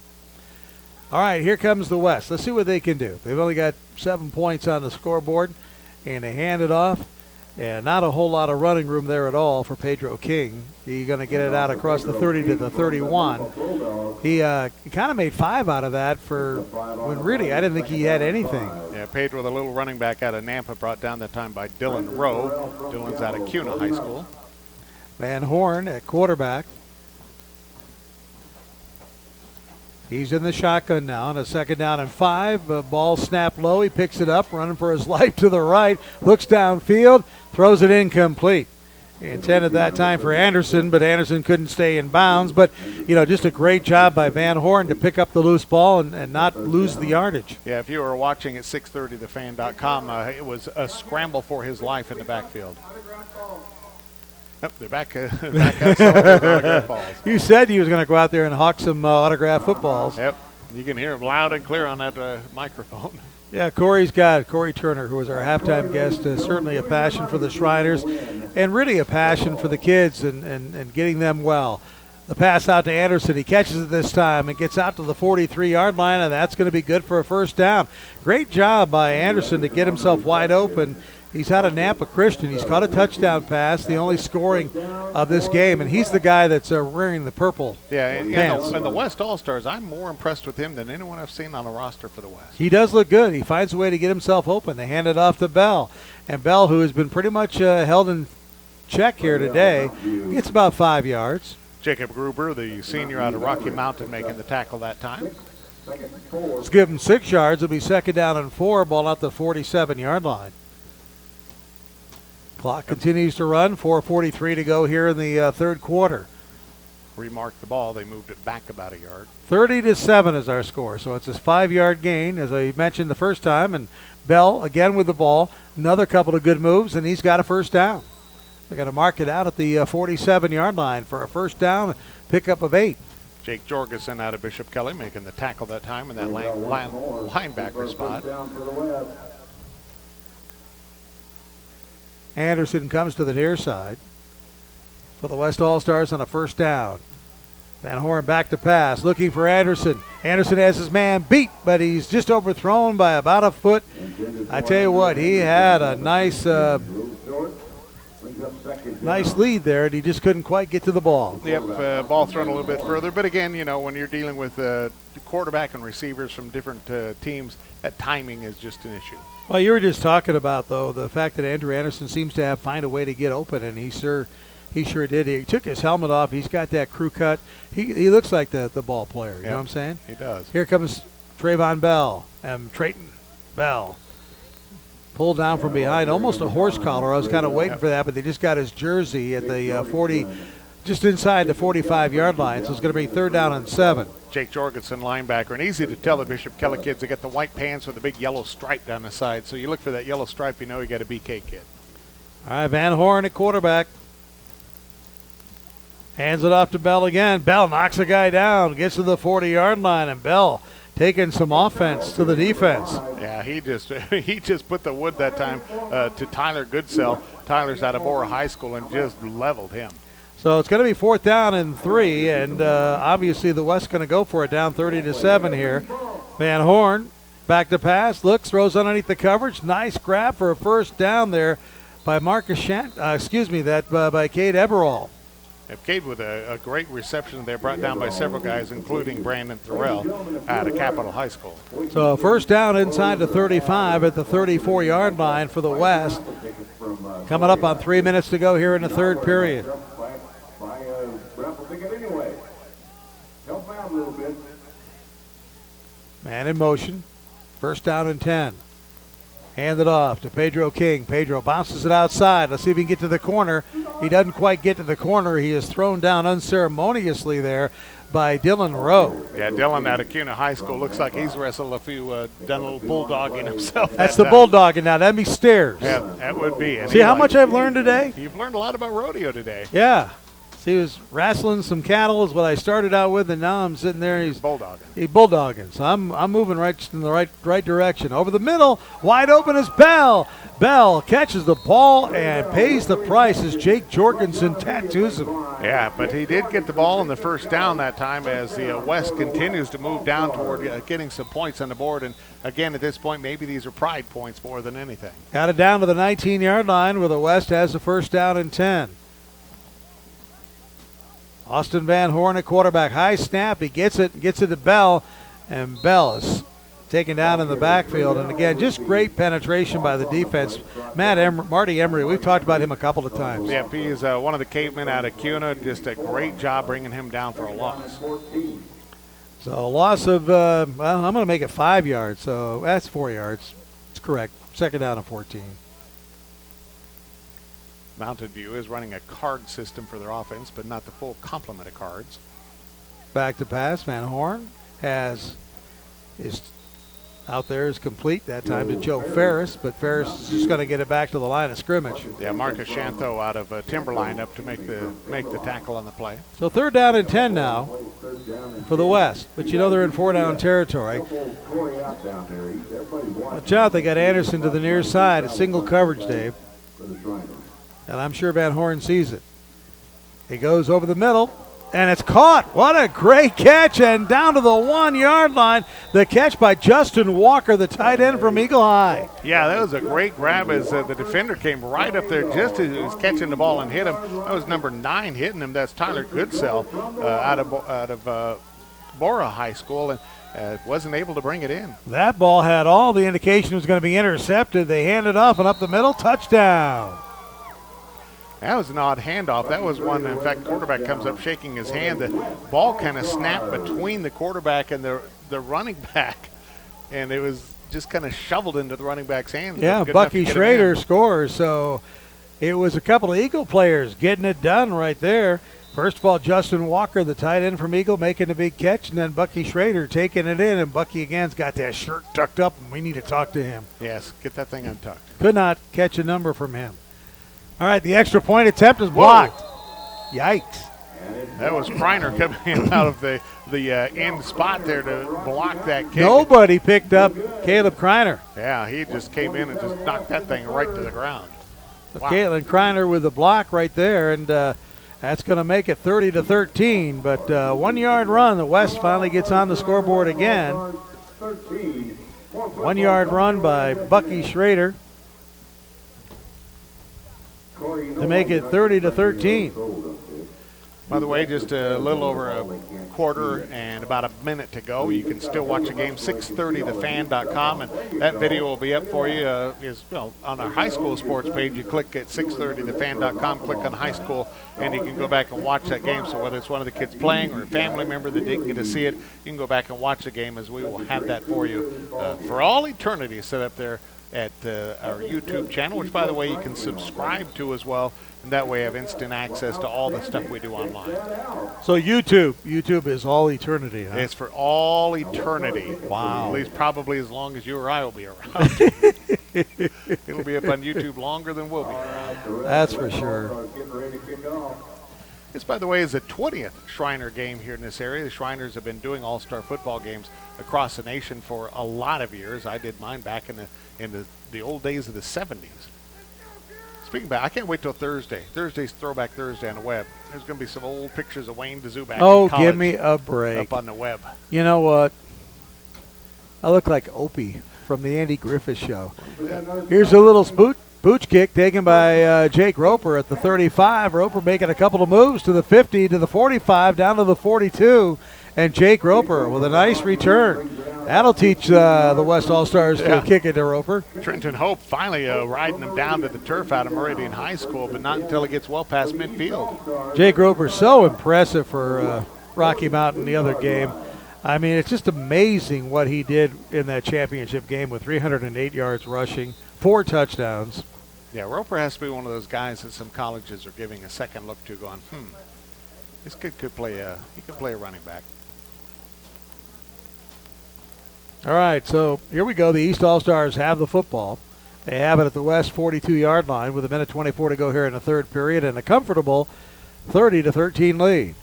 All right, here comes the West. Let's see what they can do. They've only got 7 points on the scoreboard, and they hand it off. And not a whole lot of running room there at all for Pedro King. He's going to get it out across the 30 to the 31. He kind of made 5 out of that for when really I didn't think he had anything. Yeah, Pedro, the little running back out of Nampa, brought down that time by Dylan Rowe. Dylan's out of Cuna High School. Van Horn at quarterback. He's in the shotgun now, and a 2nd down and 5. Ball snapped low. He picks it up, running for his life to the right. Looks downfield, throws it incomplete. Intended that time for Anderson, but Anderson couldn't stay in bounds. But, just a great job by Van Horn to pick up the loose ball and not lose the yardage. Yeah, if you were watching at 630thefan.com, it was a scramble for his life in the backfield. Oh, they're back outside with autograph balls. You said he was going to go out there and hawk some autograph footballs. Yep, you can hear him loud and clear on that microphone. Yeah, Corey Turner, who was our halftime guest, certainly a passion for the Shriners and really a passion for the kids and getting them well. The pass out to Anderson. He catches it this time and gets out to the 43-yard line, and that's going to be good for a first down. Great job by Anderson to get himself wide open. He's out of Nampa Christian. He's caught a touchdown pass, the only scoring of this game, and he's the guy that's wearing the purple pants. And the West All-Stars, I'm more impressed with him than anyone I've seen on the roster for the West. He does look good. He finds a way to get himself open. They hand it off to Bell, and Bell, who has been pretty much held in check here today, gets about 5 yards. Jacob Gruber, the senior out of Rocky Mountain, making the tackle that time. Let's give him 6 yards. It'll be second down and 4, ball out the 47-yard line. Clock continues to run, 4:43 to go here in the third quarter. Remarked the ball. They moved it back about a yard. 30-7 is our score, so it's a 5-yard gain, as I mentioned the first time, and Bell again with the ball. Another couple of good moves, and he's got a first down. They're going to mark it out at the 47-yard line for a first down, pickup of 8. Jake Jorgensen out of Bishop Kelly making the tackle that time in that linebacker spot. Anderson comes to the near side for the West All-Stars on a first down. Van Horn back to pass, looking for Anderson. Anderson has his man beat, but he's just overthrown by about a foot. I tell you what, he had a nice lead there, and he just couldn't quite get to the ball. Yep, ball thrown a little bit further. But again, when you're dealing with the quarterback and receivers from different teams, that timing is just an issue. Well, you were just talking about, though, the fact that Andrew Anderson seems to find a way to get open, and he sure did. He took his helmet off. He's got that crew cut. He looks like the ball player. You know what I'm saying? He does. Here comes Trayvon Bell and Trayton Bell. Pulled down from behind, almost a horse collar. I was kind of waiting for that, but they just got his jersey at the 40, just inside the 45-yard line, so it's going to be third down and 7. Jake Jorgensen, linebacker, and easy to tell the Bishop Kelly kids. They got the white pants with the big yellow stripe down the side, so you look for that yellow stripe, you know you got a BK kid. All right, Van Horn at quarterback. Hands it off to Bell again. Bell knocks a guy down, gets to the 40-yard line, and Bell taking some offense to the defense. Yeah, he just put the wood that time to Tyler Goodsell. Tyler's out of Bora High School and just leveled him. So it's going to be fourth down and 3, and obviously the West's going to go for it down 30-7 here. Van Horn back to pass, looks, throws underneath the coverage. Nice grab for a first down there by by Cade Eberall. Cade with a great reception there, brought down by several guys, including Brandon Thorell out of Capitol High School. So first down inside the 35 at the 34-yard line for the West. Coming up on 3 minutes to go here in the third period. Man in motion. First down and 10. Hand it off to Pedro King. Pedro bounces it outside. Let's see if he can get to the corner. He doesn't quite get to the corner. He is thrown down unceremoniously there by Dylan Rowe. Yeah, Dylan out of Cuna High School. Looks like he's wrestled a few, done a little bulldogging himself. That's the bulldogging now. That'd be stairs. Yeah, that would be. And see how much I've learned today? You've learned a lot about rodeo today. Yeah. He was wrestling some cattle is what I started out with, and now I'm sitting there. He's bulldogging. He's bulldogging. So I'm moving right in the right direction. Over the middle, wide open is Bell. Bell catches the ball and pays the price as Jake Jorgensen tattoos him. Yeah, but he did get the ball in the first down that time as the West continues to move down toward getting some points on the board. And again, at this point, maybe these are pride points more than anything. Got it down to the 19-yard line where the West has the first down and 10. Austin Van Horn at quarterback. High snap. He gets it to Bell, and Bell is taken down in the backfield. And again, just great penetration by the defense. Marty Emery, we've talked about him a couple of times. Yep, he is one of the cavemen out of Cuna. Just a great job bringing him down for a loss. So a loss of, I'm going to make it 5 yards. So that's 4 yards. It's correct. Second down and 14. Mountain View is running a card system for their offense, but not the full complement of cards. Back to pass. Van Horn is out there is complete that time to Joe Ferris, but Ferris is just going to get it back to the line of scrimmage. Yeah, Marcus Shantho out of Timberline up to make the tackle on the play. So 3rd down and 10 now for the West, but you know they're in 4-down territory. Watch out, they got Anderson to the near side, a single coverage, Dave. And I'm sure Van Horn sees it. He goes over the middle, and it's caught. What a great catch, and down to the 1-yard line. The catch by Justin Walker, the tight end from Eagle High. Yeah, that was a great grab as the defender came right up there just as he was catching the ball and hit him. That was number 9 hitting him. That's Tyler Goodsell out of Bora High School, and wasn't able to bring it in. That ball had all the indication it was going to be intercepted. They handed off, and up the middle, touchdown. That was an odd handoff. That was one, in fact, quarterback comes up shaking his hand. The ball kind of snapped between the quarterback and the running back, and it was just kind of shoveled into the running back's hands. Yeah, Bucky Schrader scores, so it was a couple of Eagle players getting it done right there. First of all, Justin Walker, the tight end from Eagle, making a big catch, and then Bucky Schrader taking it in, and Bucky again's got that shirt tucked up, and we need to talk to him. Yes, get that thing untucked. Could not catch a number from him. All right, the extra point attempt is blocked. Whoa. Yikes. That was Kreiner coming in out of the end spot there to block that kick. Nobody picked up Caleb Kreiner. Yeah, he just came in and just knocked that thing right to the ground. Wow. Caitlin Kreiner with the block right there, and that's going to make it 30-13. But 1-yard run, the West finally gets on the scoreboard again. 1-yard run by Bucky Schrader to make it 30-13. By the way, just a little over a quarter and about a minute to go. You can still watch the game, 630thefan.com, and that video will be up for you. On our high school sports page, you click at 630thefan.com, click on high school, and you can go back and watch that game. So whether it's one of the kids playing or a family member that didn't get to see it, you can go back and watch the game, as we will have that for you for all eternity set up there at our YouTube channel, which, by the way, you can subscribe to as well, and that way have instant access to all the stuff we do online. So YouTube is all eternity, huh? It's for all eternity. Wow. At least probably as long as you or I will be around. It'll be up on YouTube longer than we'll be around. That's for sure. This, by the way, is the 20th Shriner game here in this area. The Shriners have been doing all-star football games across the nation for a lot of years. I did mine back in the old days of the 70s. Speaking about, I can't wait till Thursday. Thursday's Throwback Thursday on the web. There's going to be some old pictures of Wayne Dzuback. Oh, give me a break. Up on the web. You know what? I look like Opie from the Andy Griffith Show. Here's a little pooch kick taken by Jake Roper at the 35. Roper making a couple of moves to the 50, to the 45, down to the 42. And Jake Roper with a nice return. That'll teach the West All-Stars to kick it to Roper. Trenton Hope finally riding him down to the turf out of Meridian High School, but not until it gets well past midfield. Jake Roper, so impressive for Rocky Mountain the other game. I mean, it's just amazing what he did in that championship game with 308 yards rushing, 4 touchdowns. Yeah, Roper has to be one of those guys that some colleges are giving a second look to, going, this kid could play a running back. All right, so here we go. The East All-Stars have the football. They have it at the West 42-yard line with 1:24 to go here in the third period, and a comfortable 30-13 lead.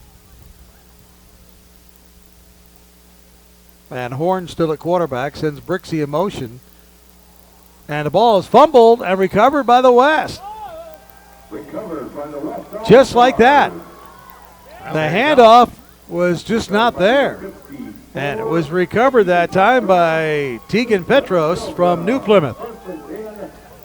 And Horn still at quarterback, sends Brixey in motion. And the ball is fumbled and recovered by the West. Just like that. The handoff was just not there. And it was recovered that time by Tegan Petros from New Plymouth.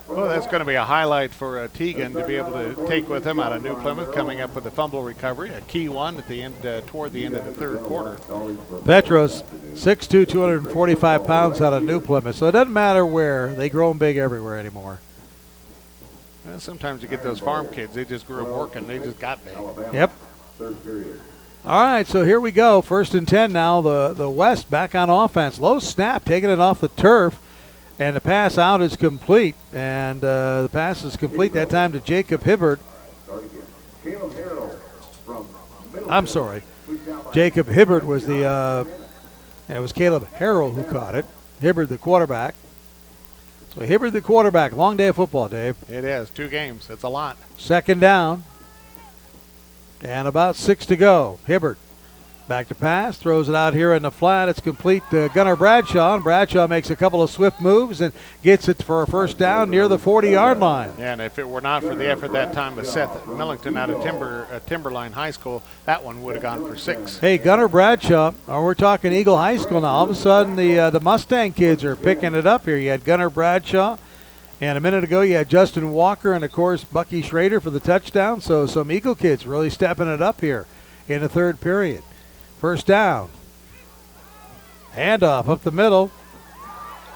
Well, that's going to be a highlight for Tegan to be able to take with him out of New Plymouth, coming up with a fumble recovery, a key one at the end, toward the end of the third quarter. Petros, 6'2", 245 pounds out of New Plymouth. So it doesn't matter where. They grow them big everywhere anymore. Well, sometimes you get those farm kids. They just grew up working. They just got big. Yep. All right, so here we go. 1st and 10 now. The West back on offense. Low snap, taking it off the turf. And the pass out is complete. And the pass is complete that time to Jacob Hibbert. Caleb Harrell from I'm sorry. Jacob Hibbert was the, and it was Caleb Harrell who caught it. Hibbert, the quarterback. So Hibbert, the quarterback. Long day of football, Dave. It is. 2 games. That's a lot. Second down. And about 6 to go. Hibbert back to pass. Throws it out here in the flat. It's complete to Gunnar Bradshaw. And Bradshaw makes a couple of swift moves and gets it for a first down near the 40-yard line. Yeah, and if it were not for the effort that time of Seth Millington out of Timberline High School, that one would have gone for 6. Hey, Gunnar Bradshaw, we're talking Eagle High School now. All of a sudden, the Mustang kids are picking it up here. You had Gunnar Bradshaw, and a minute ago you had Justin Walker and, of course, Bucky Schrader for the touchdown. So some Eagle kids really stepping it up here in the third period. First down. Handoff up the middle.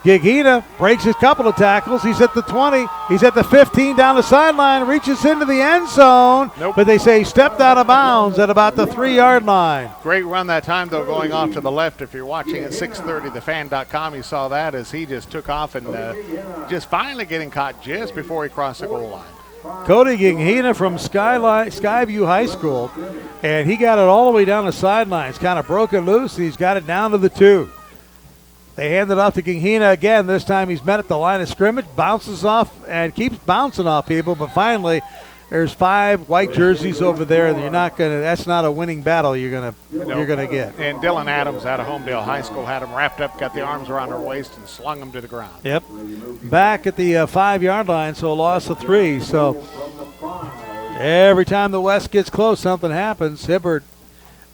Gigina breaks his couple of tackles. He's at the 20. He's at the 15 down the sideline. Reaches into the end zone. Nope. But they say he stepped out of bounds at about the 3-yard line. Great run that time, though, going off to the left. If you're watching at 630, thefan.com, you saw that as he just took off and just finally getting caught just before he crossed the goal line. Cody Gigina from Skyview High School, and he got it all the way down the sidelines, kind of broke it loose, and he's got it down to the 2. They hand it off to Gigina again. This time he's met at the line of scrimmage, bounces off, and keeps bouncing off people, but finally there's 5 white jerseys over there, and that's not a winning battle you're gonna get. And Dylan Adams out of Homedale High School had him wrapped up, got the arms around her waist, and slung him to the ground. Yep. Back at the 5-yard line, so a loss of 3. So every time the West gets close, something happens. Hibbert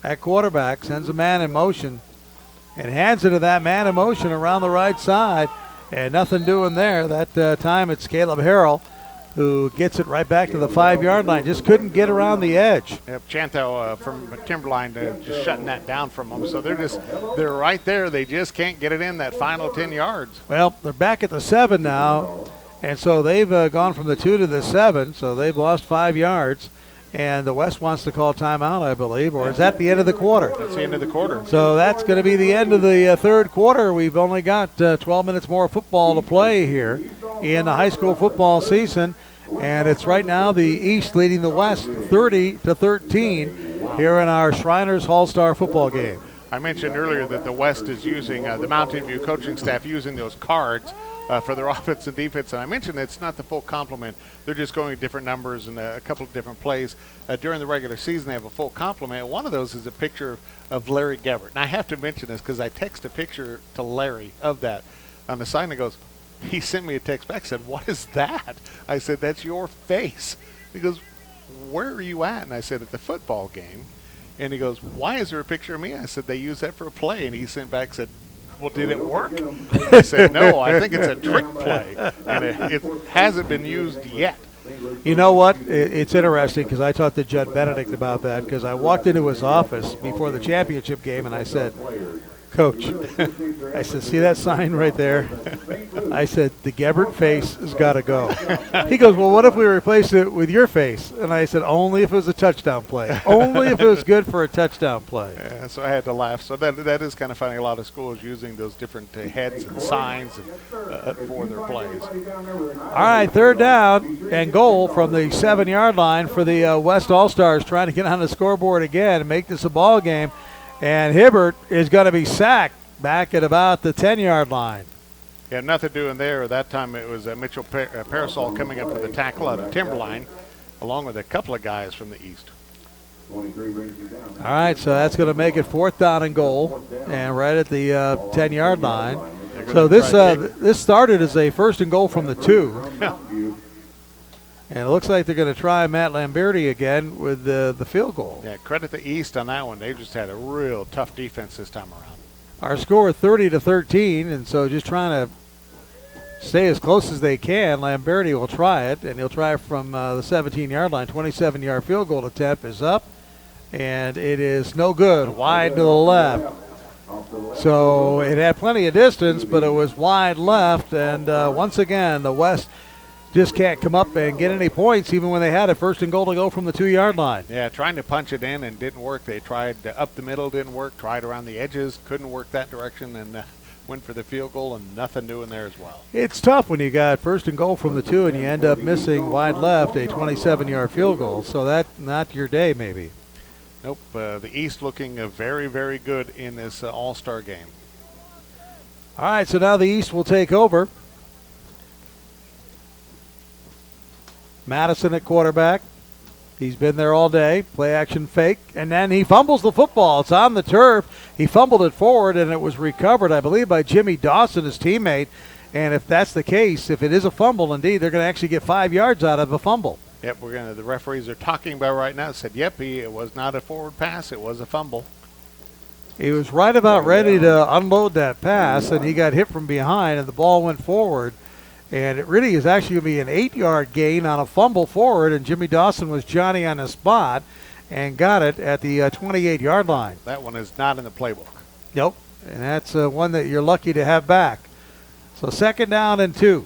at quarterback sends a man in motion and hands it to that man in motion around the right side, and nothing doing there. That time it's Caleb Harrell who gets it right back to the 5-yard line. Just couldn't get around the edge. Yep, Chanto from Timberline just shutting that down from them. So they're right there. They just can't get it in that final 10 yards. Well, they're back at the 7 now, and so they've gone from the 2 to the 7, so they've lost 5 yards. And the West wants to call timeout, I believe, or is that the end of the quarter? That's the end of the quarter. So that's going to be the end of the third quarter. We've only got 12 minutes more football to play here in the high school football season. And it's right now the East leading the West 30-13 here in our Shriners All-Star football game. I mentioned earlier that the West is using, the Mountain View coaching staff using those cards for their offense and defense. And I mentioned it's not the full complement. They're just going different numbers and a couple of different plays. During the regular season, they have a full complement. One of those is a picture of Larry Gebert. And I have to mention this because I text a picture to Larry of that on the side, and he goes, he sent me a text back, said, "What is that?" I said, "That's your face." He goes, "Where are you at?" And I said, "At the football game." And he goes, "Why is there a picture of me?" I said, "They use that for a play." And he sent back, said, "Well, did it work?" I said, "No, I think it's a trick play, and it hasn't been used yet." You know what? It's interesting because I talked to Judd Benedict about that because I walked into his office before the championship game and I said, "Coach," I said, "see that sign right there?" I said, "The Gebert face has got to go." He goes, "Well, what if we replace it with your face?" And I said, "Only if it was a touchdown play. Only if it was good for a touchdown play." Yeah, so I had to laugh. So that is kind of funny. A lot of schools using those different heads and signs for their plays. All right, third down and goal from the 7-yard line for the West All-Stars, trying to get on the scoreboard again and make this a ball game. And Hibbert is going to be sacked back at about the 10-yard line. Yeah, nothing doing there. That time it was Mitchell Parasol coming up with a tackle out of Timberline, along with a couple of guys from the East. All right, so that's going to make it 4th down and goal, and right at the 10-yard line. So this started as a 1st and goal from the 2. Yeah. And it looks like they're going to try Matt Lamberti again with the field goal. Yeah, credit the East on that one. They just had a real tough defense this time around. Our score 30-13, and so just trying to stay as close as they can. Lamberti will try it, and he'll try it from the 17-yard line. 27-yard field goal attempt is up, and it is no good. Wide to the left. So it had plenty of distance, but it was wide left, and once again, the West just can't come up and get any points even when they had a 1st and goal to go from the 2-yard line. Yeah, trying to punch it in and didn't work. They tried up the middle, didn't work. Tried around the edges, couldn't work that direction. And went for the field goal, and nothing doing there as well. It's tough when you got first and goal from the 2 and you end up missing wide left a 27-yard field goal. So that's not your day, maybe. Nope. The East looking very, very good in this All-Star game. All right, so now the East will take over. Madison at quarterback. He's been there all day. Play action fake. And then he fumbles the football. It's on the turf. He fumbled it forward, and it was recovered, I believe, by Jimmy Dawson, his teammate. And if that's the case, if it is a fumble, indeed, they're going to actually get 5 yards out of a fumble. Yep, the referees are talking about right now. Said, yep, it was not a forward pass. It was a fumble. He was right about ready to unload that pass, and he got hit from behind, and the ball went forward. And it really is actually going to be an 8-yard gain on a fumble forward, and Jimmy Dawson was Johnny on the spot and got it at the 28-yard line. That one is not in the playbook. Nope, and that's one that you're lucky to have back. So 2nd down and 2.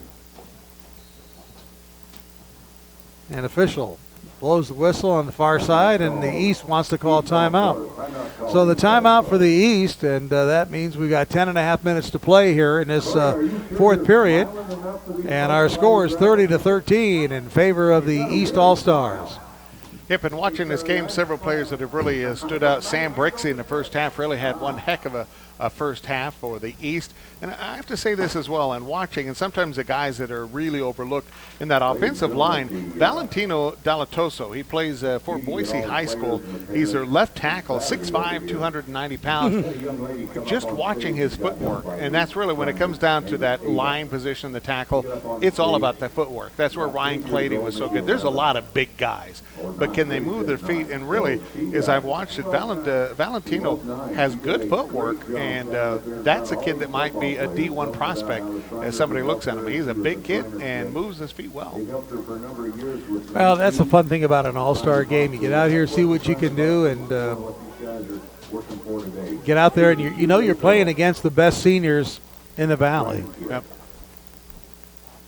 And official blows the whistle on the far side, and the East wants to call timeout. So the timeout for the East, and that means we got 10.5 minutes to play here in this 4th period. And our score is 30-13 in favor of the East All-Stars. Yep, and watching this game, several players that have really stood out. Sam Brixey in the first half really had one heck of a first half for the East. And I have to say this as well, and watching, and sometimes the guys that are really overlooked in that offensive line, Valentino Dalatoso, he plays for Boise High School. He's their left tackle, 6'5", 290 pounds. Just watching his footwork, and that's really when it comes down to that line position, the tackle, it's all about the footwork. That's where Ryan Clady was so good. There's a lot of big guys, but can they move their feet? And really, as I've watched it, Valentino has good footwork, and that's a kid that might be a D1 prospect as somebody looks at him. He's a big kid and moves his feet well. Well, that's the fun thing about an all-star game. You get out here, see what you can do, and get out there, and you know you're playing against the best seniors in the Valley. Yep.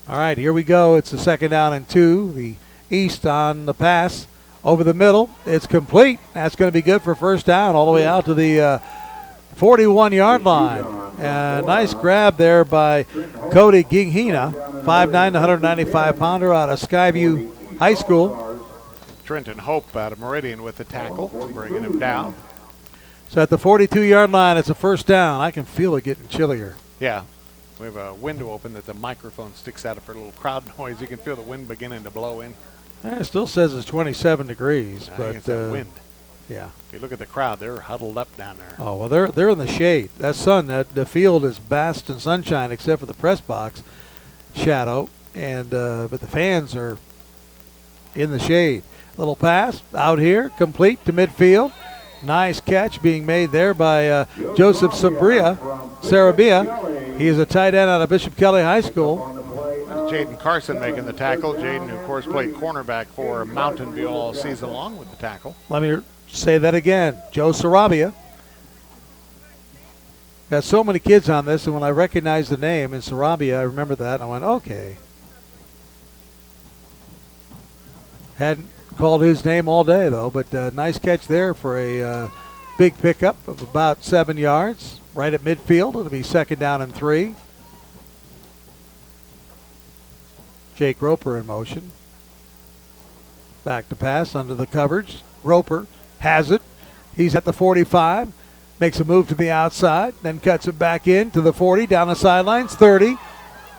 All right, here we go. It's the 2nd down and 2. The East on the pass over the middle. It's complete. That's going to be good for first down all the way out to the 41-yard line. Nice grab there by Cody Ginghina, 5'9", 195-pounder out of Skyview High School. Trenton Hope out of Meridian with the tackle, bringing him down. So at the 42-yard line, it's a first down. I can feel it getting chillier. Yeah. We have a window open that the microphone sticks out for a little crowd noise. You can feel the wind beginning to blow in. It still says it's 27 degrees, but it's that wind. Yeah. If you look at the crowd, they're huddled up down there. Oh, well, they're in the shade. That sun, the field is basked in sunshine except for the press box shadow, and but the fans are in the shade. Little pass out here, complete to midfield. Nice catch being made there by Joseph Sarabia. He is a tight end out of Bishop Kelly High School. Jaden Carson making the tackle. Jaden, of course, played cornerback for Mountain View all season long with the tackle. Let me say that again. Joe Sarabia. Got so many kids on this, and when I recognized the name in Sarabia, I remember that, and I went, okay. Hadn't called his name all day, though, but nice catch there for a big pickup of about 7 yards. Right at midfield. It'll be 2nd down and 3. Jake Roper in motion. Back to pass under the coverage. Roper has it. He's at the 45. Makes a move to the outside. Then cuts it back in to the 40. Down the sidelines. 30.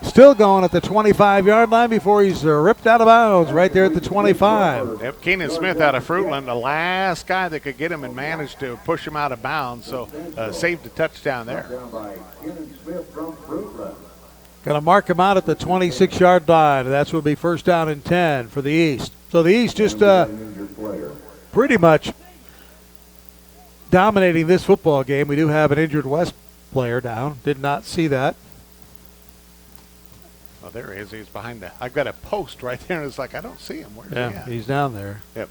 Still going at the 25-yard line before he's ripped out of bounds right there at the 25. Yep, Keenan Smith out of Fruitland, the last guy that could get him and managed to push him out of bounds, so saved a touchdown there. Going to mark him out at the 26-yard line. That's will be first down and 10 for the East. So the East just pretty much dominating this football game. We do have an injured West player down. Did not see that. Oh, there he is. He's behind that. I've got a post right there, and it's like, I don't see him. Where's he at? He's down there. Yep.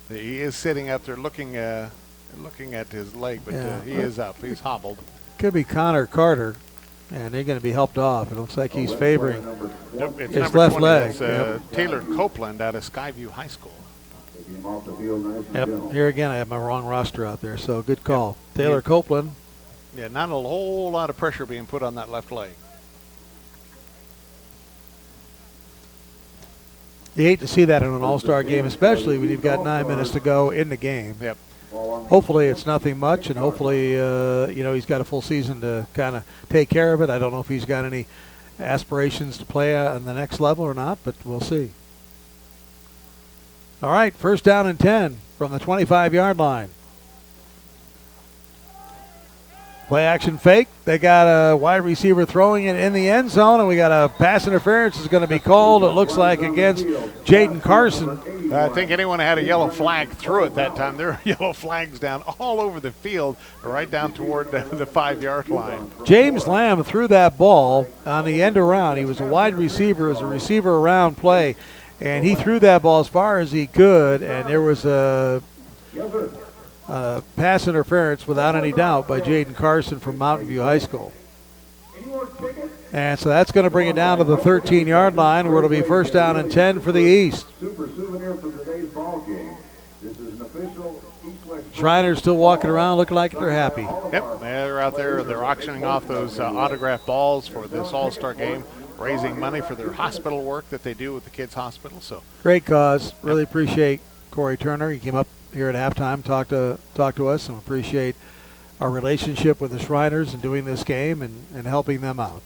He is sitting up there looking at his leg, but he is up. He's hobbled. Could be Connor Carter, and they're going to be helped off. It looks like he's favoring it's his left 20. leg. It's, Taylor Copeland out of Skyview High School. Yep. Here again, I have my wrong roster out there, so good call. Taylor Copeland. Yeah, not a whole lot of pressure being put on that left leg. You hate to see that in an all-star game, especially when you've got 9 minutes to go in the game. Yep. Hopefully it's nothing much, and hopefully, he's got a full season to kind of take care of it. I don't know if he's got any aspirations to play on the next level or not, but we'll see. All right, first down and 10 from the 25-yard line. Play action fake. They got a wide receiver throwing it in the end zone, and we got a pass interference is going to be called, it looks like, against Jaden Carson. I think anyone had a yellow flag threw it that time. There are yellow flags down all over the field, right down toward the 5-yard line. James Lamb threw that ball on the end around. He was a wide receiver. It was a receiver around play, and he threw that ball as far as he could, and there was a pass interference without any doubt by Jaden Carson from Mountain View High School. And so that's going to bring it down to the 13-yard line, where it'll be first down and 10 for the East. Super souvenir for today's ball game. This is an official East-West. Shriners still walking around looking like they're happy. Yep, they're out there. They're auctioning off those autographed balls for this All-Star game, raising money for their hospital work that they do with the kids' hospital. So great cause. Really appreciate Corey Turner. He came up here at halftime, talk to us, and appreciate our relationship with the Shriners and doing this game and helping them out.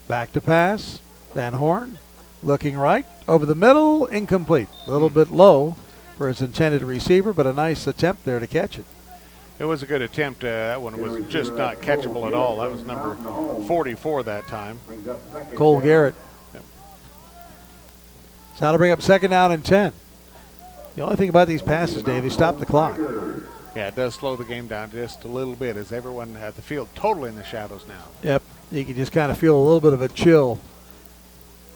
Back to pass. Van Horn looking right. Over the middle, incomplete. A little bit low for his intended receiver, but a nice attempt there to catch it. it was a good attempt. That one was just not catchable at all. That was number 44 that time. Cole Garrett. Yep. So that'll bring up second down and 10. The only thing about these passes, Dave, they stop the clock. Yeah, it does slow the game down just a little bit as everyone at the field totally in the shadows now. Yep. You can just kind of feel a little bit of a chill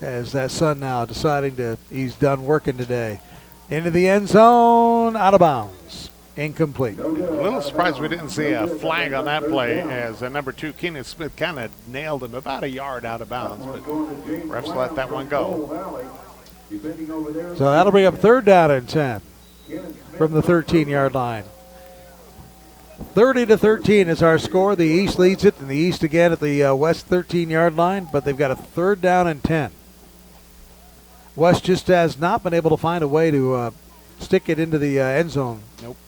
as that sun now deciding he's done working today. Into the end zone, out of bounds. Incomplete. A little surprised we didn't see a flag on that play as number 2, Keenan Smith, kind of nailed him about a yard out of bounds, but refs let that one go. So that'll bring up third down and 10 from the 13-yard line. 30-13 is our score. The East leads it, and the East again at the West 13-yard line, but they've got a third down and 10. West just has not been able to find a way to stick it into the end zone. Nope.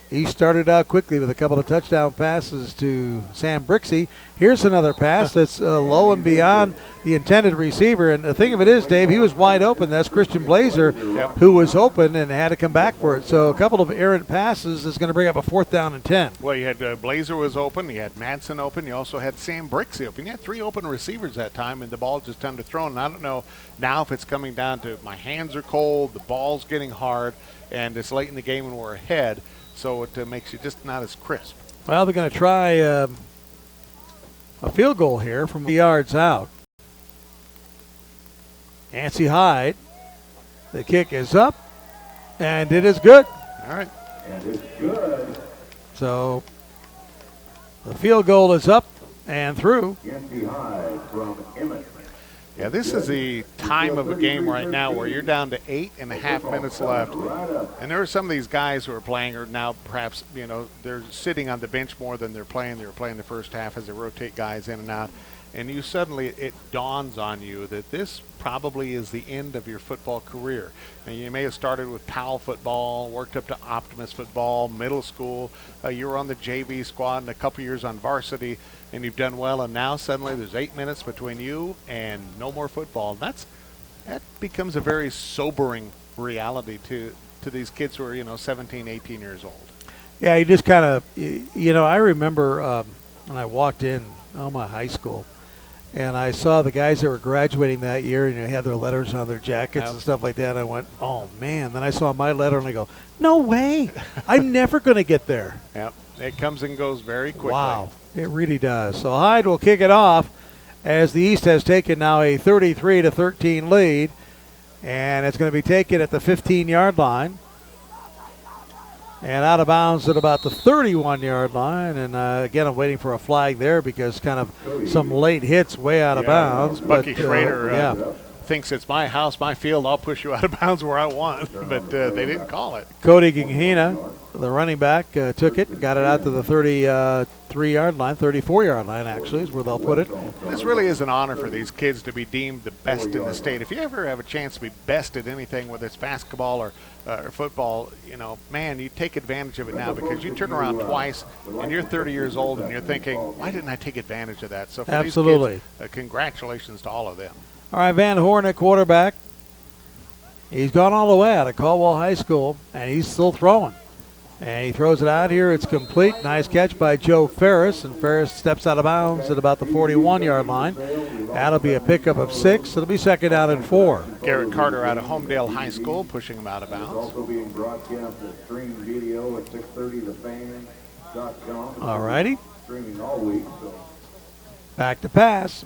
East started out quickly with a couple of touchdown passes to Sam Brixey. Here's another pass that's low and beyond the intended receiver. And the thing of it is, Dave, he was wide open. That's Christian Blazer, who was open and had to come back for it. So a couple of errant passes is going to bring up a fourth down and 10. Well, you had Blazer was open. You had Madsen open. You also had Sam Brixey open. You had 3 open receivers that time, and the ball just underthrown. And I don't know now if it's coming down to my hands are cold, the ball's getting hard, and it's late in the game and we're ahead. So it makes you just not as crisp. Well, they're going to try a field goal here from the yards out. Nancy Hyde. The kick is up, and it is good. All right. And it's good. So the field goal is up and through. Nancy Hyde from Emmett. Yeah, this is the time of a game right now where you're down to 8.5 minutes left. And there are some of these guys who are playing or now perhaps, they're sitting on the bench more than they're playing. They were playing the first half as they rotate guys in and out. And you suddenly, it dawns on you that this probably is the end of your football career. And you may have started with Powell football, worked up to Optimus football, middle school. You were on the JV squad and a couple years on varsity, and you've done well. And now suddenly there's 8 minutes between you and no more football. And that becomes a very sobering reality to these kids who are, 17, 18 years old. Yeah, you just kind of, I remember when I walked in my high school, and I saw the guys that were graduating that year, and they had their letters on their jackets and stuff like that. And I went, oh, man. Then I saw my letter, and I go, no way. I'm never going to get there. Yep. It comes and goes very quickly. Wow. It really does. So Hyde will kick it off as the East has taken now a 33-13 lead. And it's going to be taken at the 15-yard line. And out of bounds at about the 31-yard line. And, again, I'm waiting for a flag there because kind of some late hits way out of bounds. Bucky but, Schrader thinks it's my house, my field. I'll push you out of bounds where I want. But they didn't call it. Cody Gingina, the running back, took it and got it out to the 33-yard line, 34-yard line actually is where they'll put it. This really is an honor for these kids to be deemed the best in the state. If you ever have a chance to be best at anything, whether it's basketball or football, man, you take advantage of it now, because you turn around twice and you're 30 years old and you're thinking, why didn't I take advantage of that? So for Absolutely. these kids, congratulations to all of them. All right, Van Horn at quarterback. He's gone all the way out of Caldwell High School, and he's still throwing. And he throws it out here. It's complete. Nice catch by Joe Ferris, and Ferris steps out of bounds at about the 41-yard line. That'll be a pickup of 6. It'll be second down and 4. Garrett Carter out of Homedale High School, pushing him out of bounds. Also being broadcast at Stream Video at 630thefan.com. All righty. Streaming all week. So. Back to pass.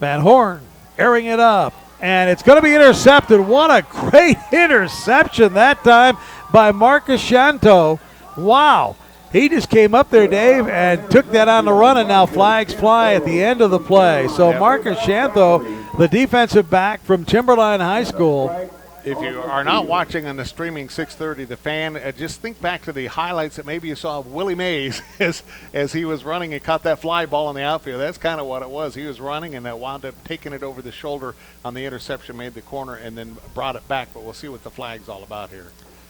Van Horn airing it up, and it's going to be intercepted. What a great interception that time by Marcus Shanto. Wow. He just came up there, Dave, and took that on the run, and now flags fly at the end of the play. So Marcus Shanto, the defensive back from Timberline High School. If you are not watching on the streaming 630 The Fan, just think back to the highlights that maybe you saw of Willie Mays as he was running and caught that fly ball in the outfield. That's kind of what it was. He was running and wound up taking it over the shoulder on the interception, made the corner, and then brought it back. But we'll see what the flag's all about here.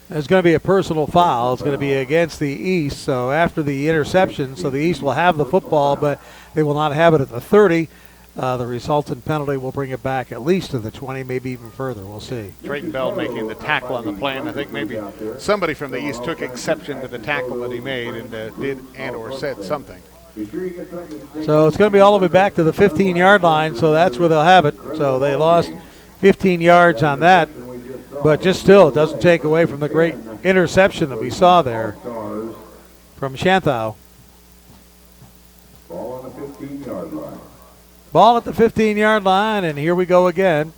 There's going to be a personal foul. It's going to be against the East. So after the interception, so the East will have the football, but they will not have it at the 30. The resultant penalty will bring it back at least to the 20, maybe even further. We'll see. Drayton Bell making the tackle on the play, and I think maybe somebody from the East took exception to the tackle that he made and did and or said something. So it's going to be all the way back to the 15-yard line, so that's where they'll have it. So they lost 15 yards on that, but just still, it doesn't take away from the great interception that we saw there from Shanto. Ball on the 15-yard line. Ball at the 15-yard line, and here we go again.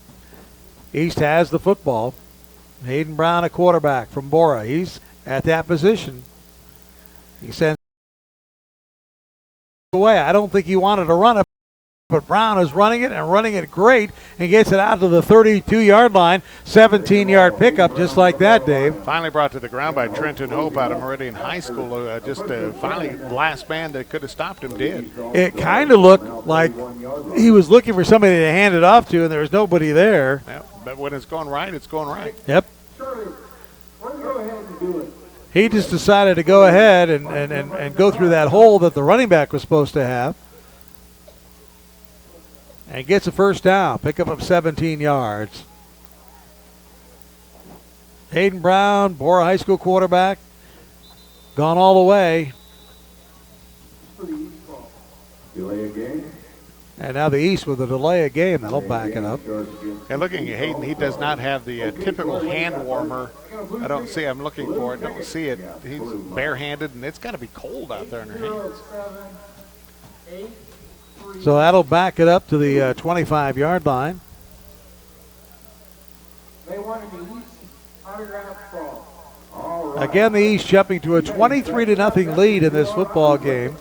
East has the football. Hayden Brown, a quarterback from Bora. He's at that position. He sends it away. I don't think he wanted to run it, but Brown is running it and running it great and gets it out to the 32-yard line. 17-yard pickup just like that, Dave. Finally brought to the ground by Trenton Hope out of Meridian High School. Finally, last man that could have stopped him did. It kind of looked like he was looking for somebody to hand it off to, and there was nobody there. Yep, but when it's going right, it's going right. Yep. Shirley, why don't you go ahead and do it? He just decided to go ahead and go through that hole that the running back was supposed to have. And gets a first down, pickup of 17 yards. Hayden Brown, Bora High School quarterback, gone all the way. Delay a game. And now the East with a delay of game. That'll back it up. And looking at Hayden, he does not have the typical hand warmer. I don't see. I'm looking for it. Don't see it. He's barehanded, and it's got to be cold out there in her hands. So that'll back it up to the 25-yard line. They wanted the East autograph ball. All right. Again, the East jumping to a 23-0 lead in this football game,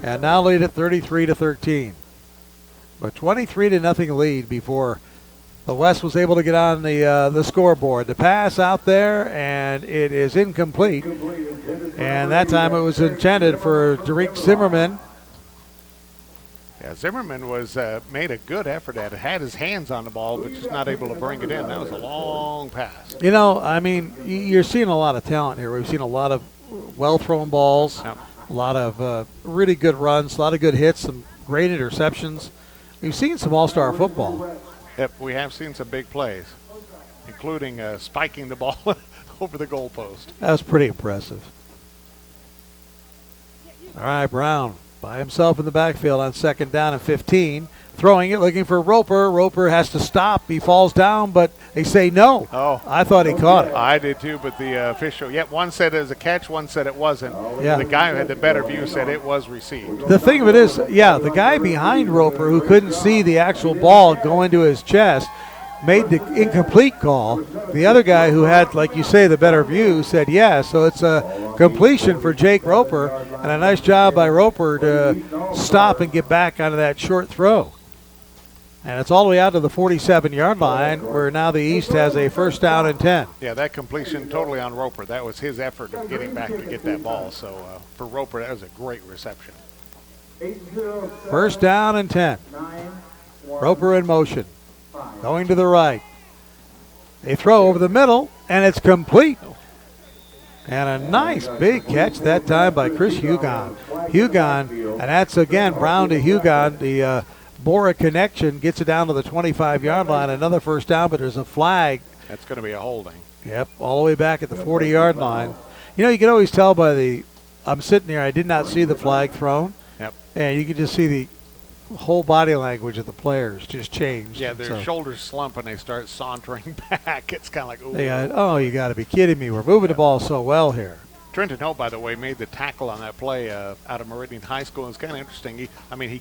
and now lead at 33-13. But 23-0 lead before the West was able to get on the scoreboard. The pass out there, and it is incomplete. And that time it was intended for Derek Zimmerman. Yeah, Zimmerman was made a good effort at it. Had his hands on the ball, but just not able to bring it in. That was a long pass. You know, I mean, you're seeing a lot of talent here. We've seen a lot of well-thrown balls, Yep. a lot of really good runs, a lot of good hits, some great interceptions. We've seen some all-star football. Yep, we have seen some big plays, including spiking the ball over the goalpost. That was pretty impressive. All right, Brown by himself in the backfield on second down and 15. Throwing it, looking for Roper. Roper has to stop. He falls down, but they say no. Oh. I thought he caught it. I did too, but the official, one said it was a catch, one said it wasn't. Yeah. The guy who had the better view said it was received. The thing of it is, the guy behind Roper who couldn't see the actual ball go into his chest made the incomplete call. The other guy who had, like you say, the better view said yes. So it's a completion for Jake Roper, and a nice job by Roper to stop and get back onto that short throw. And it's all the way out to the 47-yard line, where now the East has a first down and 10. Yeah, that completion totally on Roper. That was his effort of getting back to get that ball. So for Roper, that was a great reception. First down and 10. Roper in motion. Going to the right. They throw over the middle, and it's complete. And a nice big catch that time by Chris Hugon. Hugon, and that's again Brown to Hugon. The Bora connection gets it down to the 25-yard line. Another first down, but there's a flag. That's going to be a holding. Yep, all the way back at the 40-yard line. You know, you can always tell by the, I'm sitting there, I did not see the flag thrown. Yep. And you can just see the whole body language of the players just changed. Yeah, their shoulders slump and they start sauntering back. It's kind of like, ooh. Oh, you got to be kidding me. We're moving the ball so well here. Trenton Hope, by the way, made the tackle on that play out of Meridian High School. It's kind of interesting. He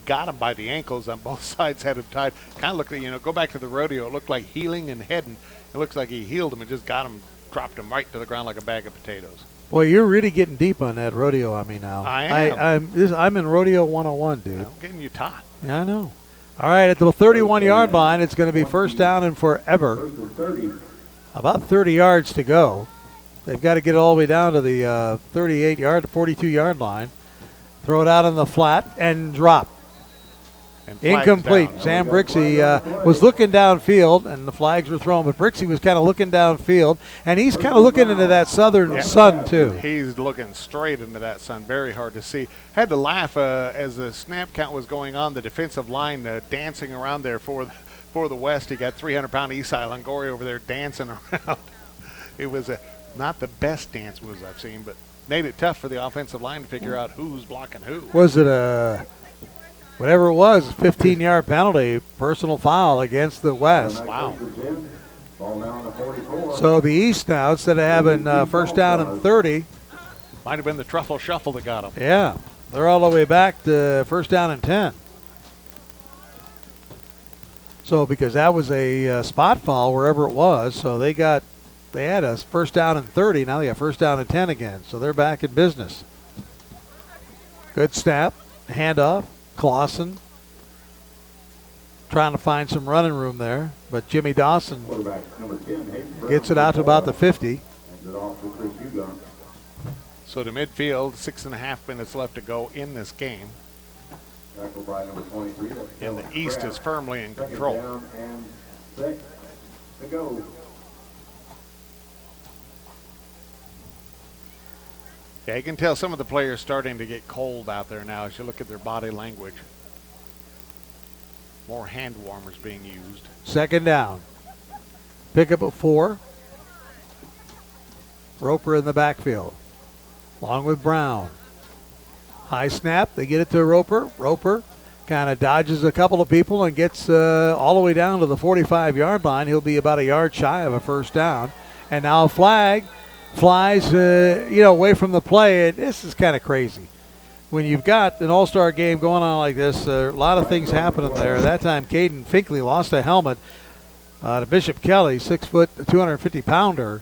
got him by the ankles on both sides, had him tied. Kind of looked like, go back to the rodeo. It looked like heeling and heading. It looks like he healed him and just got him, dropped him right to the ground like a bag of potatoes. Boy, you're really getting deep on that rodeo on me now. I am. I'm in rodeo 101, dude. I'm getting you taught. Yeah, I know. All right, at the 31-yard line, it's going to be first down and forever. About 30 yards to go. They've got to get it all the way down to the 38-yard, 42-yard line. Throw it out on the flat and drop. And incomplete. Down. Sam Brixey was looking downfield, and the flags were thrown, but Brixey was kind of looking downfield, and he's kind of looking into that southern sun, too. He's looking straight into that sun. Very hard to see. Had to laugh as the snap count was going on, the defensive line dancing around there for the West. You got 300-pound Esai Longoria over there dancing around. It was not the best dance moves I've seen, but made it tough for the offensive line to figure out who's blocking who. Was it whatever it was, 15-yard penalty, personal foul against the West. Wow. So the East now, instead of having first down and 30. Might have been the truffle shuffle that got them. Yeah, they're all the way back to first down and 10. So because that was a spot foul wherever it was, so they had a first down and 30. Now they have first down and 10 again. So they're back in business. Good snap, handoff. Clausen trying to find some running room there, but Jimmy Dawson gets it out to about the 50. So to midfield, 6.5 minutes left to go in this game. And the East is firmly in control. Yeah, you can tell some of the players starting to get cold out there now as you look at their body language. More hand warmers being used. Second down. Pick up at 4. Roper in the backfield, along with Brown. High snap. They get it to Roper. Roper kind of dodges a couple of people and gets all the way down to the 45-yard line. He'll be about a yard shy of a first down. And now a flag flies, away from the play. This is kind of crazy. When you've got an all-star game going on like this, a lot of things happening there. That time, Caden Finkley lost a helmet to Bishop Kelly, 6 foot, 250-pounder.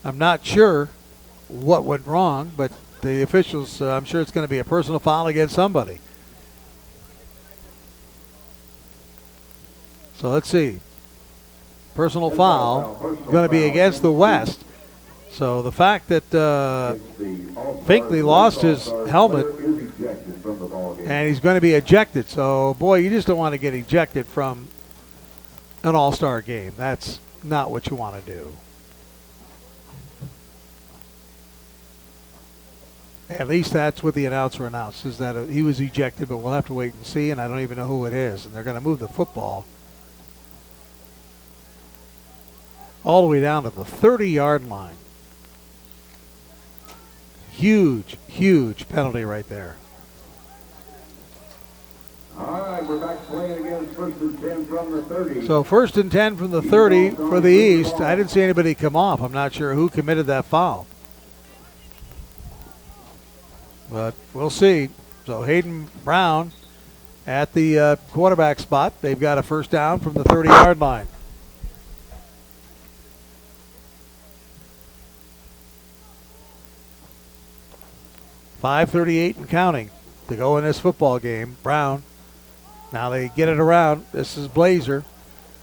I'm not sure what went wrong, but the officials, I'm sure it's going to be a personal foul against somebody. So let's see. Personal foul going to be against the West. So the fact that Finkley lost his helmet and he's going to be ejected. So, boy, you just don't want to get ejected from an all-star game. That's not what you want to do. At least that's what the announcer announced, is that he was ejected, but we'll have to wait and see, and I don't even know who it is. And they're going to move the football all the way down to the 30-yard line. Huge, huge penalty right there. All right, we're back playing again. First and 10 from the 30. So first and 10 from the 30 for the East. I didn't see anybody come off. I'm not sure who committed that foul. But we'll see. So Hayden Brown at the quarterback spot. They've got a first down from the 30-yard line. .538 and counting to go in this football game. Brown Now they get it around. This is Blazer.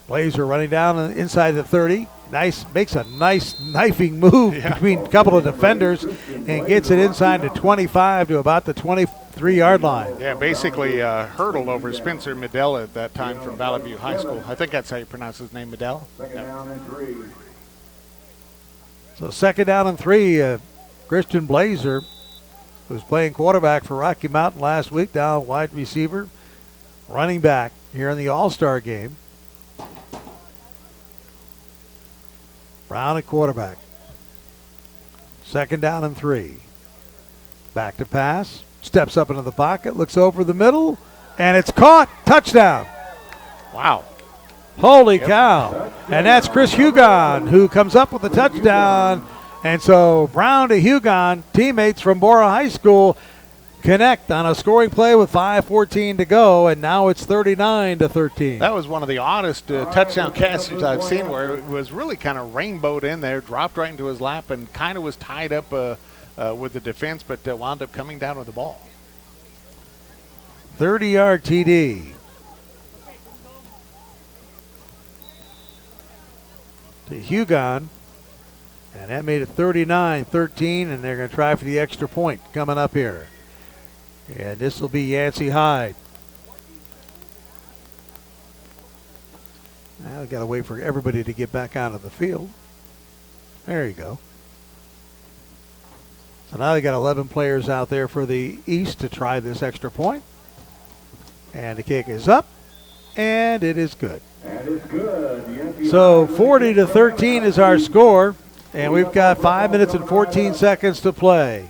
Blazer running down inside the 30. Makes a nice knifing move between a couple of defenders and gets it inside the 25 to about the 23-yard line. Yeah, basically hurdled over Spencer Medell at that time from Valley View High School. I think that's how you pronounce his name, Medell. Second down and 3. So second down and 3. Christian Blazer, who's playing quarterback for Rocky Mountain last week, down wide receiver, running back here in the All-Star game. Brown at quarterback. Second down and 3. Back to pass. Steps up into the pocket. Looks over the middle. And it's caught. Touchdown. Wow. Holy cow. And that's Chris Hugon who comes up with the touchdown. And so Brown to Hugon, teammates from Bora High School, connect on a scoring play with 5:14 to go, and now it's 39-13. That was one of the oddest touchdown catches I've seen, where it was really kind of rainbowed in there, dropped right into his lap, and kind of was tied up with the defense, but wound up coming down with the ball. 30-yard TD. To Hugon, and that made it 39-13, and they're going to try for the extra point coming up here. And this will be Yancey Hyde. Now we've got to wait for everybody to get back onto the field. There you go. So now they got 11 players out there for the East to try this extra point. And the kick is up, and it is good. And it's good. So 40-13 is our score, and we've got 5 minutes and 14 seconds to play,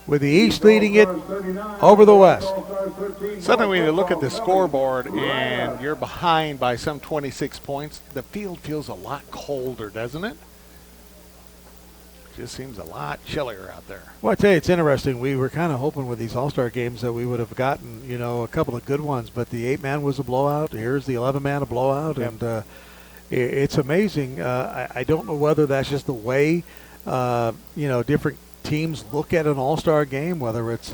with the East leading it over the West. Suddenly when you look at the scoreboard and you're behind by some 26 points, the field feels a lot colder, doesn't it? Just seems a lot chillier out there. Well, I tell you, it's interesting. We were kind of hoping with these All-Star games that we would have gotten, a couple of good ones, but the 8-man was a blowout. Here's the 11-man a blowout, yep. And it's amazing. I don't know whether that's just the way, different teams look at an all-star game, whether it's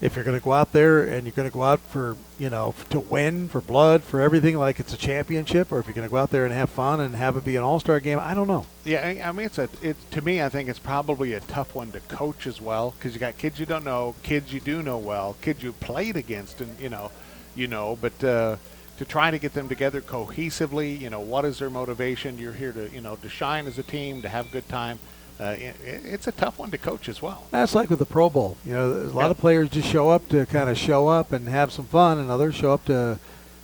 if you're going to go out there and you're going to go out for to win, for blood, for everything, like it's a championship, or if you're going to go out there and have fun and have it be an all-star game, I don't know. Yeah, I mean, to me, I think it's probably a tough one to coach as well, because you got kids you don't know, kids you do know well, kids you played against, and but to try to get them together cohesively, what is their motivation? You're here to shine as a team, to have a good time. It's a tough one to coach as well. That's like with the Pro Bowl. A lot of players just show up to kind of show up and have some fun, and others show up to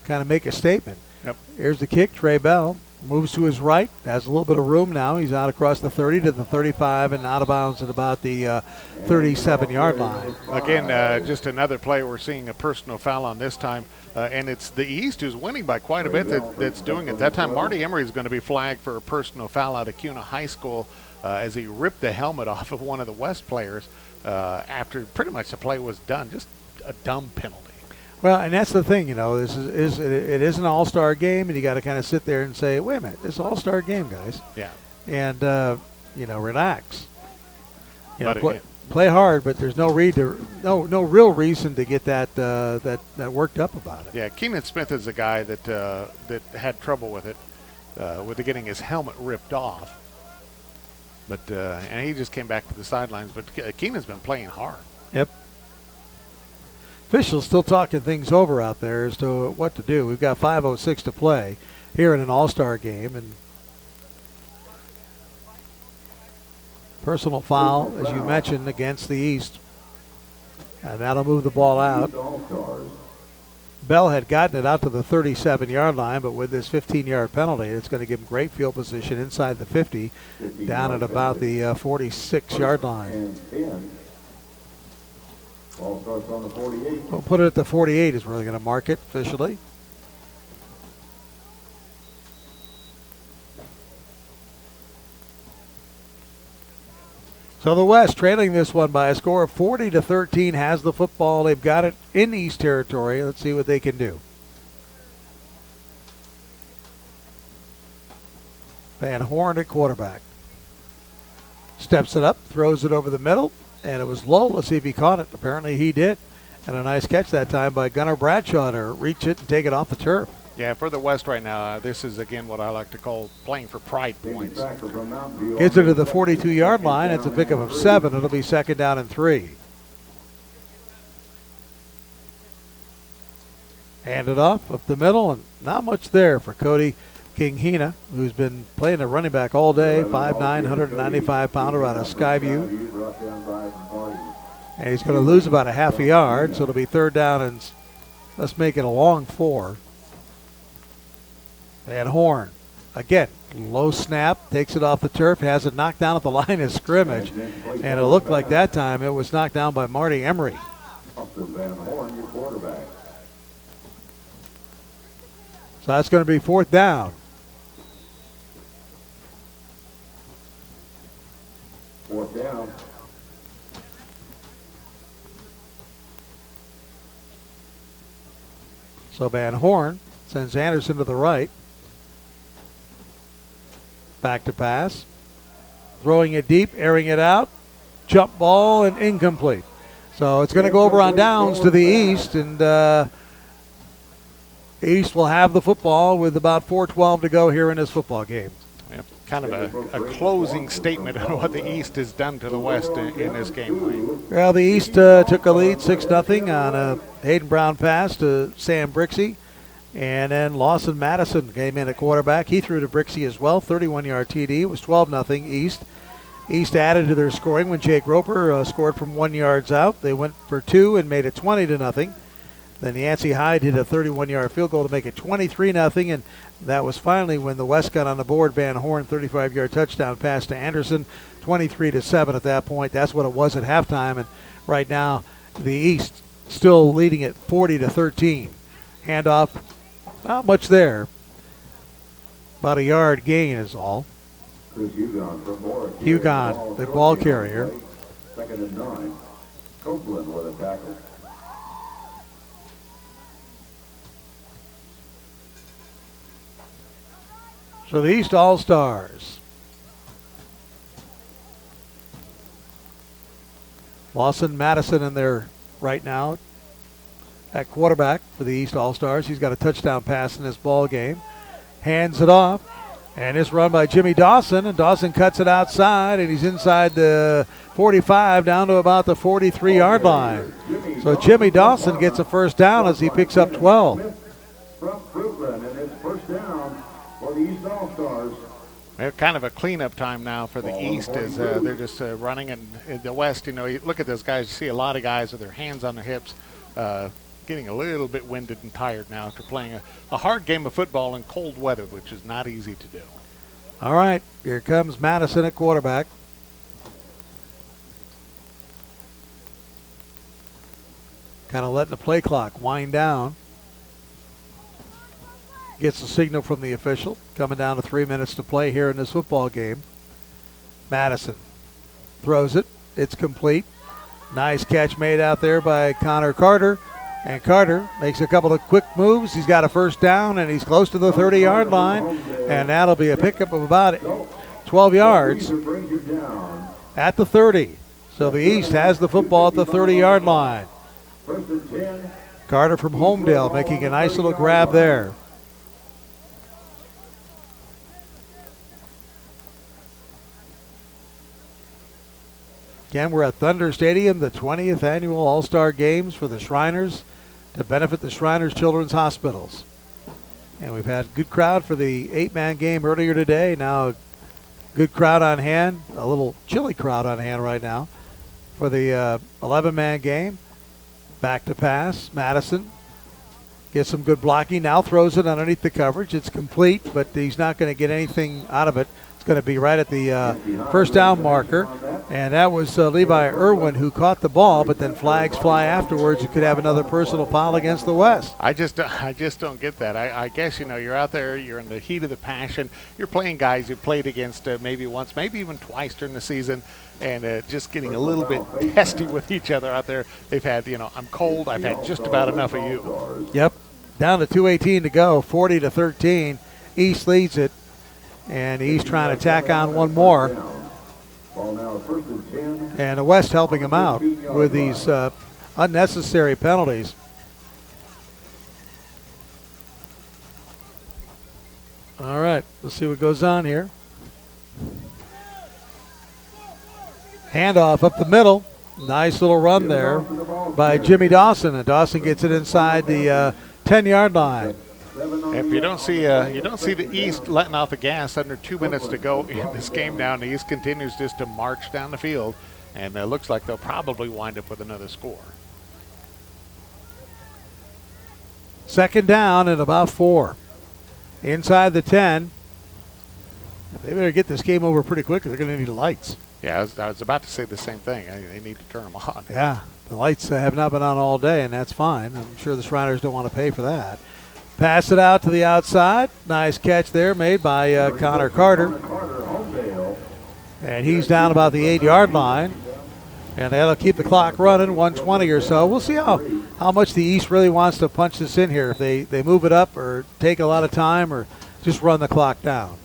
kind of make a statement. Yep. Here's the kick. Trey Bell moves to his right, has a little bit of room now. He's out across the 30 to the 35 and out of bounds at about the 37-yard line. Again, just another play. We're seeing a personal foul on this time, and it's the East who's winning by quite a bit that's doing it. That time, Marty Emery is going to be flagged for a personal foul out of Cuna High School, as he ripped the helmet off of one of the West players after pretty much the play was done. Just a dumb penalty. Well, and that's the thing, this it is an all-star game, and you got to kind of sit there and say, wait a minute, this is an all-star game, guys. Yeah. And relax. Play hard, but there's no real reason to get that worked up about it. Yeah, Keenan Smith is a guy that had trouble with it, with getting his helmet ripped off. But and he just came back to the sidelines. But Keenan's been playing hard. Yep. Officials still talking things over out there as to what to do. We've got 5:06 to play here in an all-star game, and personal foul, as you mentioned, against the East, and that'll move the ball out. Bell had gotten it out to the 37-yard line, but with this 15-yard penalty, it's going to give him great field position inside the 50, down at about the 46-yard line. We'll put it at the 48 is where they're going to mark it officially. So the West, trailing this one by a score of 40-13, has the football. They've got it in East territory. Let's see what they can do. Van Horn at quarterback. Steps it up, throws it over the middle, and it was low. Let's see if he caught it. Apparently he did. And a nice catch that time by Gunnar Bradshaw to reach it and take it off the turf. Yeah, for the West right now, this is, again, what I like to call playing for pride points. Gets it to the 42-yard line. It's a pickup of 7. It'll be 2nd down and 3. Hand it off up the middle, and not much there for Cody Kinghina, who's been playing a running back all day, 5'9", 195-pounder out of Skyview. And he's going to lose about a half a yard, so it'll be 3rd down, and let's make it a long 4. Van Horn, again, low snap, takes it off the turf, has it knocked down at the line of scrimmage, and it looked like that time it was knocked down by Marty Emery. Van Horn, your quarterback. So that's going to be 4th down. 4th down. So Van Horn sends Anderson to the right. Back to pass. Throwing it deep, airing it out. Jump ball and incomplete. So it's going to go over on downs to the East, and East will have the football with about 4:12 to go here in this football game. Yeah, kind of a closing statement on what the East has done to the West in this game. Well, the East took a lead 6-0 on a Hayden Brown pass to Sam Brixey. And then Lawson Madison came in at quarterback. He threw to Brixey as well, 31-yard TD. It was 12-0 East. East added to their scoring when Jake Roper scored from 1 yard out. They went for 2 and made it 20-0. Then Yancey Hyde hit a 31-yard field goal to make it 23-0, and that was finally when the West got on the board. Van Horn, 35-yard touchdown pass to Anderson, 23-7 at that point. That's what it was at halftime, and right now the East still leading at 40-13. Handoff, not much there. About a yard gain is all. Hugon, the ball carrier. 2nd and 9. Copeland with a tackle. So the East All-Stars. Lawson Madison in there right now at quarterback for the East All-Stars. He's got a touchdown pass in this ball game. Hands it off. And it's run by Jimmy Dawson, and Dawson cuts it outside, and he's inside the 45 down to about the 43-yard line. So Jimmy Dawson gets a 1st down as he picks up 12. From Brooklyn, and it's 1st down for the East All-Stars. They're kind of a cleanup time now for the East as they're just running. And in the West, you know, you look at those guys, you see a lot of guys with their hands on their hips, getting a little bit winded and tired now after playing a hard game of football in cold weather, which is not easy to do. All right, here comes Madison at quarterback. Kind of letting the play clock wind down. Gets the signal from the official. Coming down to 3 minutes to play here in this football game. Madison throws it. It's complete. Nice catch made out there by Connor Carter. And Carter makes a couple of quick moves. He's got a 1st down, and he's close to the 30-yard line. And that'll be a pickup of about 12 yards at the 30. So the East has the football at the 30-yard line. Carter from Homedale making a nice little grab there. Again, we're at Thunder Stadium, the 20th annual All-Star Games for the Shriners to benefit the Shriners Children's Hospitals. And we've had a good crowd for the 8-man game earlier today. Now a good crowd on hand, a little chilly crowd on hand right now for the 11-man game. Back to pass. Madison gets some good blocking. Now throws it underneath the coverage. It's complete, but he's not going to get anything out of it. It's going to be right at the 1st down marker. And that was Levi Irwin who caught the ball, but then flags fly afterwards. You could have another personal foul against the West. I just don't get that. I guess, you know, you're out there, you're in the heat of the passion. You're playing guys you've played against maybe once, maybe even twice during the season, and just getting a little bit testy with each other out there. They've had, you know, I'm cold. I've had just about enough of you. Yep. Down to 2:18 to go, 40-13. East leads it, and East trying to tack on one more. And the West helping him out with these unnecessary penalties. All right, let's see what goes on here. Handoff up the middle. Nice little run there by Jimmy Dawson, and Dawson gets it inside the 10-yard line. If you don't see the East letting off the gas under 2 minutes to go in this game down, the East continues just to march down the field, and it looks like they'll probably wind up with another score. Second down and about 4. Inside the 10. They better get this game over pretty quickly. They're going to need lights. Yeah, I was about to say the same thing. They need to turn them on. Yeah, the lights have not been on all day, and that's fine. I'm sure the Shriners don't want to pay for that. Pass it out to the outside. Nice catch there made by Connor Carter. And he's down about the 8-yard line. And that'll keep the clock running, 120 or so. We'll see how much the East really wants to punch this in here. If they move it up or take a lot of time or just run the clock down.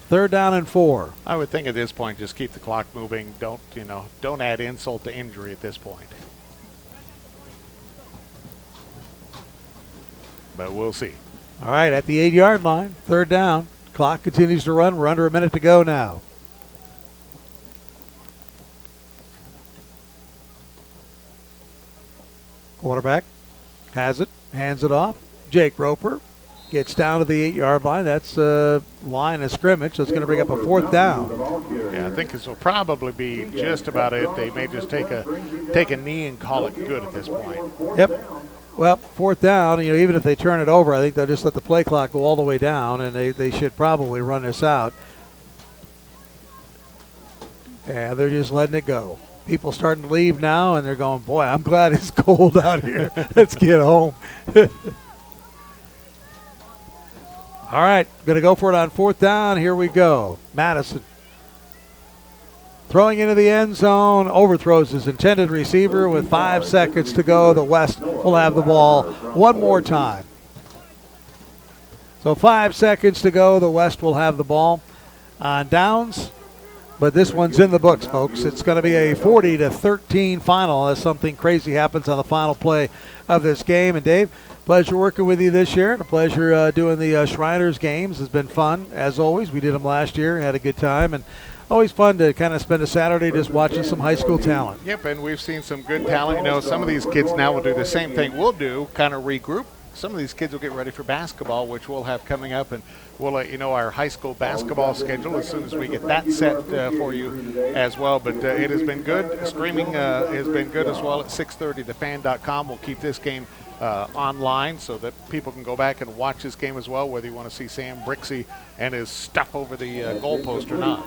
Third down and 4. I would think at this point, just keep the clock moving. Don't add insult to injury at this point. But we'll see. All right, at the 8-yard line, third down. Clock continues to run. We're under a minute to go now. Quarterback has it, hands it off. Jake Roper gets down to the 8-yard line. That's a line of scrimmage, so it's going to bring up a fourth down. Yeah, I think this will probably be just about it. They may just take a knee and call it good at this point. Yep. Well, fourth down, even if they turn it over, I think they'll just let the play clock go all the way down, and they should probably run this out. And they're just letting it go. People starting to leave now, and they're going, boy, I'm glad it's cold out here. Let's get home. All right, going to go for it on fourth down. Here we go. Madison throwing into the end zone, overthrows his intended receiver with 5 seconds to go. The West will have the ball one more time. So 5 seconds to go. The West will have the ball on downs. But this one's in the books, folks. It's going to be a 40-13 final unless something crazy happens on the final play of this game. And Dave, pleasure working with you this year. And a pleasure doing the Shriners games. It's been fun, as always. We did them last year, had a good time. And always fun to kind of spend a Saturday just watching some high school talent. Yep, and we've seen some good talent. Some of these kids now will do the same thing we'll do, kind of regroup. Some of these kids will get ready for basketball, which we'll have coming up, and we'll let you know our high school basketball schedule as soon as we get that set for you as well. But it has been good. Streaming has been good as well at 630thefan.com. We'll keep this game online so that people can go back and watch this game as well, whether you want to see Sam Brixey and his stuff over the goalpost or not.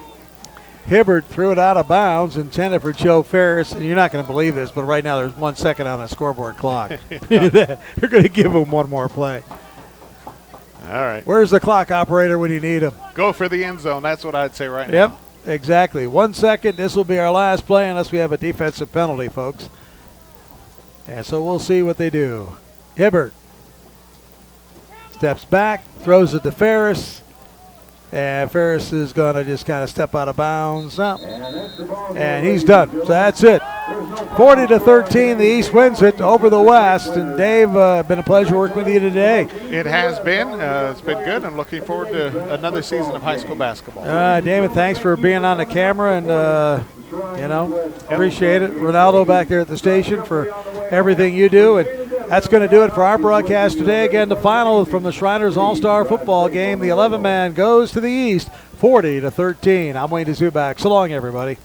Hibbert threw it out of bounds, intended for Joe Ferris, and you're not going to believe this, but right now there's 1 second on the scoreboard clock. They're going to give him one more play. All right. Where's the clock operator when you need him? Go for the end zone. That's what I'd say right now. Yep, exactly. 1 second. This will be our last play unless we have a defensive penalty, folks. And so we'll see what they do. Hibbert steps back, throws it to Ferris. And Ferris is going to just kind of step out of bounds. And he's done. So that's it. 40-13, the East wins it over the West. And Dave, been a pleasure working with you today. It has been. It's been good. I'm looking forward to another season of high school basketball. David, thanks for being on the camera and, appreciate it. Ronaldo back there at the station for everything you do. And that's going to do it for our broadcast today. Again, the final from the Shriners All-Star football game. The 11-man goes to the East, 40-13. I'm Wayne DeZubak. So long, everybody.